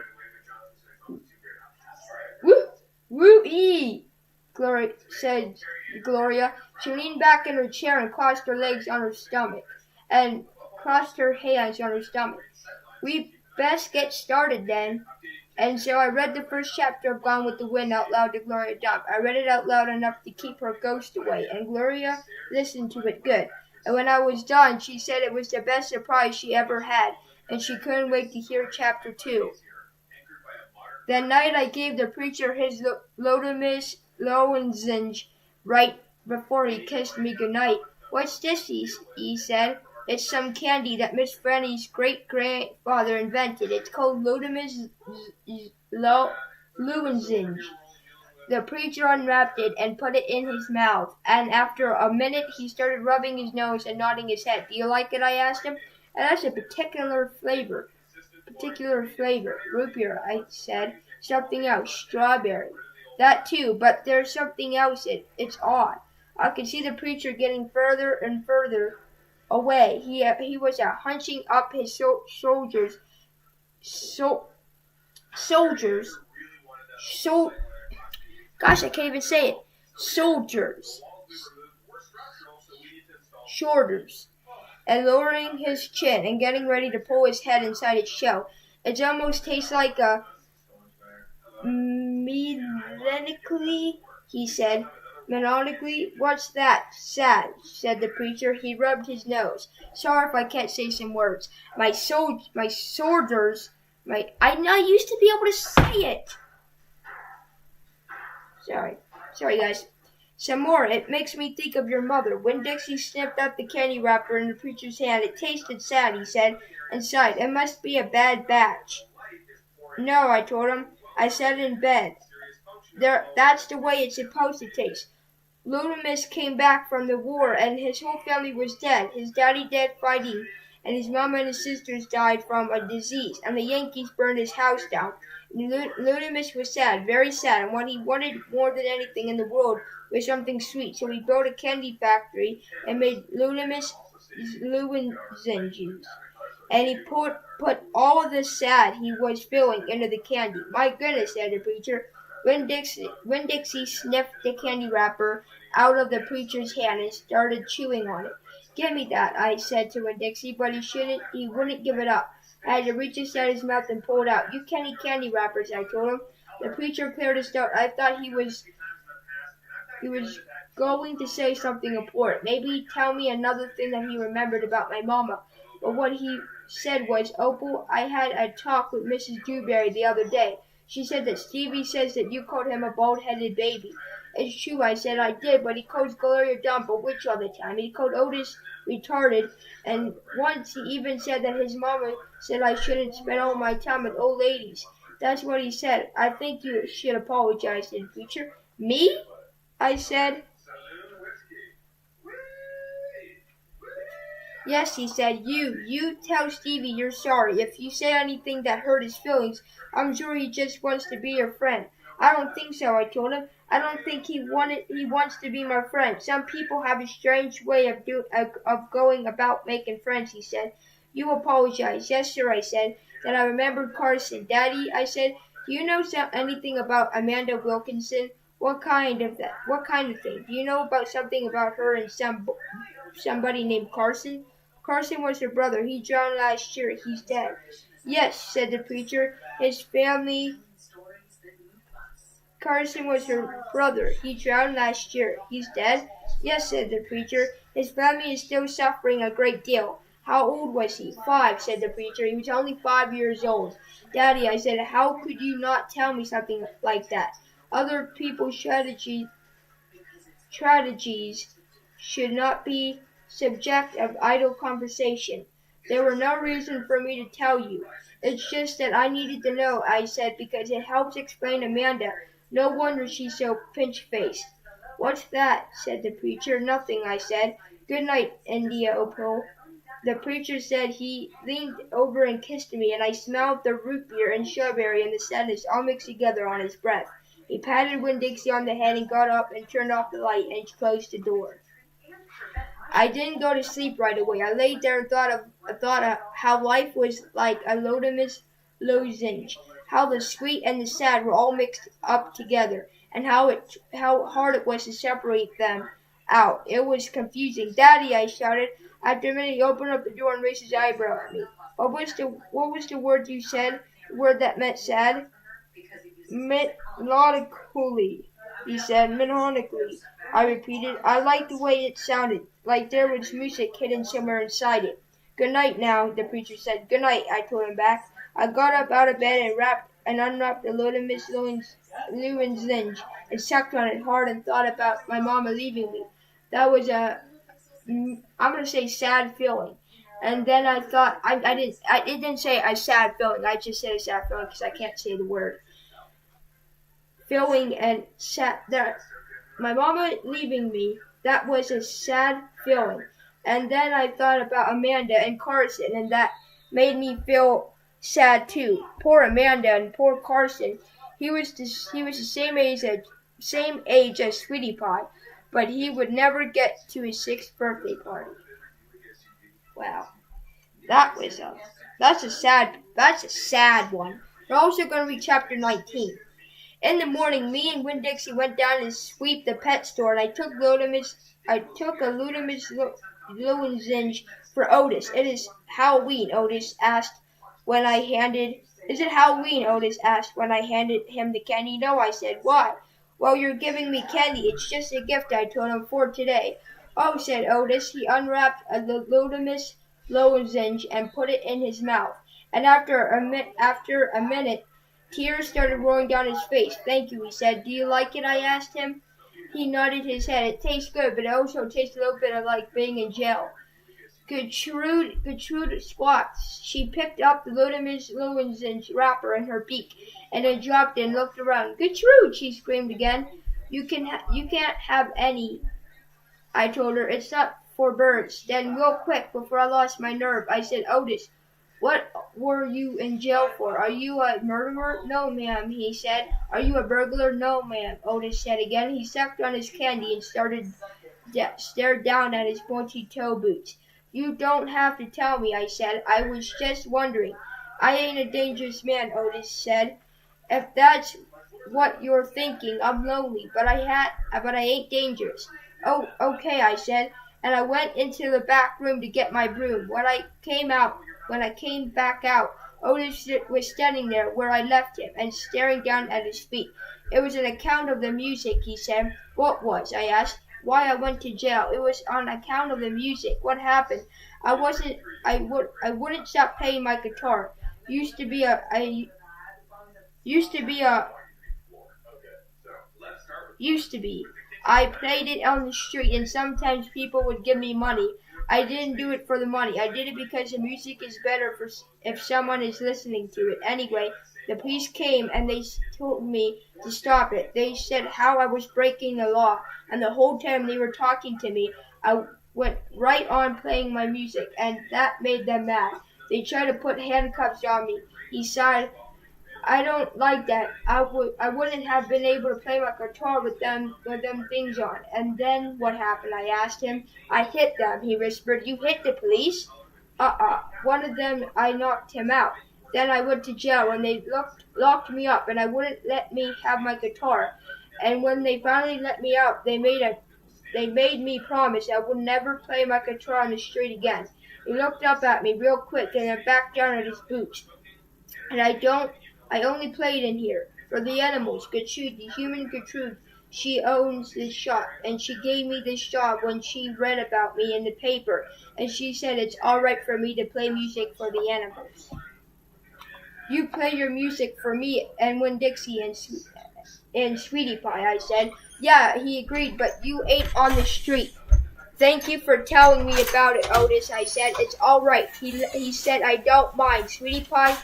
Woo-ee! Said Gloria. She leaned back in her chair and crossed her legs on her stomach. And crossed her hands on her stomach. We best get started then. And so I read the first chapter of Gone with the Wind out loud to Gloria Dump. I read it out loud enough to keep her ghost away, and Gloria listened to it good. And when I was done, she said it was the best surprise she ever had, and she couldn't wait to hear chapter 2. That night I gave the preacher his Lotimus Lowenzinge right before he kissed me goodnight. What's this? He said. It's some candy that Miss Franny's great-grandfather invented. It's called Lotimus Lowenzinge. The preacher unwrapped it and put it in his mouth, and after a minute he started rubbing his nose and nodding his head. Do you like it? I asked him. And that's a particular flavor. Root beer, I said. Something else. Strawberry. That too, but there's something else. It's odd. I could see the preacher getting further and further away. He was hunching up his shoulders. Gosh, I can't even say it. Shoulders. And lowering his chin and getting ready to pull his head inside its shell. It almost tastes like a mechanically, he said. Melodically, what's that? Sad, said the preacher. He rubbed his nose. Sorry if I can't say some words. I used to be able to say it. Sorry guys. Some more. It makes me think of your mother. When Dixie snipped up the candy wrapper in the preacher's hand, it tasted sad, he said, and sighed. It must be a bad batch. No, I told him. I sat in bed. That's the way it's supposed to taste. Lotimus came back from the war, and his whole family was dead. His daddy dead fighting, and his mom and his sisters died from a disease, and the Yankees burned his house down. Lotimus was sad, very sad, and what he wanted more than anything in the world was something sweet. So he built a candy factory and made Lotimus Lowenzinges. and he put all of the sad he was feeling into the candy. My goodness, said the preacher. Winn Dixie sniffed the candy wrapper out of the preacher's hand and started chewing on it. Give me that, I said to Winn Dixie, but he wouldn't give it up. I had to reach inside his mouth and pull it out. You can't eat candy wrappers, I told him. The preacher cleared his throat. I thought he was going to say something important. Maybe tell me another thing that he remembered about my mama. But what he said was, Opal, I had a talk with Mrs. Dewberry the other day. She said that Stevie says that you called him a bald-headed baby. It's true, I said I did, but he calls Gloria dumb a witch all the time. He called Otis retarded, and once he even said that his mama said I shouldn't spend all my time with old ladies. That's what he said. I think you should apologize to the preacher. Me? I said. Yes, he said, you tell Stevie you're sorry. If you say anything that hurt his feelings, I'm sure he just wants to be your friend. I don't think so, I told him. I don't think he wants to be my friend. Some people have a strange way of going about making friends, he said. You apologize. Yes, sir, I said. Then I remembered Carson. Daddy, I said, do you know anything about Amanda Wilkinson? What kind of thing? Do you know about something about her and somebody named Carson? Carson was her brother. He drowned last year. He's dead. Yes, said the preacher. His family. Carson was her brother. He drowned last year. He's dead? Yes, said the preacher. His family is still suffering a great deal. How old was he? 5, said the preacher. He was only 5 years old. Daddy, I said, how could you not tell me something like that? Other people's tragedies should not be subject of idle conversation. There were no reason for me to tell you. It's just that I needed to know, I said, because it helps explain Amanda. No wonder she's so pinch-faced. What's that? Said the preacher. Nothing, I said. Good night, India Opal. The preacher said. He leaned over and kissed me, and I smelled the root beer and strawberry and the sadness all mixed together on his breath. He patted Winn Dixie on the head and got up and turned off the light and closed the door. I didn't go to sleep right away. I laid there and thought of how life was like a lotus lozenge, how the sweet and the sad were all mixed up together, and how hard it was to separate them out. It was confusing. Daddy, I shouted. After a minute, he opened up the door and raised his eyebrow at me. What was the word you said? The word that meant sad? Melancholy, he said. Melancholy, I repeated. I liked the way it sounded, like there was music hidden somewhere inside it. Good night now, the preacher said. Good night, I told him back. I got up out of bed and unwrapped the load of Miss Lewin's zinge and sucked on it hard and thought about my mama leaving me. That was I'm gonna say sad feeling. And then I thought, it didn't say a sad feeling. I just said a sad feeling because I can't say the word. Feeling and sad, that my mama leaving me, that was a sad feeling. And then I thought about Amanda and Carson, and that made me feel sad too. Poor Amanda and poor Carson. He was the same age as Sweetie Pie, but he would never get to his 6th birthday party. Wow, that's a sad one. We're also going to read chapter 19. In the morning, me and Winn Dixie went down to sweep the pet store, and I took a Ludimus Lowenzinge for Otis. It is Halloween, Otis asked when I handed him the candy. No, I said. Why? Well, you're giving me candy. It's just a gift I told him for today. Oh, said Otis. He unwrapped the Ludimus Lowenzinge and put it in his mouth. And after a minute, tears started rolling down his face. Thank you, he said. Do you like it? I asked him. He nodded his head. It tastes good, but it also tastes a little bit of like being in jail. Gertrude squawked. She picked up the Ludimus Lowenzinge wrapper in her beak and then dropped it and looked around. Gertrude, she screamed again. You can't have any, I told her. It's not for birds. Then real quick, before I lost my nerve, I said, Otis, what were you in jail for? Are you a murderer? No, ma'am, he said. Are you a burglar? No, ma'am, Otis said again. He sucked on his candy and stared down at his pointy toe boots. You don't have to tell me, I said. I was just wondering. I ain't a dangerous man, Otis said. If that's what you're thinking, I'm lonely, but I ain't dangerous. Oh, okay, I said, and I went into the back room to get my broom. When I came back out, Otis was standing there where I left him and staring down at his feet. It was an account of the music, he said. What was? I asked. Why I went to jail. It was on account of the music. What happened? I wouldn't stop playing my guitar. Used to be a I played it on the street and sometimes people would give me money. I didn't do it for the money. I did it because the music is better if someone is listening to it. Anyway, the police came and they told me to stop it. They said how I was breaking the law, and the whole time they were talking to me, I went right on playing my music, and that made them mad. They tried to put handcuffs on me. He sighed. I don't like that. I wouldn't have been able to play my guitar with them things on. And then what happened? I asked him. I hit them, he whispered. You hit the police? One of them, I knocked him out. Then I went to jail and they locked me up and I wouldn't let me have my guitar. And when they finally let me out, they made me promise I would never play my guitar on the street again. He looked up at me real quick and then back down at his boots. And I only played in here for the animals. Gertrude, the human Gertrude, she owns this shop, and she gave me this job when she read about me in the paper, and she said it's all right for me to play music for the animals. You play your music for me and Winn Dixie and Sweetie Pie, I said. Yeah, he agreed, but you ain't on the street. Thank you for telling me about it, Otis, I said. It's all right. He said, I don't mind. Sweetie Pie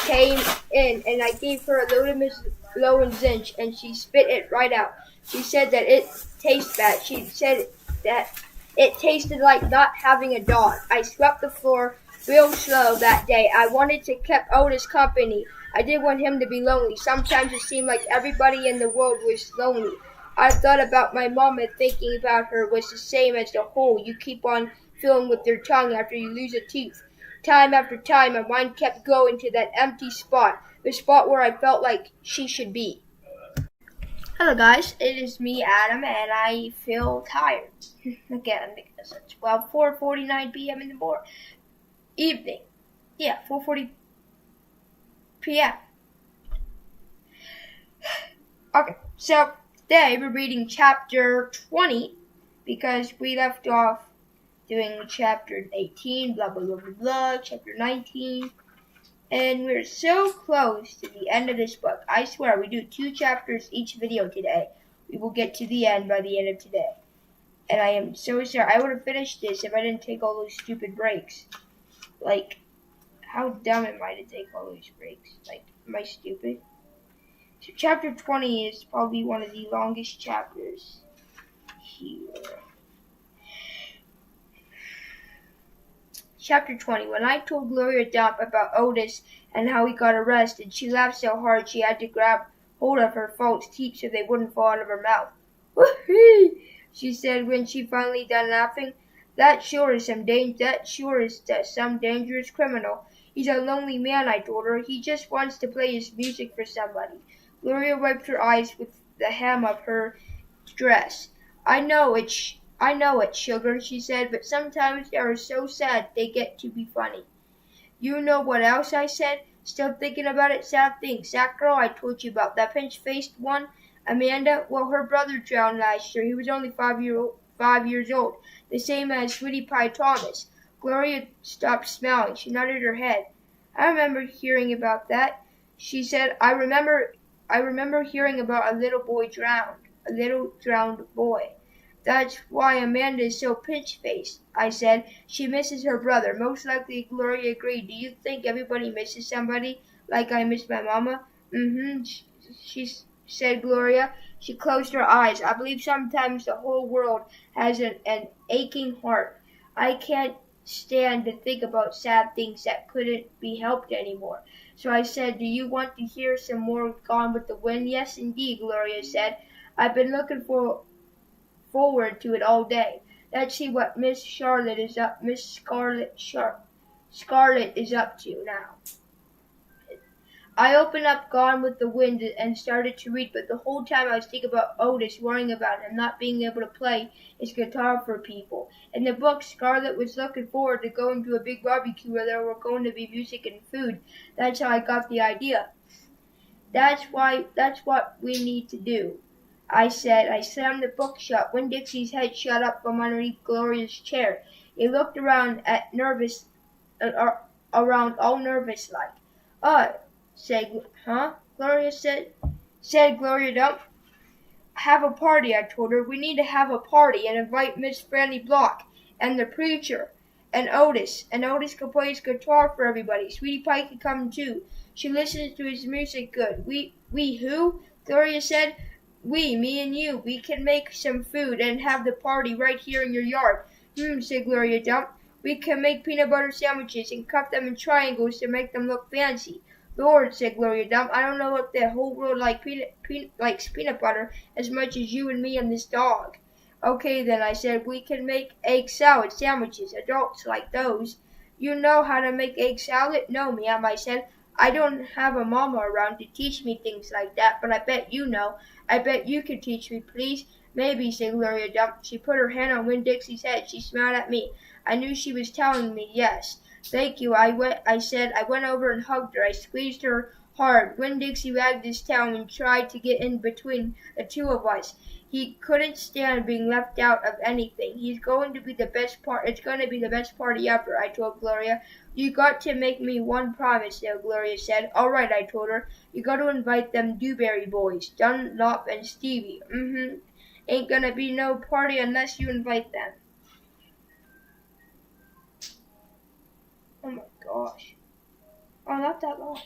came in, and I gave her a load of Miss Lowenzinch, and she spit it right out. She said that it tastes bad. She said that it tasted like not having a dog. I swept the floor real slow that day. I wanted to keep Otis company. I didn't want him to be lonely. Sometimes it seemed like everybody in the world was lonely. I thought about my mom and thinking about her was the same as the hole you keep on filling with your tongue after you lose a tooth. Time after time, my mind kept going to that empty spot, the spot where I felt like she should be. Hello guys, it is me, Adam, and I feel tired. Again, because it's 4:49 p.m. in the evening. Yeah, 4:40 p.m. Okay, so today we're reading chapter 20 because we left off doing chapter 18, blah, blah, blah, blah, blah, chapter 19. And we're so close to the end of this book. I swear, we do 2 chapters each video today. We will get to the end by the end of today. And I am so sorry. I would have finished this if I didn't take all those stupid breaks. Like, how dumb am I to take all those breaks? Like, am I stupid? So chapter 20 is probably one of the longest chapters here. Chapter 20. When I told Gloria Dump about Otis and how he got arrested, she laughed so hard she had to grab hold of her false teeth so they wouldn't fall out of her mouth. Whee! She said when she finally done laughing. That sure is some dangerous criminal. He's a lonely man, I told her. He just wants to play his music for somebody. Gloria wiped her eyes with the hem of her dress. I know it, sugar, she said, but sometimes they are so sad they get to be funny. You know what else, I said, still thinking about it, sad things. That girl I told you about, that pinch-faced one, Amanda, well, her brother drowned last year. He was only 5 years old, the same as Sweetie Pie Thomas. Gloria stopped smiling. She nodded her head. I remember hearing about that. She said, I remember hearing about a little drowned boy. That's why Amanda is so pinch-faced, I said. She misses her brother. Most likely, Gloria agreed. Do you think everybody misses somebody like I miss my mama? She said Gloria. She closed her eyes. I believe sometimes the whole world has an aching heart. I can't stand to think about sad things that couldn't be helped anymore. So I said, do you want to hear some more Gone with the Wind? Yes, indeed, Gloria said. I've been looking forward to it all day. Let's see what Miss Scarlet is up to now. I opened up Gone with the Wind and started to read, but the whole time I was thinking about Otis, worrying about him not being able to play his guitar for people. In the book, Scarlet was looking forward to going to a big barbecue where there were going to be music and food. That's how I got the idea. That's what we need to do, I said. I slammed the book shut. Winn-Dixie's head shot up from underneath Gloria's chair. He looked around all nervous like. Gloria said Gloria, don't have a party, I told her. We need to have a party and invite Miss Franny Block and the preacher and Otis can play his guitar for everybody. Sweetie Pie can come too. She listens to his music good. We who? Gloria said. We, me and you. We can make some food and have the party right here in your yard. Said Gloria Dump. We can make peanut butter sandwiches and cut them in triangles to make them look fancy. Lord, said Gloria Dump, I don't know if the whole world likes peanut butter as much as you and me and this dog. Okay then, I said, we can make egg salad sandwiches. Adults like those. You know how to make egg salad? No, ma'am, I said. I don't have a mama around to teach me things like that, but I bet you know. I bet you can teach me, please. Maybe, said Gloria Dump. She put her hand on Winn-Dixie's head. She smiled at me. I knew she was telling me yes. Thank you, I said. I went over and hugged her. I squeezed her hard. Winn-Dixie wagged his tail and tried to get in between the two of us. He couldn't stand being left out of anything. It's going to be the best party ever, I told Gloria. You got to make me one promise, though, Gloria said. All right, I told her. You got to invite them Dewberry boys, Dunlop and Stevie. Ain't gonna be no party unless you invite them. Oh my gosh. Oh, not that long.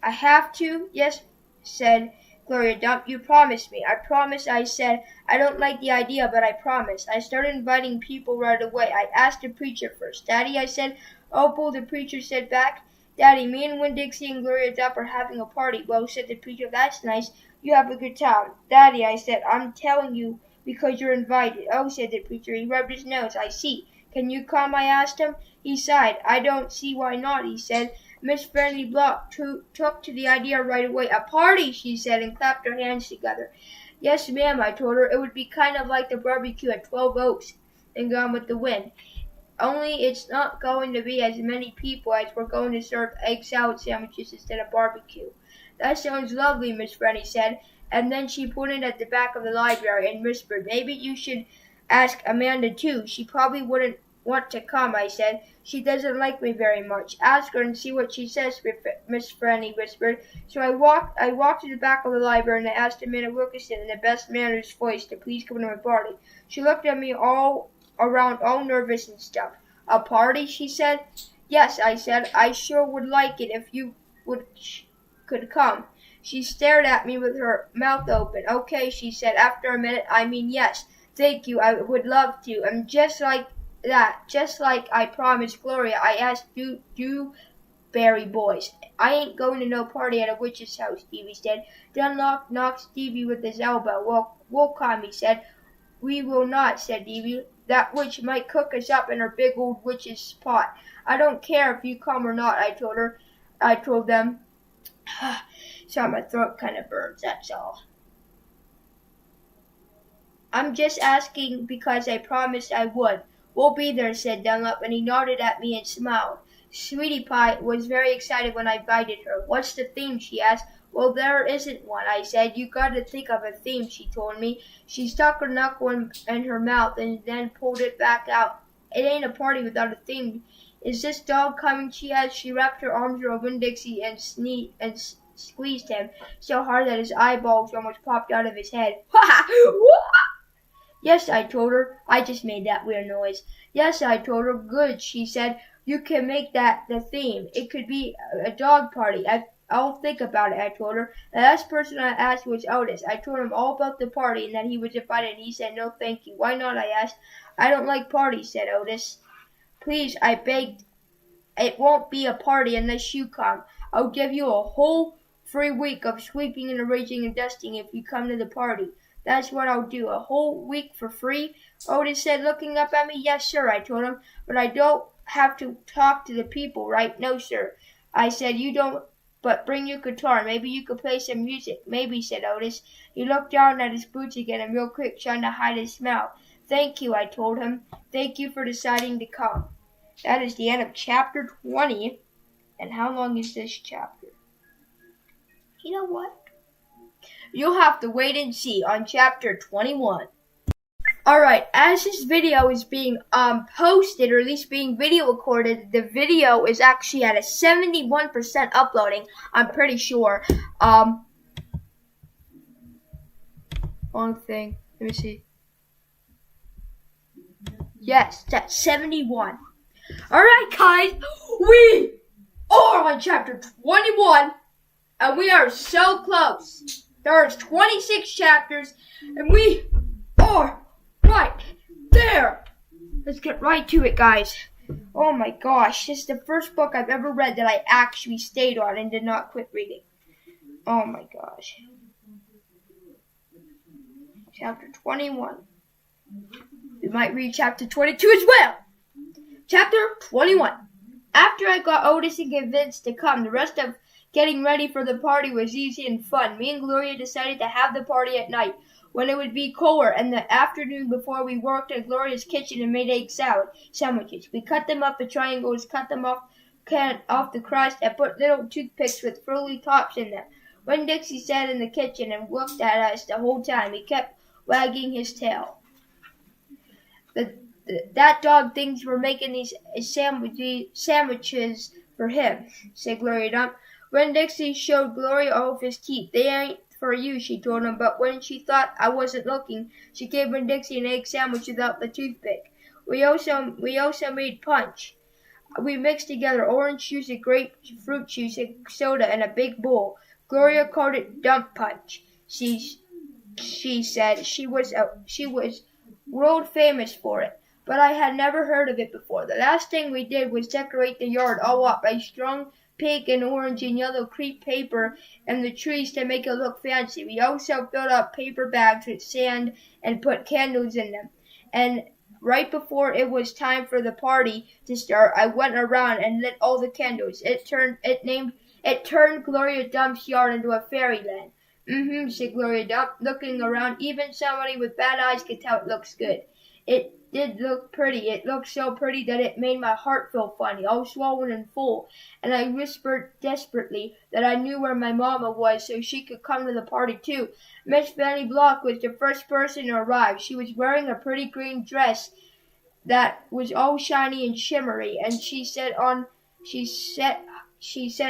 I have to? Yes, said Gloria Dump. You promised me. I promise, I said. I don't like the idea, but I promise. I started inviting people right away. I asked the preacher first. Daddy, I said. Opal, the preacher said back. Daddy, me and Winn-Dixie and Gloria Dump are having a party. Well, said the preacher, that's nice. You have a good time. Daddy, I said, I'm telling you because you're invited. Oh, said the preacher. He rubbed his nose. I see. Can you come? I asked him. He sighed. I don't see why not, he said. Miss Friendly Block took to the idea right away. A party, she said, and clapped her hands together. Yes, ma'am, I told her. It would be kind of like the barbecue at 12 Oaks and Gone with the Wind. Only it's not going to be as many people as we're going to serve egg salad sandwiches instead of barbecue. That sounds lovely, Miss Franny said, and then she pointed at the back of the library and whispered, maybe you should ask Amanda too. She probably wouldn't want to come, I said. She doesn't like me very much. Ask her and see what she says, Miss Franny whispered. So I walked to the back of the library and I asked Amanda Wilkinson in the best manner's voice to please come to my party. She looked at me all around, all nervous and stuff. A party, she said. Yes, I said. I sure would like it if you could come. She stared at me with her mouth open. Okay, she said. After a minute, I mean yes. Thank you, I would love to. And just like that, just like I promised Gloria, I asked Dewberry boys. I ain't going to no party at a witch's house, Stevie said. Dunlop knocked Stevie with his elbow. Well, we'll come, he said. We will not, said Stevie. That witch might cook us up in her big old witch's pot. I don't care if you come or not, I told them. Sorry, my throat kind of burns, that's all. I'm just asking because I promised I would. We'll be there, said Dunlop, and he nodded at me and smiled. Sweetie Pie was very excited when I invited her. What's the theme, she asked. Well, there isn't one, I said. You got to think of a theme, she told me. She stuck her knuckle in her mouth and then pulled it back out. It ain't a party without a theme. Is this dog coming, she asked. She wrapped her arms around Winn-Dixie and squeezed him so hard that his eyeballs almost popped out of his head. Yes, I told her. I just made that weird noise. Yes, I told her. Good, she said. You can make that the theme. It could be a dog party. I'll think about it, I told her. The last person I asked was Otis. I told him all about the party and that he was invited, and he said no thank you. Why not, I asked. I don't like parties, said Otis. Please, I begged. It won't be a party unless you come. I'll give you a whole free week of sweeping and arranging and dusting if you come to the party. That's what I'll do. A whole week for free? Otis said, looking up at me. Yes, sir, I told him. But I don't have to talk to the people, right? No, sir. I said, you don't, but bring your guitar. Maybe you could play some music. Maybe, said Otis. He looked down at his boots again and real quick trying to hide his smile. Thank you, I told him. Thank you for deciding to come. That is the end of chapter 20. And how long is this chapter? You know what? You'll have to wait and see on chapter 21. Alright, as this video is being posted, or at least being video recorded, the video is actually at a 71% uploading, I'm pretty sure. Wrong thing. Let me see. Yes, that's 71. Alright, guys, we are on chapter 21, and we are so close. There's 26 chapters, and we are right there. Let's get right to it, guys. Oh my gosh, this is the first book I've ever read that I actually stayed on and did not quit reading. Oh my gosh. Chapter 21. We might read chapter 22 as well. Chapter 21. After I got Otis and convinced to come, the rest of getting ready for the party was easy and fun. Me and Gloria decided to have the party at night, when it would be cooler, and the afternoon before we worked in Gloria's kitchen and made egg sandwiches. We cut them up in triangles, cut them off the crust, and put little toothpicks with frilly tops in them. When Dixie sat in the kitchen and looked at us the whole time, he kept wagging his tail. That dog thinks we're making these sandwiches for him, said Gloria Dump. When Dixie showed Gloria all of his teeth, they ain't for you, she told him, but when she thought I wasn't looking, she gave Dixie an egg sandwich without the toothpick. We also made punch. We mixed together orange juice and grapefruit juice and soda in a big bowl. Gloria called it dump punch. She said she was world famous for it, but I had never heard of it before. The last thing we did was decorate the yard all up. I strung pink and orange and yellow crepe paper and the trees to make it look fancy. We also filled up paper bags with sand and put candles in them. And right before it was time for the party to start, I went around and lit all the candles. It turned Gloria Dump's yard into a fairyland. Said Gloria Dump, looking around. Even somebody with bad eyes could tell it looks good. It did look pretty. It looked so pretty that it made my heart feel funny, all swollen and full. And I whispered desperately that I knew where my mama was so she could come to the party too. Miss Fanny Block was the first person to arrive. She was wearing a pretty green dress that was all shiny and shimmery, and she set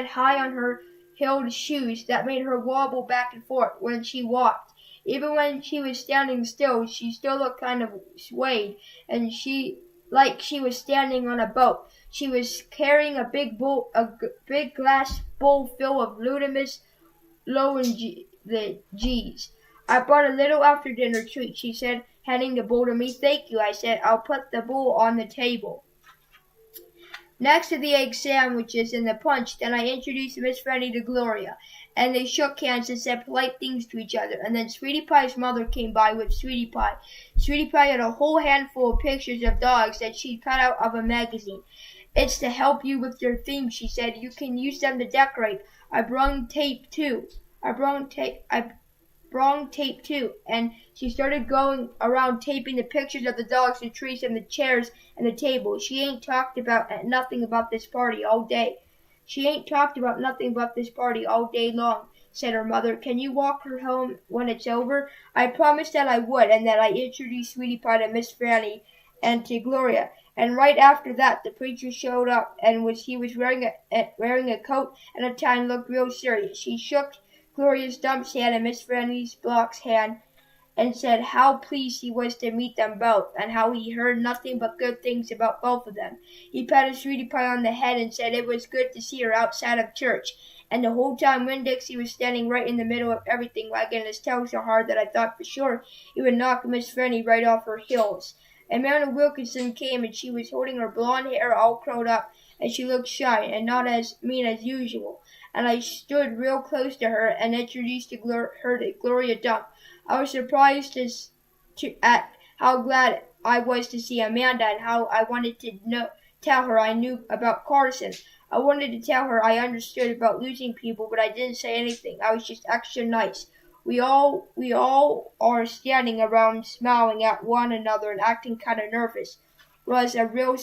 high on her heeled shoes that made her wobble back and forth when she walked. Even when she was standing still, she still looked kind of swayed, and she was standing on a boat. She was carrying a big glass bowl full of luminous G's. I brought a little after dinner treat, she said, handing the bowl to me. Thank you, I said. I'll put the bowl on the table. Next to the egg sandwiches and the punch, then I introduced Miss Fanny to Gloria, and they shook hands and said polite things to each other. And then Sweetie Pie's mother came by with Sweetie Pie. Sweetie Pie had a whole handful of pictures of dogs that she'd cut out of a magazine. It's to help you with your theme, she said. You can use them to decorate. I brung tape too. And she started going around taping the pictures of the dogs, the trees, and the chairs and the table. She ain't talked about nothing about this party all day. She ain't talked about nothing about this party all day long, said her mother. Can you walk her home when it's over? I promised that I would, and that I introduced Sweetie Pie to Miss Fanny and to Gloria. And right after that, the preacher showed up, and he was wearing a coat and a tie and looked real serious. He shook Gloria's Dump's hand and Miss Fanny Block's hand and said how pleased he was to meet them both, and how he heard nothing but good things about both of them. He patted Sweetie Pie on the head and said it was good to see her outside of church. And the whole time Winn Dixie was standing right in the middle of everything, wagging his tail so hard that I thought for sure he would knock Miss Fanny right off her heels. Amanda Wilkinson came, and she was holding her blonde hair all curled up, and she looked shy and not as mean as usual. And I stood real close to her and introduced her to Gloria Dump. I was surprised at how glad I was to see Amanda and how I wanted to tell her I knew about Carson. I wanted to tell her I understood about losing people, but I didn't say anything. I was just extra nice. We all are standing around smiling at one another and acting kind of nervous. Was a real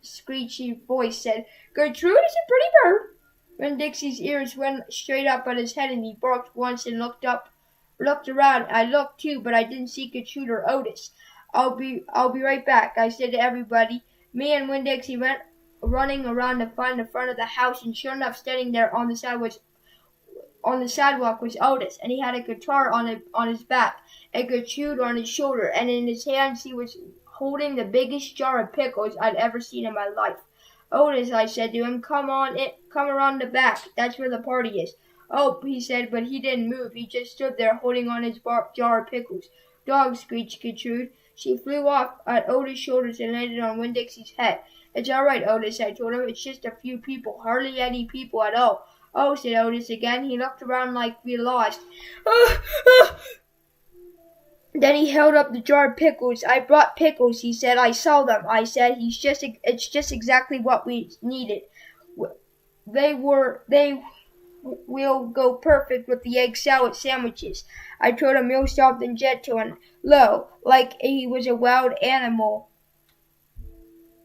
screechy voice said, "Gertrude is a pretty bird." When Dixie's ears went straight up at his head and he barked once and looked around. I looked too, but I didn't see Gertrude or Otis. I'll be right back, I said to everybody. Me and Winn Dixie went running around to find the front of the house, and sure enough, standing there on the sidewalk was Otis, and he had a guitar on his back, and Gertrude on his shoulder, and in his hands he was holding the biggest jar of pickles I'd ever seen in my life. "Otis," I said to him, come around the back. That's where the party is." "Oh," he said, but he didn't move. He just stood there holding on his jar of pickles. "Dog," screeched Gertrude. She flew off at Otis' shoulders and landed on Winn Dixie's head. "It's all right, Otis," I told him. "It's just a few people, hardly any people at all." "Oh," said Otis again. He looked around like we lost. Then he held up the jar of pickles. "I brought pickles," he said. "I saw them," I said. It's just exactly what we needed. They will go perfect with the egg salad sandwiches." I told him real soft and gentle and low, like he was a wild animal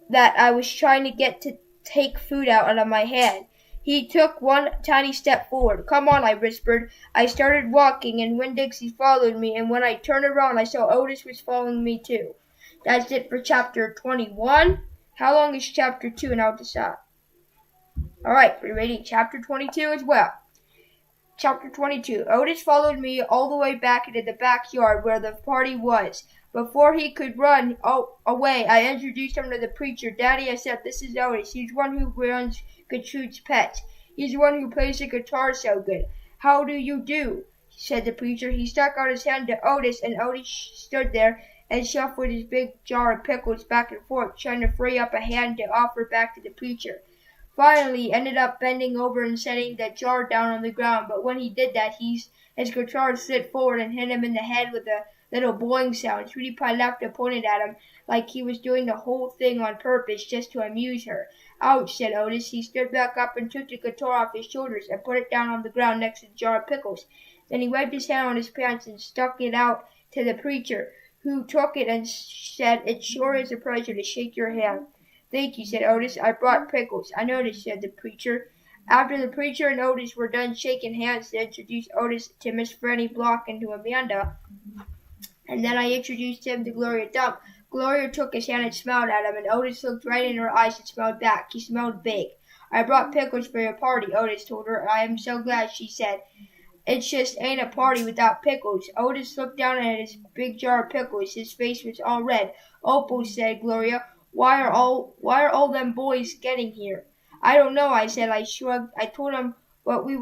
that I was trying to get to take food out of my hand. He took one tiny step forward. "Come on," I whispered. I started walking, and Winn Dixie followed me, and when I turned around, I saw Otis was following me too. That's it for chapter 21. How long is chapter 2? And I'll decide. Alright, we're reading chapter 22 as well. Chapter 22. Otis followed me all the way back into the backyard where the party was. Before he could run away, I introduced him to the preacher. "Daddy," I said, "this is Otis. He's one who runs Gertrude's pets. He's the one who plays the guitar so good." "How do you do?" said the preacher. He stuck out his hand to Otis, and Otis stood there and shuffled his big jar of pickles back and forth, trying to free up a hand to offer back to the preacher. Finally, he ended up bending over and setting the jar down on the ground, but when he did that, his guitar slid forward and hit him in the head with a little boing sound. Sweetie Pie laughed and pointed at him like he was doing the whole thing on purpose just to amuse her. "Ouch," said Otis. He stood back up and took the guitar off his shoulders and put it down on the ground next to the jar of pickles. Then he wiped his hand on his pants and stuck it out to the preacher, who took it and said, "It sure is a pleasure to shake your hand." "Thank you," said Otis. "I brought pickles." "I noticed," said the preacher. After the preacher and Otis were done shaking hands, they introduced Otis to Miss Franny Block and to Amanda, and then I introduced him to Gloria Dump. Gloria took his hand and smiled at him, and Otis looked right in her eyes and smiled back. He smiled big. "I brought pickles for your party," Otis told her. "I am so glad," she said. "It just ain't a party without pickles." Otis looked down at his big jar of pickles. His face was all red. "Opal," said Gloria, why are all them boys getting here?" "I don't know," I said. I shrugged. I told him when we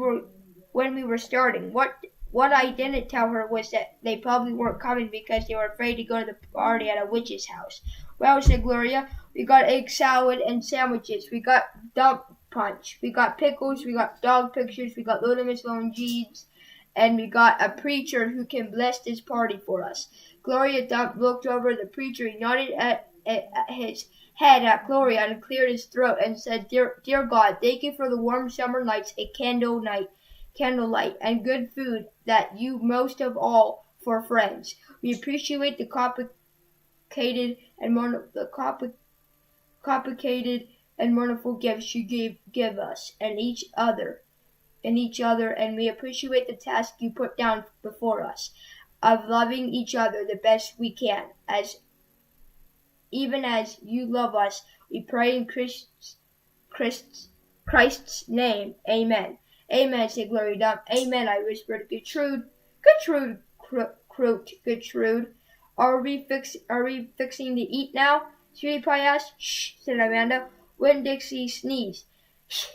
were starting. What I didn't tell her was that they probably weren't coming because they were afraid to go to the party at a witch's house. "Well," said Gloria, "we got egg salad and sandwiches. We got dump punch. We got pickles. We got dog pictures. We got Little Miss Lone Jeans. And we got a preacher who can bless this party for us." Gloria Dump looked over at the preacher. He nodded at his head at Gloria and cleared his throat and said, Dear God, thank you for the warm summer nights, a candlelight, and good food that you most of all for friends. We appreciate the complicated and wonderful gifts you give us and each other, and we appreciate the task you put down before us of loving each other the best we can, even as you love us. We pray in Christ's name. Amen. Amen, said Gloria Dump. Amen, I whispered. Gertrude, croaked Gertrude. Are we fixing to eat now? Sweetie Pie asked. Shh, said Amanda. Winn Dixie sneezed. Shh.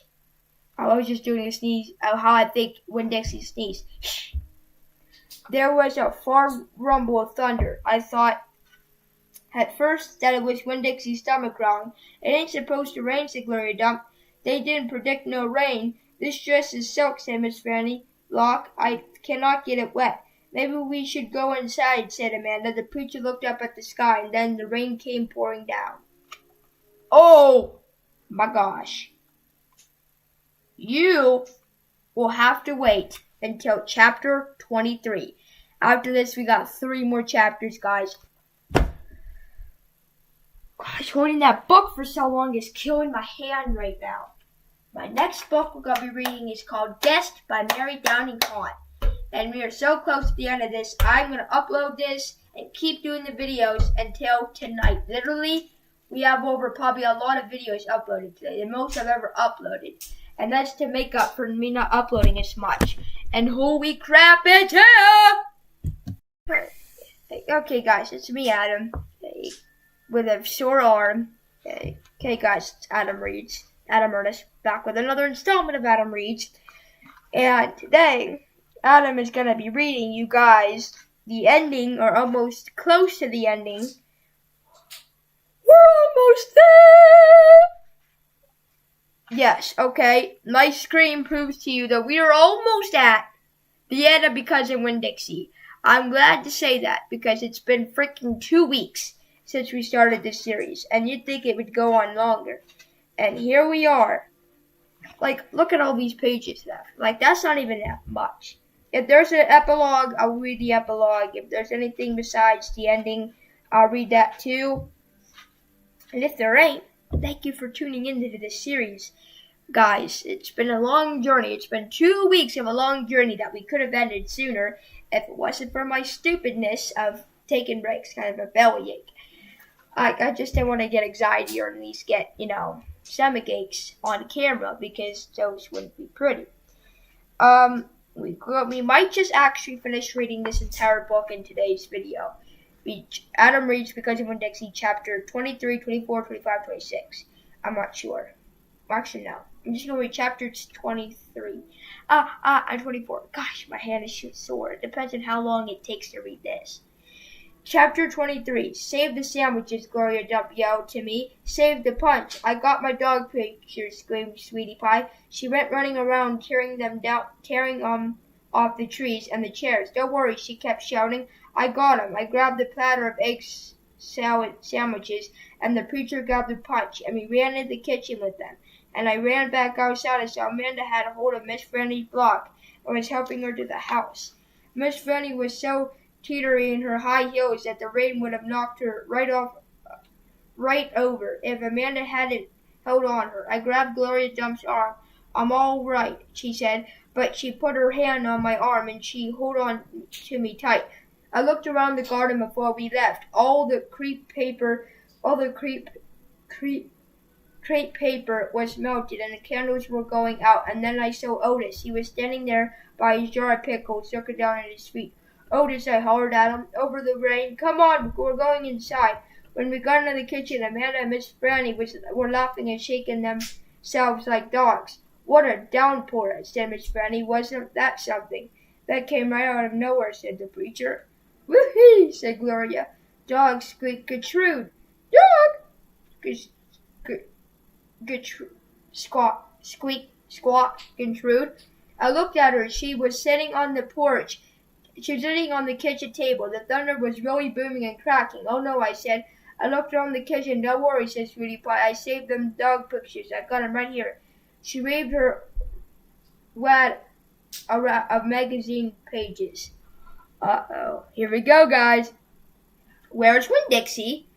I was just doing a sneeze, how I think Winn Dixie sneezed. Shh. There was a far rumble of thunder. I thought at first that it was Winn Dixie's stomach growling. It ain't supposed to rain, said Gloria Dump. They didn't predict no rain. This dress is silk, said Miss Franny Block. I cannot get it wet. Maybe we should go inside, said Amanda. The preacher looked up at the sky, and then the rain came pouring down. Oh, my gosh. You will have to wait until chapter 23. After this, we got 3 more chapters, guys. Gosh, holding that book for so long is killing my hand right now. My next book we're going to be reading is called Guest by Mary Downing Kahn. And we are so close to the end of this. I'm going to upload this and keep doing the videos until tonight. Literally, we have over probably a lot of videos uploaded today. The most I've ever uploaded. And that's to make up for me not uploading as much. And holy crap, it's here! Okay, guys, it's me, Adam. With a sore arm. Okay, guys, it's Adam Reads. Adam Ernest, back with another installment of Adam Reads. And today, Adam is going to be reading you guys the ending, or almost close to the ending. We're almost there! Yes, okay. My screen proves to you that we are almost at the end of Because of Winn, Dixie. I'm glad to say that because it's been freaking 2 weeks since we started this series. And you'd think it would go on longer. And here we are. Like, look at all these pages left. Like, that's not even that much. If there's an epilogue, I'll read the epilogue. If there's anything besides the ending, I'll read that too. And if there ain't, thank you for tuning into this series. Guys, it's been a long journey. It's been 2 weeks of a long journey that we could have ended sooner if it wasn't for my stupidness of taking breaks, kind of a bellyache. I just didn't want to get anxiety or at least get, stomach aches on camera because those wouldn't be pretty. We might just actually finish reading this entire book in today's video. Adam Reads Because of Winn, Dixie, chapter 23, 24, 25, 26. I'm not sure. Actually, no. I'm just going to read chapter 23. And 24. Gosh, my hand is sore. It depends on how long it takes to read this. Chapter 23. Save the sandwiches, Gloria yelled to me. Save the punch. I got my dog pictures, screamed Sweetie Pie. She went running around, tearing off the trees and the chairs. Don't worry, she kept shouting. I got him. I grabbed the platter of egg salad sandwiches, and the preacher grabbed the punch, and we ran into the kitchen with them. And I ran back outside and saw Amanda had a hold of Miss Franny's block and was helping her to the house. Miss Franny was so teetery in her high heels that the rain would have knocked her right over if Amanda hadn't held on her. I grabbed Gloria Dump's arm. I'm all right, she said, but she put her hand on my arm and she held on to me tight. I looked around the garden before we left. All the crepe paper was melted and the candles were going out, and then I saw Otis. He was standing there by his jar of pickles, looking down at his feet. Otis, I hollered at him, over the rain. Come on, we're going inside. When we got into the kitchen, Amanda and Miss Franny were laughing and shaking themselves like dogs. What a downpour, said Miss Franny. Wasn't that something? That came right out of nowhere, said the preacher. Woo-hee, said Gloria. Dog, squeaked Gertrude. Dog! Gertrude. Squeak, squawk, Gertrude. I looked at her. She was sitting on the porch. She was sitting on the kitchen table. The thunder was really booming and cracking. Oh no, I said. I looked around the kitchen. Don't worry, said Sweetie Pie. I saved them dog pictures. I've got them right here. She waved her wad of magazine pages. Uh-oh. Here we go, guys. Where's Winn, Dixie?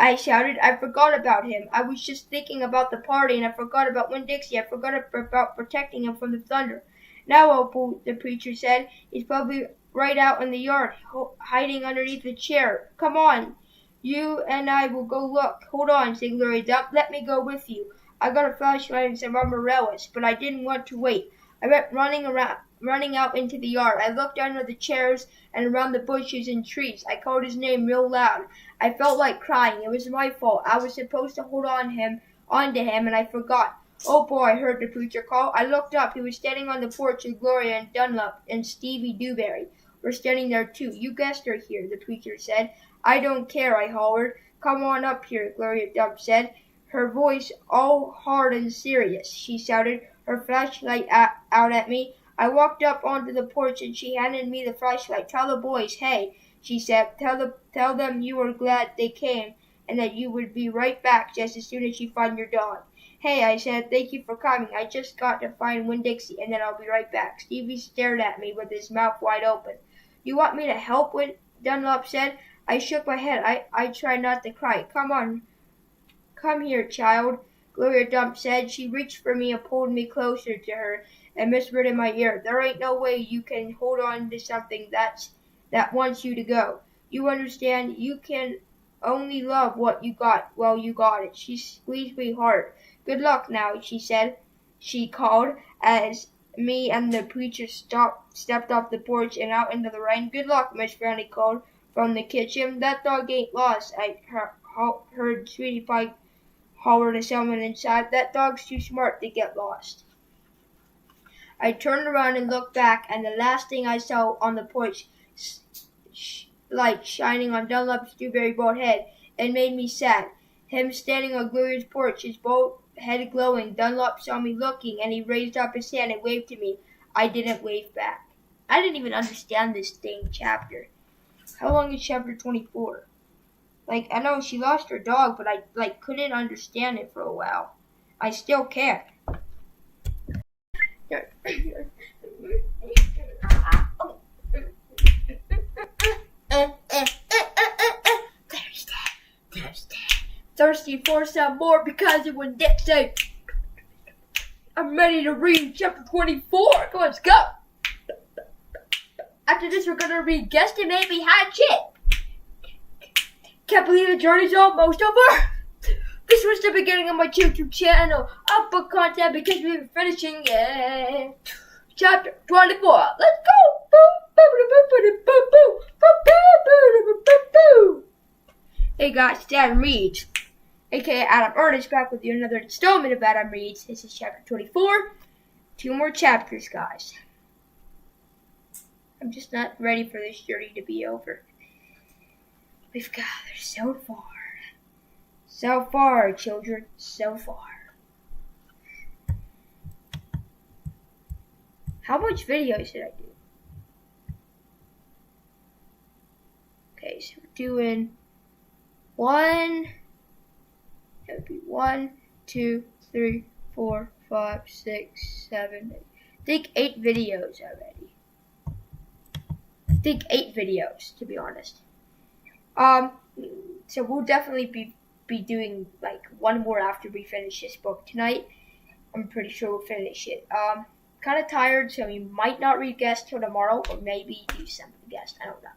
I shouted. I forgot about him. I was just thinking about the party, and I forgot about Winn, Dixie. I forgot about protecting him from the thunder. Now, Opal, the preacher said, he's probably right out in the yard, hiding underneath the chair. Come on. You and I will go look. Hold on, said Gloria Dump. Let me go with you. I got a flashlight and some umbrellas, but I didn't want to wait. I went running out into the yard. I looked under the chairs and around the bushes and trees. I called his name real loud. I felt like crying. It was my fault. I was supposed to hold onto him, and I forgot. Oh boy, I heard the preacher call. I looked up. He was standing on the porch with Gloria and Dunlop and Stevie Dewberry were standing there too. You guessed her here, the preacher said. I don't care, I hollered. Come on up here, Gloria Dump said. Her voice all hard and serious. She shouted, her flashlight out at me. I walked up onto the porch and she handed me the flashlight. "Tell the boys, hey," she said, tell them you were glad they came and that you would be right back just as soon as you find your dog." "Hey," I said, "thank you for coming. I just got to find Winn-Dixie and then I'll be right back." Stevie stared at me with his mouth wide open. "You want me to help?" Dunlop said. I shook my head. I tried not to cry. Come here, child," Gloria Dump said. She reached for me and pulled me closer to her and whispered in my ear, "There ain't no way you can hold on to something that wants you to go. You understand? You can only love what you got while you got it." She squeezed me hard. "Good luck now," she called, as me and the preacher stepped off the porch and out into the rain. "Good luck," Miss Granny called from the kitchen. "That dog ain't lost," I heard Sweetie Pie holler to someone inside. "That dog's too smart to get lost." I turned around and looked back, and the last thing I saw on the porch, light shining on Dunlop's dewberry bald head, it made me sad. Him standing on Gloria's porch, his bald head glowing. Dunlop saw me looking, and he raised up his hand and waved to me. I didn't wave back. I didn't even understand this dang chapter. How long is chapter 24? I know she lost her dog, but I couldn't understand it for a while. I still can't. Thirsty for some more because it was Dixie. I'm ready to read chapter 24. Come on, let's go. After this, we're gonna read Guess It Made Me Hatchet. Can't believe the journey's almost over. This was the beginning of my YouTube channel. I'll put content because we've been finishing it. Chapter 24. Let's go. Hey guys, it's Adam Reads, aka Adam Ernest, back with you another installment of Adam Reads. This is chapter 24. 2 more chapters, guys. I'm just not ready for this journey to be over. We've gathered so far. So far, children, so far. How much videos did I do? Okay, so we're doing 1, that would be 1, 2, 3, 4, 5, 6, 7, 8. I think 8 videos already. I think 8 videos, to be honest. So we'll definitely be doing one more after we finish this book tonight. I'm pretty sure we'll finish it. Kind of tired, so we might not read Guess till tomorrow, or maybe do some of the Guess. I don't know.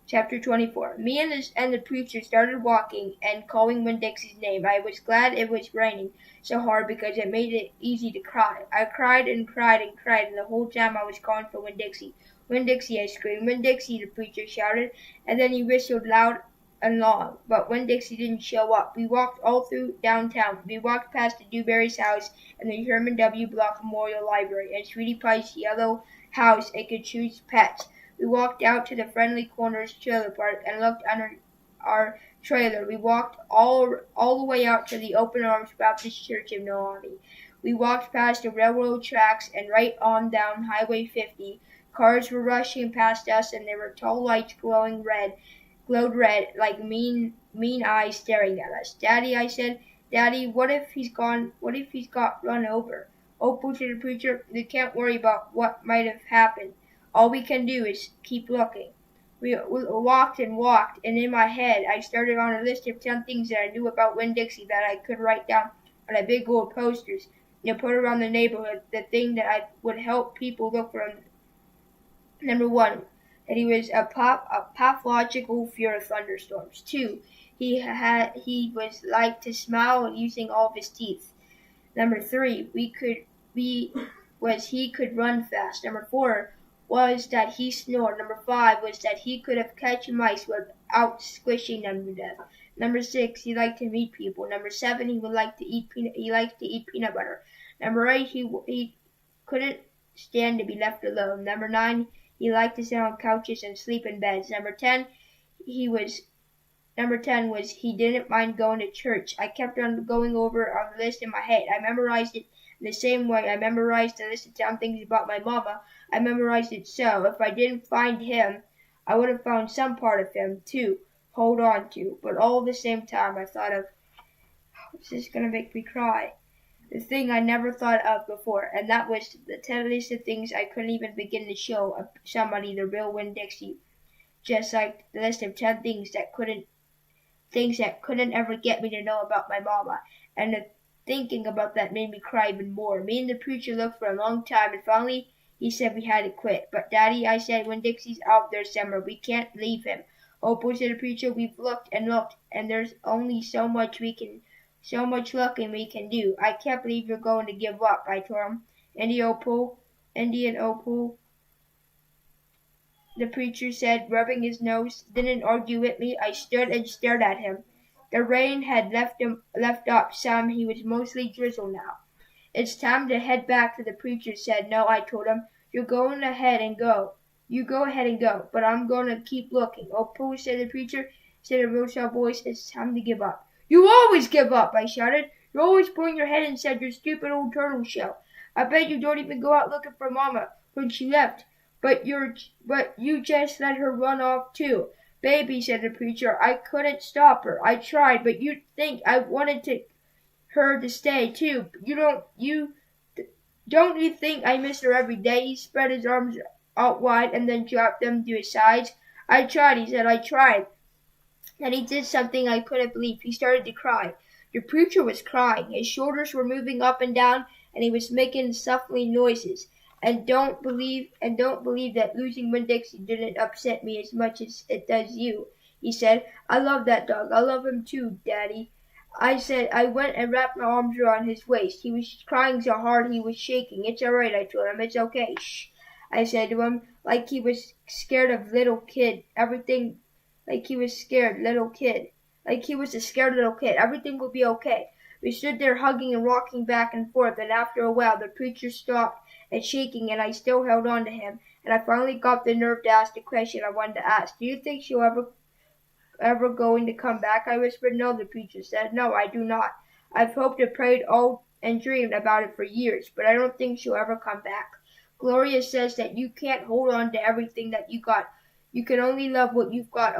Chapter 24. Me and the preacher started walking and calling Winn-Dixie's name. I was glad it was raining so hard because it made it easy to cry. I cried and cried and cried, and the whole time I was calling for Winn-Dixie. "Winn-Dixie," I screamed. "Winn-Dixie," the preacher shouted, and then he whistled loud and long. But Winn-Dixie didn't show up. We walked all through downtown. We walked past the Dewberry's house and the Herman W. Block Memorial Library and Sweetie Pie's yellow house and could choose pets. We walked out to the Friendly Corners trailer park and looked under our trailer. We walked all the way out to the Open Arms Baptist Church in Milwaukee. We walked past the railroad tracks and right on down Highway 50. Cars were rushing past us, and there were tall lights glowed red, like mean eyes staring at us. "Daddy," I said, "Daddy, what if he's got run over?" "Oh," pushed the preacher, "you can't worry about what might have happened. All we can do is keep looking." We walked and walked, and in my head I started on a list of 10 things that I knew about Winn-Dixie that I could write down on a big old posters and put around the neighborhood. The thing that I would help people look for him. Number 1, that he was a pathological fear of thunderstorms. 2, he was like to smile using all of his teeth. Number 3, he could run fast. Number 4 was that he snored. Number 5 was that he could have catch mice without squishing them to death. Number 6, he liked to meet people. Number 7, he liked to eat peanut butter. Number 8, he couldn't stand to be left alone. Number 9, he liked to sit on couches and sleep in beds. Number 10, he was Number 10 was he didn't mind going to church. I kept on going over on the list in my head. I memorized it in the same way I memorized the list of 10 things about my mama. I memorized it so if I didn't find him, I would have found some part of him to hold on to. But all at the same time, I thought of, this is going to make me cry. The thing I never thought of before, and that was the 10 list of things I couldn't even begin to show somebody the real Winn Dixie. Just like the list of 10 things that couldn't ever get me to know about my mama. And the thinking about that made me cry even more. Me and the preacher looked for a long time, and finally he said we had to quit. But Daddy, I said, Winn Dixie's out there somewhere. We can't leave him. Opal, said the preacher, we've looked, and there's only so much looking we can do. I can't believe you're going to give up, I told him. Indian Opal, the preacher said, rubbing his nose. Didn't argue with me. I stood and stared at him. The rain had left up some. He was mostly drizzle now. It's time to head back, the preacher said. No, I told him. You're going ahead and go. You go ahead and go, but I'm going to keep looking. Opal, said the preacher, said a real soft voice, it's time to give up. You always give up, I shouted. You always put your head inside your stupid old turtle shell. I bet you don't even go out looking for Mama when she left. But you just let her run off too. Baby, said the preacher, I couldn't stop her. I tried, but you'd think I wanted her to stay too. Don't you think I miss her every day? He spread his arms out wide and then dropped them to his sides. I tried, he said, I tried. Then he did something I couldn't believe. He started to cry. The preacher was crying. His shoulders were moving up and down, and he was making snuffling noises. And don't believe that losing Winn Dixie didn't upset me as much as it does you, he said. I love that dog. I love him too, Daddy. I said. I went and wrapped my arms around his waist. He was crying so hard he was shaking. It's all right, I told him. It's okay. Shh, I said to him, like he was scared of little kid. Everything, like he was scared little kid. Like he was a scared little kid. Everything will be okay. We stood there hugging and rocking back and forth, and after a while the preacher stopped and shaking, and I still held on to him, and I finally got the nerve to ask the question I wanted to ask. Do you think she'll ever going to come back? I whispered. No, the preacher said. No, I do not. I've hoped and prayed all and dreamed about it for years, but I don't think she'll ever come back. Gloria says that you can't hold on to everything that you got. You can only love what you've got.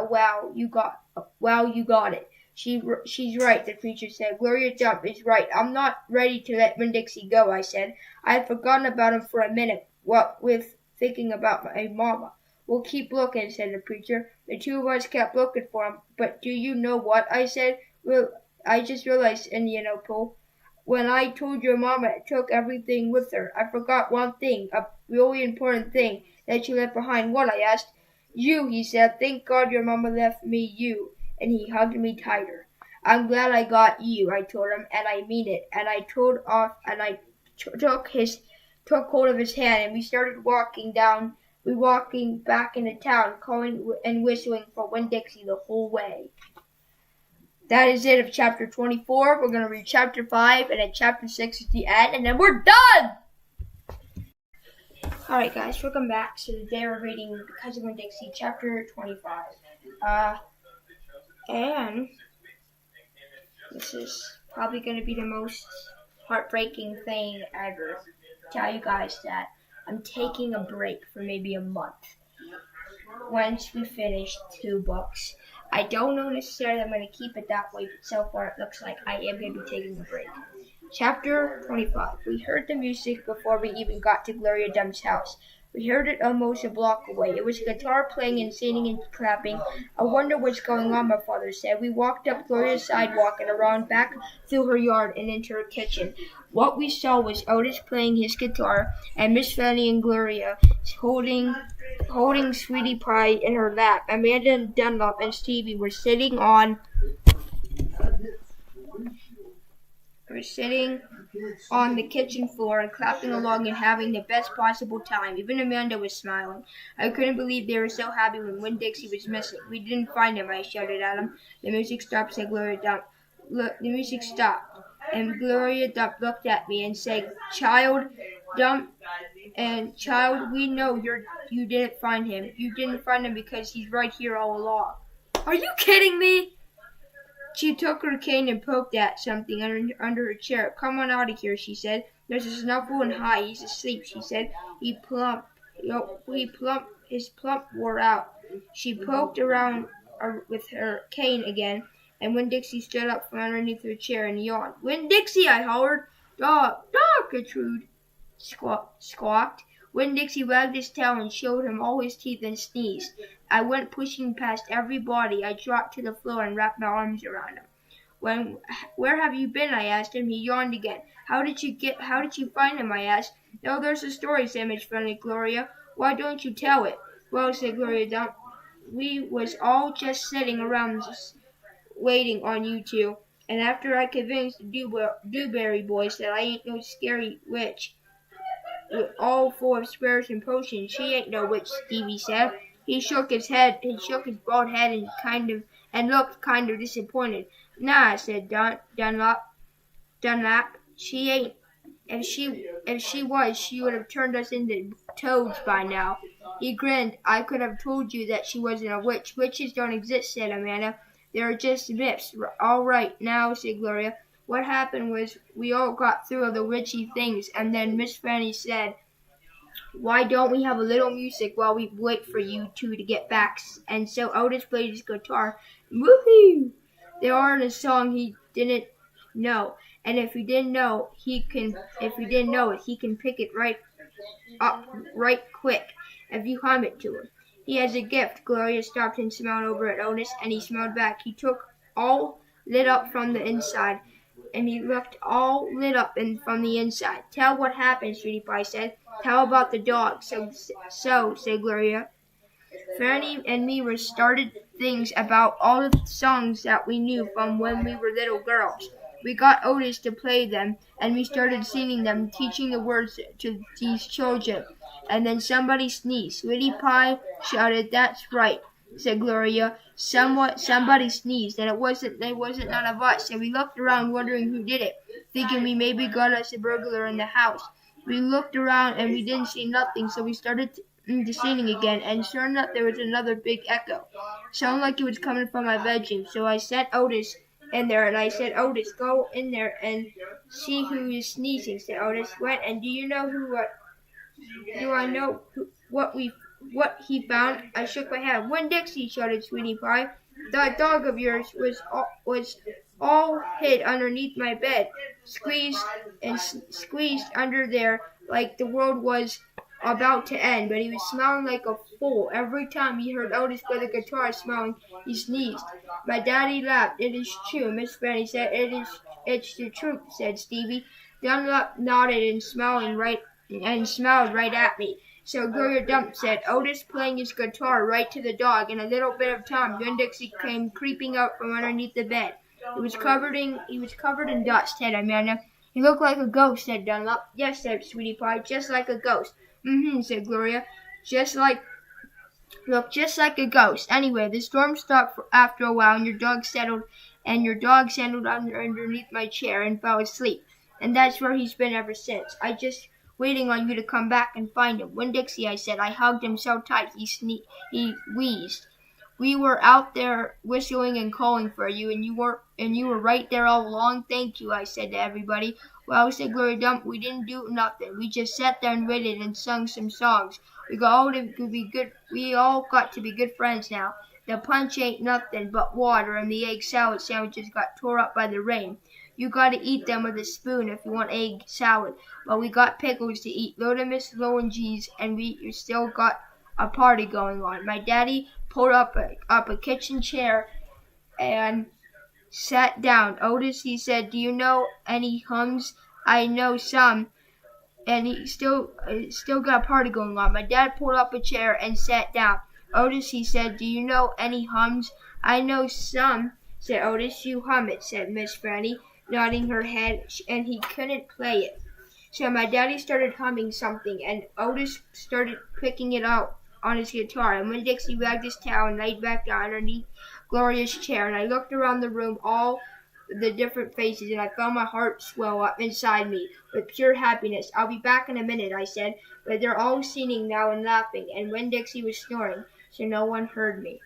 You got it. She's right, the preacher said. Gloria Jump is right. I'm not ready to let Winn Dixie go, I said. I had forgotten about him for a minute, what with thinking about my mama. We'll keep looking, said the preacher. The two of us kept looking for him. But do you know what? I said. Well, I just realized, Indian Opal, when I told your mama it took everything with her. I forgot one thing, a really important thing that she left behind. What? I asked. You, he said. Thank God your mama left me you. And he hugged me tighter. I'm glad I got you, I told him, and I mean it. And I took hold of his hand, and we started walking back into town, calling and whistling for Winn Dixie the whole way. That is it of chapter 24. We're going to read chapter 5, and then chapter 6 is the end, and then we're done! Alright guys, welcome back. So today we're reading Because of Winn Dixie, chapter 25. And this is probably going to be the most heartbreaking thing ever. Tell you guys that I'm taking a break for maybe a month. Once we finish 2 books. I don't know necessarily I'm going to keep it that way, but so far it looks like I am going to be taking a break. Chapter 25. We heard the music before we even got to Gloria Dump's house. We heard it almost a block away. It was a guitar playing and singing and clapping. I wonder what's going on, my father said. We walked up Gloria's sidewalk and around back through her yard and into her kitchen. What we saw was Otis playing his guitar and Miss Fanny and Gloria holding Sweetie Pie in her lap. Amanda and Dunlop and Stevie were sitting on the kitchen floor and clapping along and having the best possible time. Even Amanda was smiling. I couldn't believe they were so happy when Winn Dixie was missing. We didn't find him, I shouted at him. The music stopped, said Gloria Dump. The music stopped, and Gloria Dump looked at me and said, Child, we know you didn't find him. You didn't find him because he's right here all along. Are you kidding me? She took her cane and poked at something under her chair. "Come on out of here," she said. "There's a Snuffle and Hi. He's asleep," she said. He plump, his plump wore out. She poked around with her cane again, and Winn-Dixie stood up from underneath her chair and yawned. "Winn-Dixie!" I hollered. "Dog, dog!" Gertrude squawked. Winn-Dixie wagged his tail and showed him all his teeth and sneezed. I went pushing past everybody. I dropped to the floor and wrapped my arms around him. "Where have you been?" I asked him. He yawned again. How did you find him?" I asked. "Oh, there's a story," said Miss Friendly Gloria. "Why don't you tell it?" "Well," said Gloria Dump, "we was all just sitting around just waiting on you two, and after I convinced the Dewberry boys that I ain't no scary witch, all full of spares and potions, she ain't no witch," Stevie said. He shook his bald head and looked kind of disappointed. "Nah," said Dunlap. "She ain't. If she was, she would have turned us into toads by now." He grinned. "I could have told you that she wasn't a witch. Witches don't exist," said Amanda. "They're just myths." "All right, now," said Gloria. "What happened was we all got through all the witchy things, and then Miss Fanny said, 'Why don't we have a little music while we wait for you two to get back?' And so Otis played his guitar. Woohoo! There aren't a song he didn't know, and if he didn't know it, he can pick it right up right quick if you hum it to him. He has a gift." Gloria stopped and smiled over at Otis, and he smiled back. He took all lit up from the inside, and he looked all lit up from the inside. "Tell what happened," Sweetie Pie said. "Tell about the dog." So, said Gloria. Fanny and me were started things about all the songs that we knew from when we were little girls. We got Otis to play them, and we started singing them, teaching the words to these children. And then somebody sneezed. Sweetie Pie shouted, "That's right," said Gloria. Somebody sneezed, and it wasn't none of us. And we looked around wondering who did it, thinking we maybe got us a burglar in the house. We looked around and we didn't see nothing, so we started to singing again, and sure enough there was another big echo. Sounded like it was coming from my bedroom, so I sent Otis in there, and I said, "Otis, go in there and see who is sneezing," said Otis. Went, and do I know what he found? I shook my head. "Winn-Dixie," shouted Sweetie Pie. "That dog of yours was all hid underneath my bed, squeezed under there like the world was about to end, but he was smiling like a fool. Every time he heard Otis play the guitar smiling, he sneezed." My daddy laughed. "It is true," Miss Fanny said. It's the truth," said Stevie. Dunlap nodded and smiled right at me. So Gloria Dump said, "Otis playing his guitar right to the dog. In a little bit of time, Winn-Dixie came creeping out from underneath the bed. He was covered in dust," said Amanda. "He looked like a ghost," said Dunlap. "Yes," said Sweetie Pie, "just like a ghost." "Mm-hmm," said Gloria. Looked just like a ghost. Anyway, the storm stopped after a while, and your dog settled underneath my chair and fell asleep. And that's where he's been ever since. I just waiting on you to come back and find him." "Winn-Dixie," I said. I hugged him so tight he wheezed. "We were out there whistling and calling for you, and you were right there all along. Thank you," I said to everybody. "Well," said Gloria Dump, "we didn't do nothing. We just sat there and waited and sung some songs. We all got to be good friends now. The punch ain't nothing but water, and the egg salad sandwiches got tore up by the rain. You gotta eat them with a spoon if you want egg salad. But we got pickles to eat, Lotimus, Lowenges, and we still got a party going on." My daddy pulled up a kitchen chair and sat down. "Otis," he said, "do you know any hums?" "I know some." And he still got a party going on. My dad pulled up a chair and sat down. "Otis," he said, "do you know any hums?" "I know some," said Otis. "You hum it," said Miss Fanny, nodding her head, and he couldn't play it. So my daddy started humming something, and Otis started picking it out on his guitar, and Winn-Dixie wagged his tail and laid back down underneath Gloria's chair, and I looked around the room, all the different faces, and I felt my heart swell up inside me with pure happiness. "I'll be back in a minute," I said, but they're all singing now and laughing, and Winn-Dixie was snoring, so no one heard me.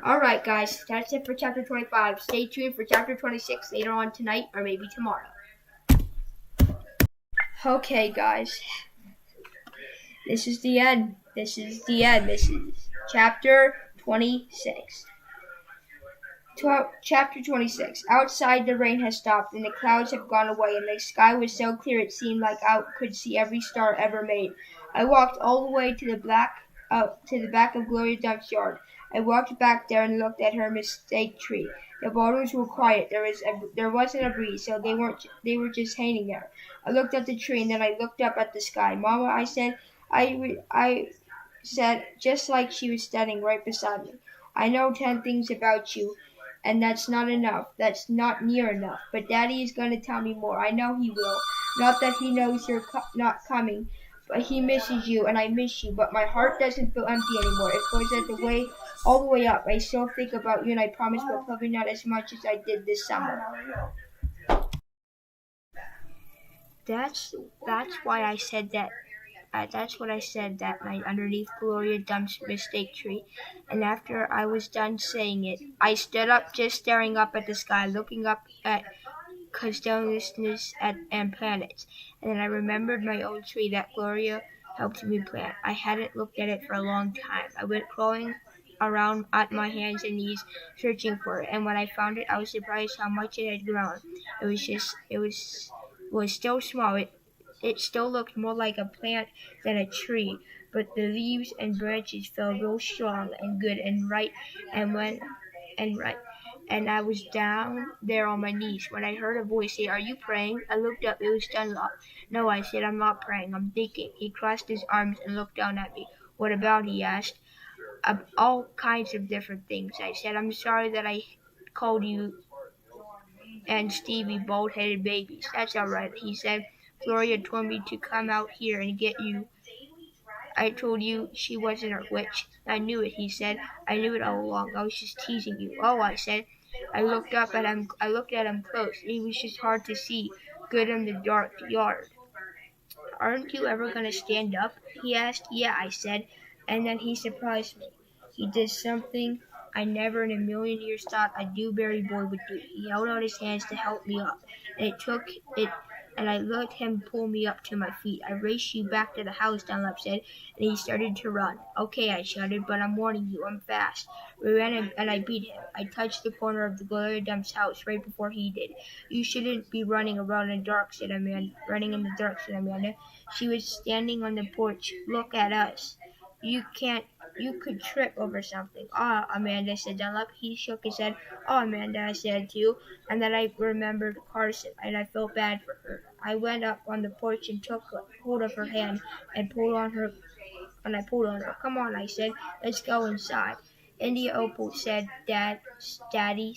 Alright guys, that's it for chapter 25. Stay tuned for chapter 26 later on tonight or maybe tomorrow. Okay guys, this is the end. This is chapter 26. Chapter 26. Outside, the rain has stopped, and the clouds have gone away, and the sky was so clear it seemed like I could see every star ever made. I walked all the way to the back of Gloria Dump's yard. I walked back there and looked at her mistake tree. The boulders were quiet. There wasn't a breeze, so they were just hanging there. I looked at the tree, and then I looked up at the sky. Mama, I said, I said, just like she was standing right beside me. I know 10 things about you, and that's not enough. That's not near enough. But Daddy is going to tell me more. I know he will. Not that he knows you're not coming, but he misses you, and I miss you. But my heart doesn't feel empty anymore. It goes all the way up. I still think about you, and I promise, but probably not as much as I did this summer. That's why I said that. That's what I said that night underneath Gloria Dump's mistake tree. And after I was done saying it, I stood up, just staring up at the sky, looking up at constellations and planets. And then I remembered my old tree that Gloria helped me plant. I hadn't looked at it for a long time. I went crawling around on my hands and knees, searching for it. And when I found it, I was surprised how much it had grown. It was still small. It still looked more like a plant than a tree, but the leaves and branches felt real strong and good and right. And I was down there on my knees when I heard a voice say, "Are you praying?" I looked up. It was Dunlop. "No," I said, "I'm not praying. I'm thinking." He crossed his arms and looked down at me. "What about?" he asked. "All kinds of different things," I said. "I'm sorry that I called you and Stevie bald-headed babies." "That's all right," he said. "Gloria told me to come out here and get you. I told you she wasn't a witch." "I knew it," he said. "I knew it all along. I was just teasing you." "Oh," I said. I looked at him close. He was just hard to see, good in the dark yard. "Aren't you ever going to stand up?" he asked. "Yeah," I said. And then he surprised me. He did something I never in a million years thought a dewberry boy would do. He held out his hands to help me up, and I let him pull me up to my feet. "I raced you back to the house," Dunlop said, and he started to run. "Okay," I shouted, "but I'm warning you, I'm fast." We ran and I beat him. I touched the corner of the Gloria Dump's house right before he did. "You shouldn't be running around in the dark," said Amanda. "Running in the dark," said Amanda. She was standing on the porch. "Look at us. You could trip over something." "Ah," Amanda said. Dunlop, he shook his head. "Oh, Amanda," I said too. And then I remembered Carson, and I felt bad for her. I went up on the porch and took hold of her hand and pulled on her. "Come on," I said. "Let's go inside." India Opal said, Daddy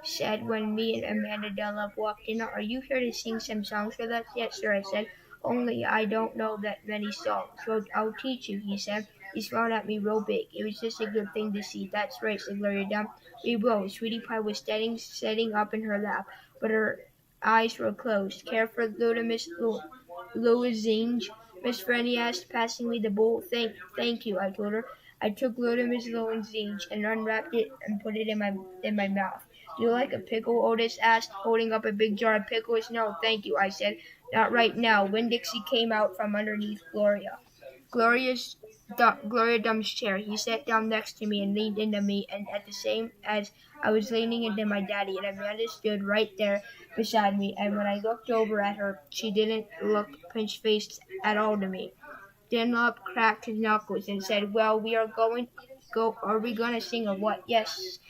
said when me and Amanda Dunlop walked in. "Are you here to sing some songs with us?" "Yes, sir," I said. "Only I don't know that many songs." "So I'll teach you," he said. He smiled at me real big. It was just a good thing to see. "That's right," said Gloria Dump. "We will." Sweetie Pie was sitting up in her lap, but her eyes were closed. "Care for little Miss Louisine?" Miss Franny asked, passing me the bowl. Thank you," I told her. I took little Miss Louisine and unwrapped it and put it in my mouth. "Do you like a pickle?" Otis asked, holding up a big jar of pickles. "No, thank you," I said. "Not right now." Winn Dixie came out from underneath Gloria Dump's chair. He sat down next to me and leaned into me, and at the same as I was leaning into my daddy, and Amanda stood right there beside me. And when I looked over at her, she didn't look pinch-faced at all to me. Dunlop cracked his knuckles and said, "Well, are we gonna sing or what?" "Yes,"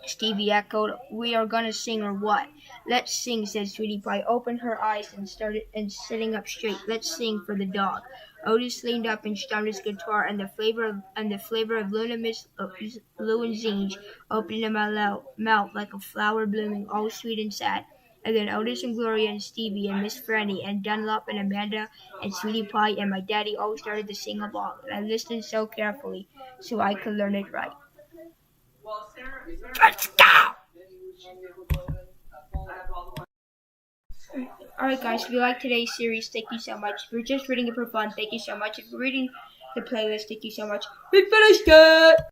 Stevie echoed. "We are gonna sing or what?" "Let's sing," said Sweetie Pie, opened her eyes and started sitting up straight. "Let's sing for the dog." Otis leaned up and strummed his guitar, and the flavor of Luna Miss Louisine's opened in my mouth like a flower blooming, all sweet and sad. And then Otis and Gloria and Stevie and Miss Franny and Dunlop and Amanda and Sweetie Pie and my daddy all started to sing along, and I listened so carefully so I could learn it right. Let's go! Alright guys, if you like today's series, thank you so much. If you're just reading it for fun, thank you so much. If you're reading the playlist, thank you so much. We finished it!